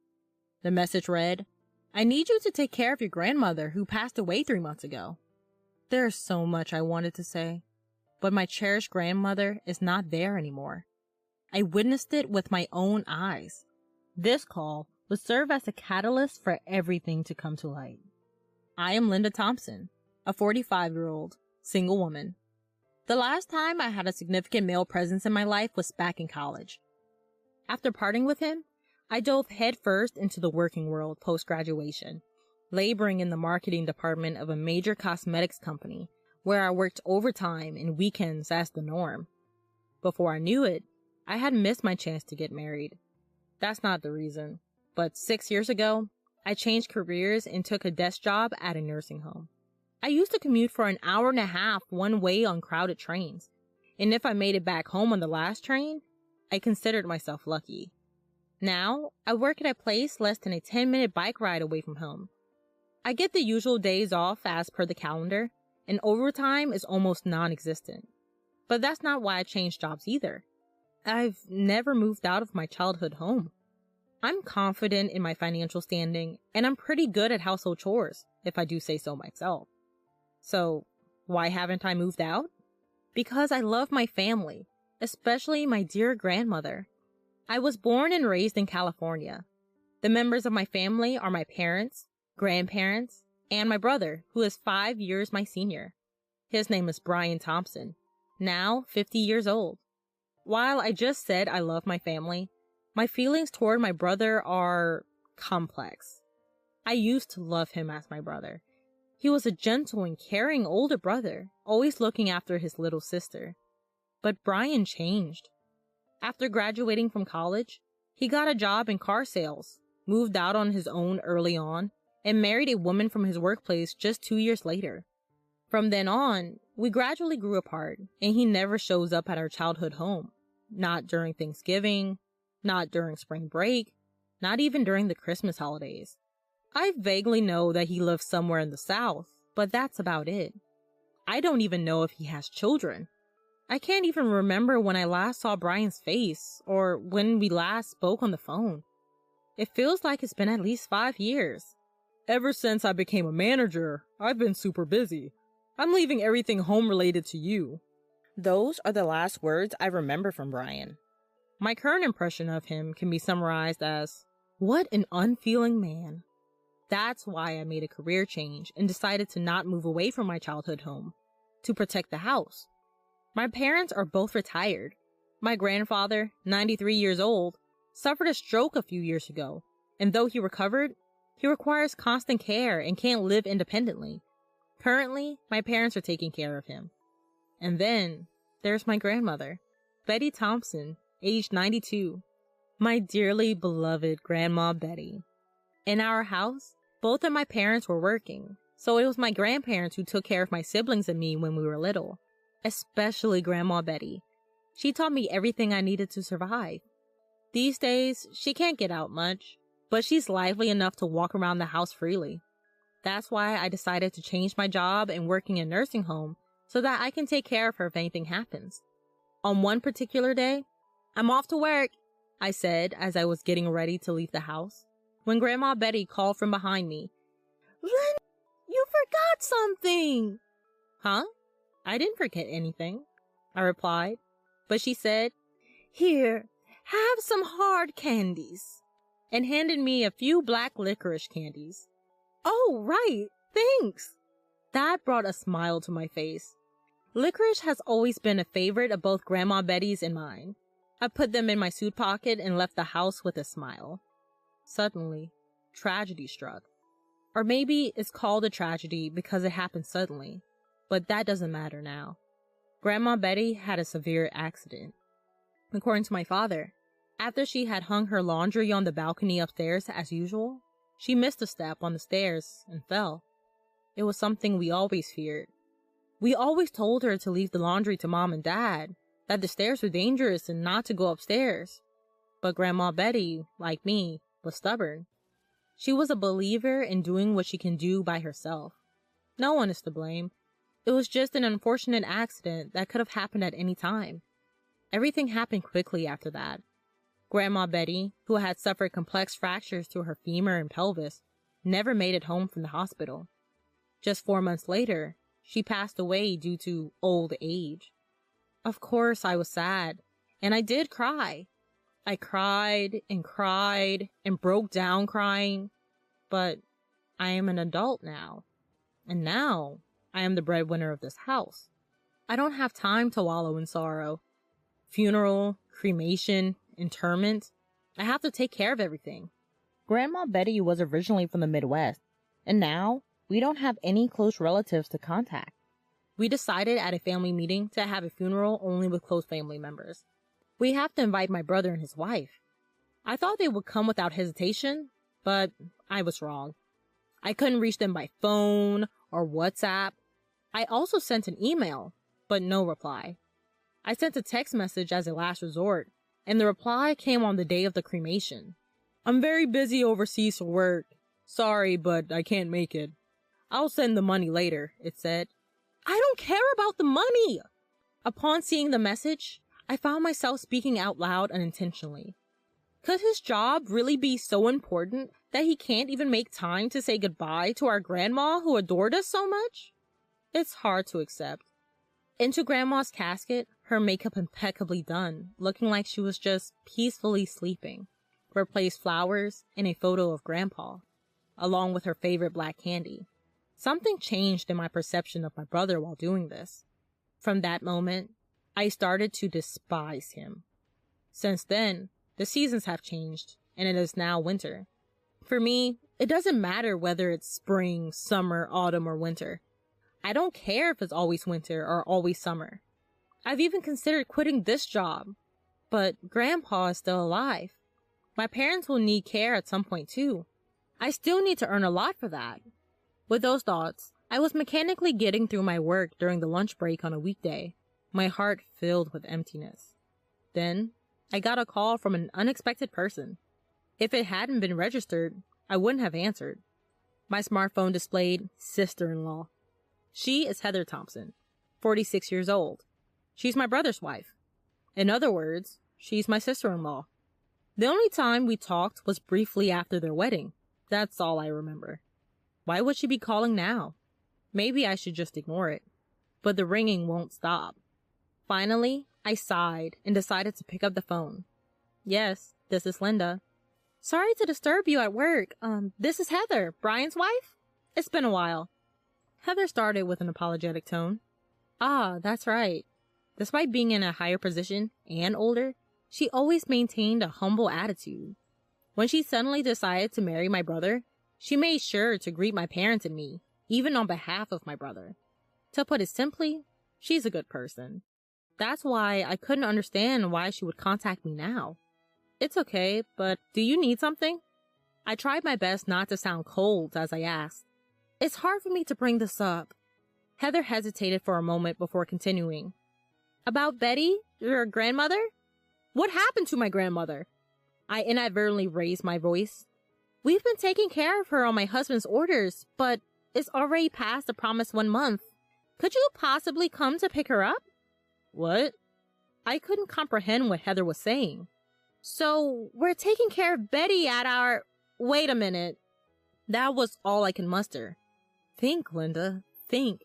The message read, "I need you to take care of your grandmother who passed away 3 months ago." There is so much I wanted to say, but my cherished grandmother is not there anymore. I witnessed it with my own eyes. This call would serve as a catalyst for everything to come to light. I am Linda Thompson, a 45-year-old single woman. The last time I had a significant male presence in my life was back in college. After parting with him, I dove headfirst into the working world post-graduation, laboring in the marketing department of a major cosmetics company, where I worked overtime and weekends as the norm. Before I knew it, I had missed my chance to get married. That's not the reason, but 6 years ago, I changed careers and took a desk job at a nursing home. I used to commute for an hour and a half one way on crowded trains, and if I made it back home on the last train, I considered myself lucky. Now, I work at a place less than a 10-minute bike ride away from home. I get the usual days off as per the calendar, and overtime is almost non-existent. But that's not why I changed jobs either. I've never moved out of my childhood home. I'm confident in my financial standing, and I'm pretty good at household chores, if I do say so myself. So, why haven't I moved out? Because I love my family, especially my dear grandmother. I was born and raised in California. The members of my family are my parents, grandparents, and my brother, who is 5 years my senior. His name is Brian Thompson, now 50 years old. While I just said I love my family, my feelings toward my brother are complex. I used to love him as my brother. He was a gentle and caring older brother, always looking after his little sister. But Brian changed. After graduating from college, he got a job in car sales, moved out on his own early on, and married a woman from his workplace just 2 years later. From then on, we gradually grew apart, and he never shows up at our childhood home. Not during Thanksgiving, not during spring break, not even during the Christmas holidays. I vaguely know that he lives somewhere in the South, but that's about it. I don't even know if he has children. I can't even remember when I last saw Brian's face, or when we last spoke on the phone. It feels like it's been at least 5 years. Ever since I became a manager, I've been super busy. I'm leaving everything home related to you. Those are the last words I remember from Brian. My current impression of him can be summarized as, what an unfeeling man. That's why I made a career change and decided to not move away from my childhood home, to protect the house. My parents are both retired. My grandfather, 93 years old, suffered a stroke a few years ago, and though he recovered, he requires constant care and can't live independently. Currently, my parents are taking care of him. And then, there's my grandmother, Betty Thompson, aged 92. My dearly beloved Grandma Betty. In our house, both of my parents were working, so it was my grandparents who took care of my siblings and me when we were little. Especially Grandma Betty. She taught me everything I needed to survive. These days, she can't get out much, but she's lively enough to walk around the house freely. That's why I decided to change my job and working in a nursing home so that I can take care of her if anything happens. On one particular day, "I'm off to work," I said as I was getting ready to leave the house, when Grandma Betty called from behind me. "Lynn, you forgot something!" "Huh? I didn't forget anything," I replied, but she said, "Here, have some hard candies," and handed me a few black licorice candies. "Oh, right, thanks." That brought a smile to my face. Licorice has always been a favorite of both Grandma Betty's and mine. I put them in my suit pocket and left the house with a smile. Suddenly, tragedy struck. Or maybe it's called a tragedy because it happened suddenly, but that doesn't matter now. Grandma Betty had a severe accident. According to my father, after she had hung her laundry on the balcony upstairs as usual, she missed a step on the stairs and fell. It was something we always feared. We always told her to leave the laundry to Mom and Dad, that the stairs were dangerous and not to go upstairs. But Grandma Betty, like me, was stubborn. She was a believer in doing what she can do by herself. No one is to blame. It was just an unfortunate accident that could have happened at any time. Everything happened quickly after that. Grandma Betty, who had suffered complex fractures to her femur and pelvis, never made it home from the hospital. Just 4 months later, she passed away due to old age. Of course, I was sad, and I did cry. I cried and broke down crying, but I am an adult now, and now I am the breadwinner of this house. I don't have time to wallow in sorrow. Funeral, cremation, interment, I have to take care of everything. Grandma Betty was originally from the Midwest, and now we don't have any close relatives to contact. We decided at a family meeting to have a funeral only with close family members. We have to invite my brother and his wife. I thought they would come without hesitation, but I was wrong. I couldn't reach them by phone or WhatsApp. I also sent an email, but no reply. I sent a text message as a last resort, and the reply came on the day of the cremation. I'm very busy overseas for work. Sorry, but I can't make it. I'll send the money later, it said. I don't care about the money! Upon seeing the message, I found myself speaking out loud unintentionally. Could his job really be so important that he can't even make time to say goodbye to our grandma who adored us so much? It's hard to accept. Into Grandma's casket, her makeup impeccably done, looking like she was just peacefully sleeping, were placed flowers and a photo of Grandpa, along with her favorite black candy. Something changed in my perception of my brother while doing this. From that moment, I started to despise him. Since then, the seasons have changed, and it is now winter. For me, it doesn't matter whether it's spring, summer, autumn, or winter. I don't care if it's always winter or always summer. I've even considered quitting this job, but Grandpa is still alive. My parents will need care at some point too. I still need to earn a lot for that. With those thoughts, I was mechanically getting through my work during the lunch break on a weekday, my heart filled with emptiness. Then, I got a call from an unexpected person. If it hadn't been registered, I wouldn't have answered. My smartphone displayed sister-in-law. She is Heather Thompson, 46 years old. She's my brother's wife. In other words, she's my sister-in-law. The only time we talked was briefly after their wedding. That's all I remember. Why would she be calling now? Maybe I should just ignore it. But the ringing won't stop. Finally, I sighed and decided to pick up the phone. Yes, this is Linda. Sorry to disturb you at work. This is Heather, Brian's wife? It's been a while. Heather started with an apologetic tone. Ah, that's right. Despite being in a higher position and older, she always maintained a humble attitude. When she suddenly decided to marry my brother, she made sure to greet my parents and me, even on behalf of my brother. To put it simply, she's a good person. That's why I couldn't understand why she would contact me now. It's okay, but do you need something? I tried my best not to sound cold as I asked. It's hard for me to bring this up. Heather hesitated for a moment before continuing. About Betty, your grandmother? What happened to my grandmother? I inadvertently raised my voice. We've been taking care of her on my husband's orders, but it's already past the promised 1 month. Could you possibly come to pick her up? What? I couldn't comprehend what Heather was saying. So, we're taking care of Betty at our... Wait a minute. That was all I could muster. Think, Linda, think.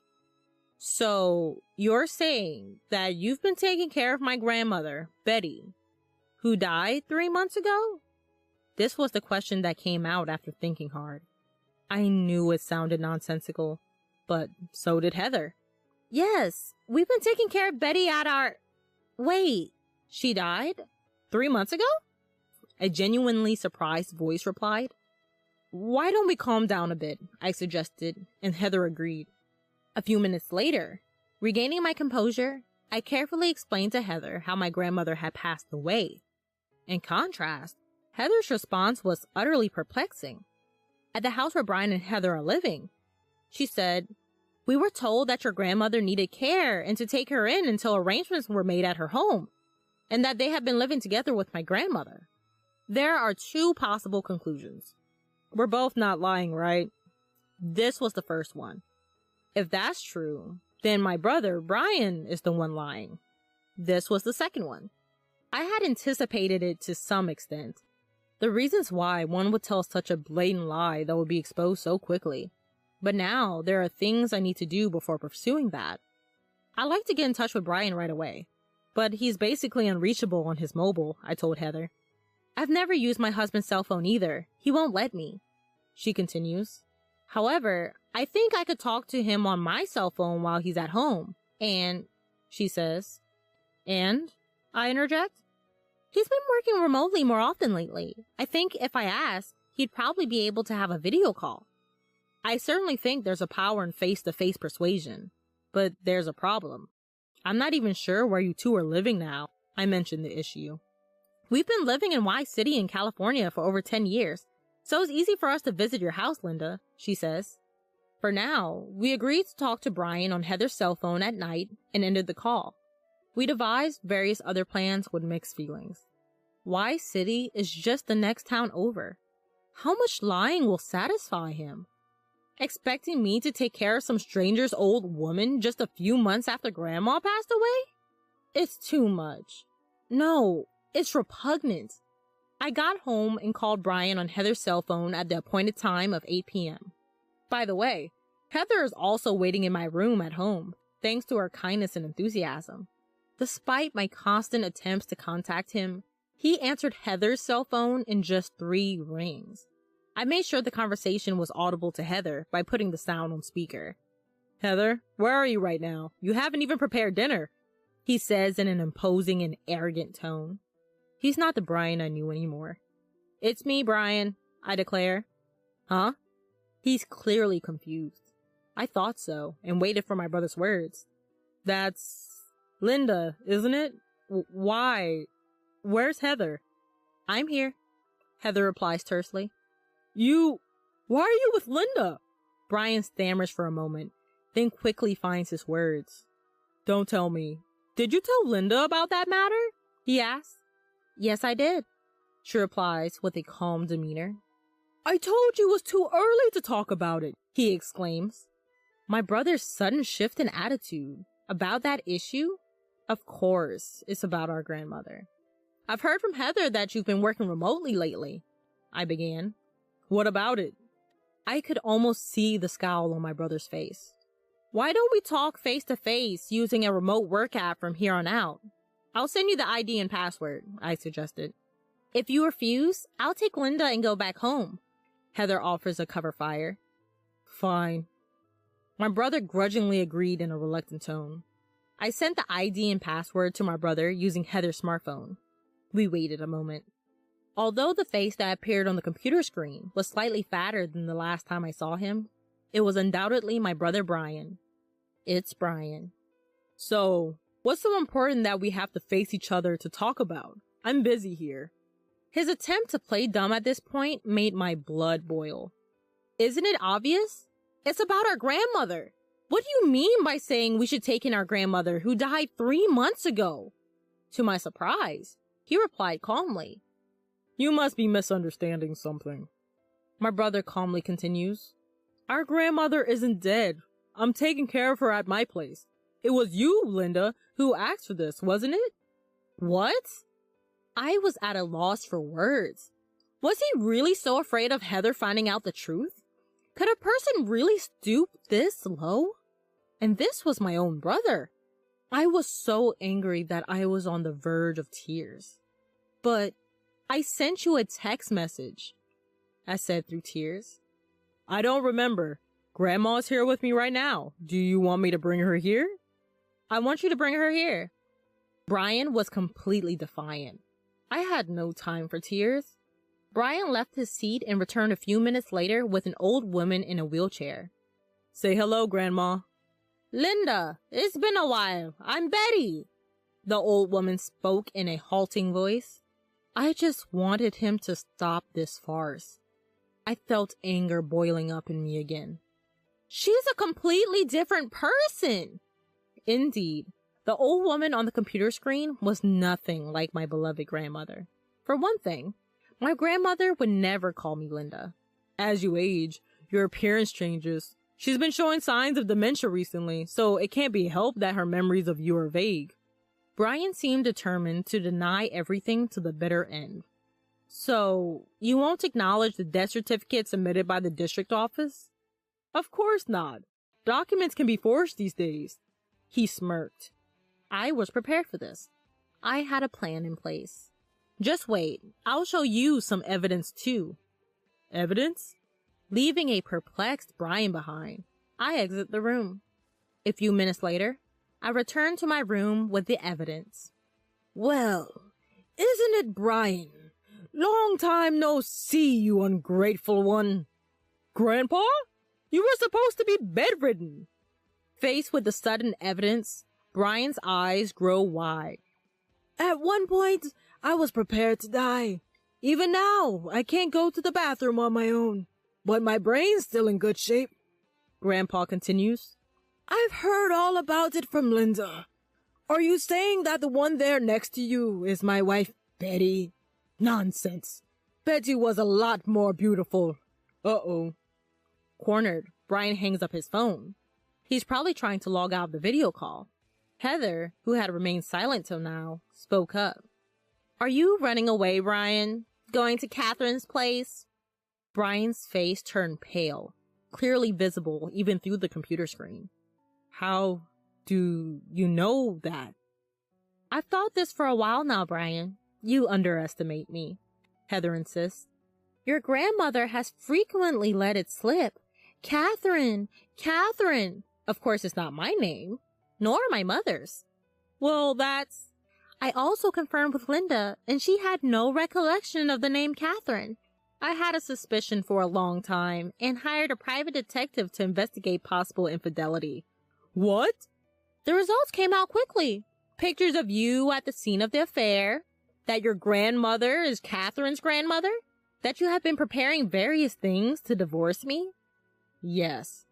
So, you're saying that you've been taking care of my grandmother, Betty, who died 3 months ago? This was the question that came out after thinking hard. I knew it sounded nonsensical, but so did Heather. Yes, we've been taking care of Betty at our... Wait, she died? 3 months ago? A genuinely surprised voice replied. Why don't we calm down a bit, I suggested, and Heather agreed. A few minutes later, regaining my composure, I carefully explained to Heather how my grandmother had passed away. In contrast, Heather's response was utterly perplexing. At the house where Brian and Heather are living, she said, we were told that your grandmother needed care and to take her in until arrangements were made at her home, and that they had been living together with my grandmother. There are 2 possible conclusions. We're both not lying, right? This was the first one. If that's true, then my brother, Brian, is the one lying. This was the second one. I had anticipated it to some extent. The reasons why one would tell such a blatant lie that would be exposed so quickly. But now, there are things I need to do before pursuing that. I'd like to get in touch with Brian right away, but he's basically unreachable on his mobile, I told Heather. I've never used my husband's cell phone either. He won't let me. She continues. However, I think I could talk to him on my cell phone while he's at home. And, she says. And? I interject. He's been working remotely more often lately. I think if I asked, he'd probably be able to have a video call. I certainly think there's a power in face-to-face persuasion. But there's a problem. I'm not even sure where you two are living now. I mentioned the issue. We've been living in Y City in California for over 10 years, so it's easy for us to visit your house, Linda, she says. For now, we agreed to talk to Brian on Heather's cell phone at night and ended the call. We devised various other plans with mixed feelings. Y City is just the next town over. How much lying will satisfy him? Expecting me to take care of some stranger's old woman just a few months after Grandma passed away? It's too much. No, it's repugnant. I got home and called Brian on Heather's cell phone at the appointed time of 8 p.m. By the way, Heather is also waiting in my room at home, thanks to her kindness and enthusiasm. Despite my constant attempts to contact him, he answered Heather's cell phone in just 3 rings. I made sure the conversation was audible to Heather by putting the sound on speaker. Heather, where are you right now? You haven't even prepared dinner, he says in an imposing and arrogant tone. He's not the Brian I knew anymore. It's me, Brian, I declare. Huh? He's clearly confused. I thought so, and waited for my brother's words. That's Linda, isn't it? Why? Where's Heather? I'm here, Heather replies tersely. Why are you with Linda? Brian stammers for a moment, then quickly finds his words. Don't tell me. Did you tell Linda about that matter? He asks. Yes, I did, she replies with a calm demeanor. I told you it was too early to talk about it, he exclaims. My brother's sudden shift in attitude. About that issue? Of course, it's about our grandmother. I've heard from Heather that you've been working remotely lately, I began. What about it? I could almost see the scowl on my brother's face. Why don't we talk face to face using a remote work app from here on out? I'll send you the ID and password, I suggested. If you refuse, I'll take Linda and go back home. Heather offers a cover fire. Fine. My brother grudgingly agreed in a reluctant tone. I sent the ID and password to my brother using Heather's smartphone. We waited a moment. Although the face that appeared on the computer screen was slightly fatter than the last time I saw him, it was undoubtedly my brother Brian. It's Brian. So, what's so important that we have to face each other to talk about? I'm busy here. His attempt to play dumb at this point made my blood boil. Isn't it obvious? It's about our grandmother. What do you mean by saying we should take in our grandmother who died 3 months ago? To my surprise, he replied calmly. You must be misunderstanding something. My brother calmly continues. Our grandmother isn't dead. I'm taking care of her at my place. It was you, Linda, who asked for this, wasn't it? What? I was at a loss for words. Was he really so afraid of Heather finding out the truth? Could a person really stoop this low? And this was my own brother. I was so angry that I was on the verge of tears. But I sent you a text message, I said through tears. I don't remember. Grandma's here with me right now. Do you want me to bring her here? I want you to bring her here. Brian was completely defiant. I had no time for tears. Brian left his seat and returned a few minutes later with an old woman in a wheelchair. Say hello, Grandma. Linda, it's been a while. I'm Betty. The old woman spoke in a halting voice. I just wanted him to stop this farce. I felt anger boiling up in me again. She's a completely different person. Indeed, the old woman on the computer screen was nothing like my beloved grandmother. For one thing, my grandmother would never call me Linda. As you age, your appearance changes. She's been showing signs of dementia recently, so it can't be helped that her memories of you are vague. Brian seemed determined to deny everything to the bitter end. So, you won't acknowledge the death certificate submitted by the district office? Of course not. Documents can be forged these days. He smirked. I was prepared for this. I had a plan in place. Just wait, I'll show you some evidence too. Evidence? Leaving a perplexed Brian behind, I exit the room. A few minutes later, I return to my room with the evidence. Well, isn't it Brian? Long time no see, you ungrateful one. Grandpa? You were supposed to be bedridden. Faced with the sudden evidence, Brian's eyes grow wide. At one point, I was prepared to die. Even now, I can't go to the bathroom on my own. But my brain's still in good shape. Grandpa continues. I've heard all about it from Linda. Are you saying that the one there next to you is my wife, Betty? Nonsense. Betty was a lot more beautiful. Uh-oh. Cornered, Brian hangs up his phone. He's probably trying to log out of the video call. Heather, who had remained silent till now, spoke up. Are you running away, Brian? Going to Catherine's place? Brian's face turned pale, clearly visible even through the computer screen. How do you know that? I've thought this for a while now, Brian. You underestimate me, Heather insists. Your grandmother has frequently let it slip. Catherine, Catherine. Of course, it's not my name, nor my mother's. Well, that's... I also confirmed with Linda, and she had no recollection of the name Catherine. I had a suspicion for a long time and hired a private detective to investigate possible infidelity. What? The results came out quickly. Pictures of you at the scene of the affair, that your grandmother is Catherine's grandmother, that you have been preparing various things to divorce me. Yes,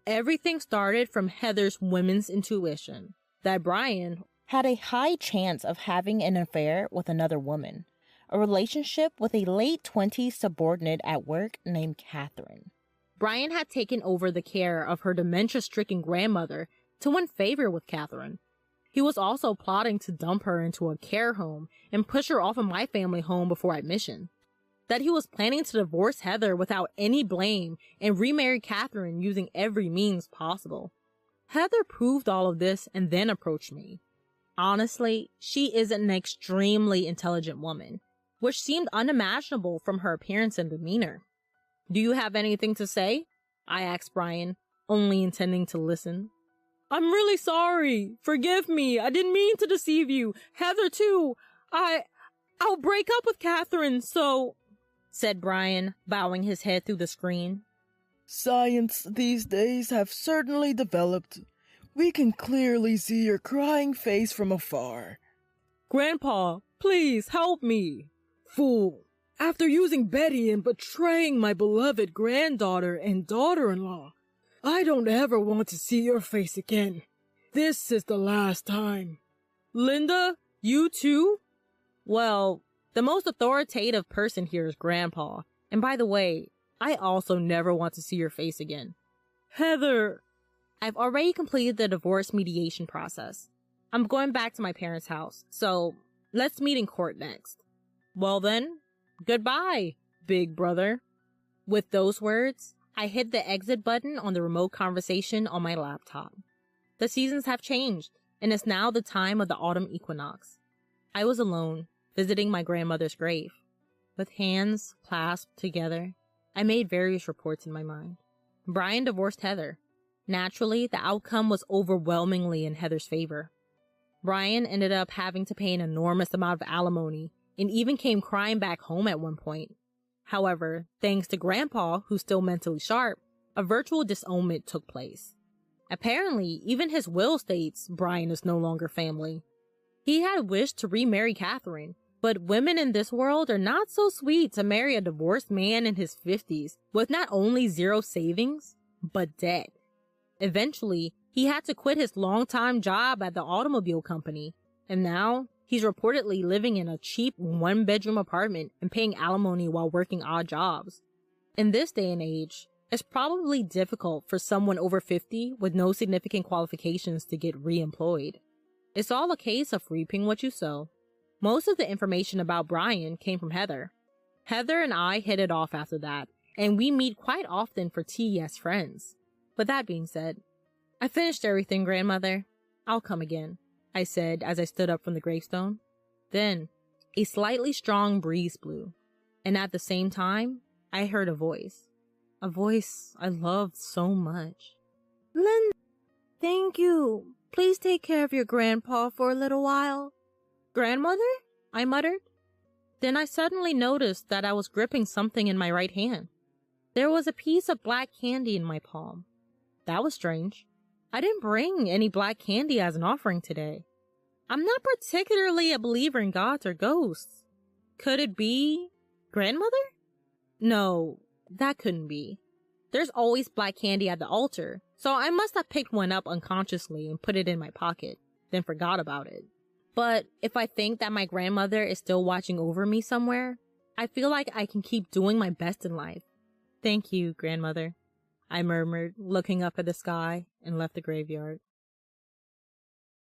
everything started from Heather's women's intuition that Brian had a high chance of having an affair with another woman. A relationship with a late-20s subordinate at work named Catherine. Brian had taken over the care of her dementia-stricken grandmother to win favor with Catherine. He was also plotting to dump her into a care home and push her off of my family home before admission. That he was planning to divorce Heather without any blame and remarry Catherine using every means possible. Heather proved all of this and then approached me. Honestly, she is an extremely intelligent woman, which seemed unimaginable from her appearance and demeanor. Do you have anything to say? I asked Brian, only intending to listen. I'm really sorry. Forgive me. I didn't mean to deceive you. Heather, too. I'll break up with Catherine, so... said Brian, bowing his head through the screen. Science these days have certainly developed. We can clearly see your crying face from afar. Grandpa, please help me. Fool! After using Betty and betraying my beloved granddaughter and daughter-in-law, I don't ever want to see your face again. This is the last time. Linda, you too? Well, the most authoritative person here is Grandpa. And by the way, I also never want to see your face again. Heather! I've already completed the divorce mediation process. I'm going back to my parents' house, so let's meet in court next. Well then, goodbye, big brother. With those words, I hit the exit button on the remote conversation on my laptop. The seasons have changed, and it's now the time of the autumn equinox. I was alone, visiting my grandmother's grave. With hands clasped together, I made various reports in my mind. Brian divorced Heather. Naturally, the outcome was overwhelmingly in Heather's favor. Brian ended up having to pay an enormous amount of alimony and even came crying back home at one point. However, thanks to Grandpa, who's still mentally sharp, a virtual disownment took place. Apparently, even his will states Brian is no longer family. He had wished to remarry Catherine, but women in this world are not so sweet to marry a divorced man in his 50s with not only zero savings, but debt. Eventually, he had to quit his longtime job at the automobile company, and now he's reportedly living in a cheap one-bedroom apartment and paying alimony while working odd jobs. In this day and age, it's probably difficult for someone over 50 with no significant qualifications to get re-employed. It's all a case of reaping what you sow. Most of the information about Brian came from Heather. Heather and I hit it off after that, and we meet quite often for tea as friends. But that being said, I finished everything, Grandmother. I'll come again, I said as I stood up from the gravestone. Then, a slightly strong breeze blew, and at the same time, I heard a voice. A voice I loved so much. Linda, thank you. Please take care of your grandpa for a little while. Grandmother? I muttered. Then I suddenly noticed that I was gripping something in my right hand. There was a piece of black candy in my palm. That was strange. I didn't bring any black candy as an offering today. I'm not particularly a believer in gods or ghosts. Could it be Grandmother? No, that couldn't be. There's always black candy at the altar, so I must have picked one up unconsciously and put it in my pocket, then forgot about it. But if I think that my grandmother is still watching over me somewhere, I feel like I can keep doing my best in life. Thank you, Grandmother, I murmured, looking up at the sky, and left the graveyard.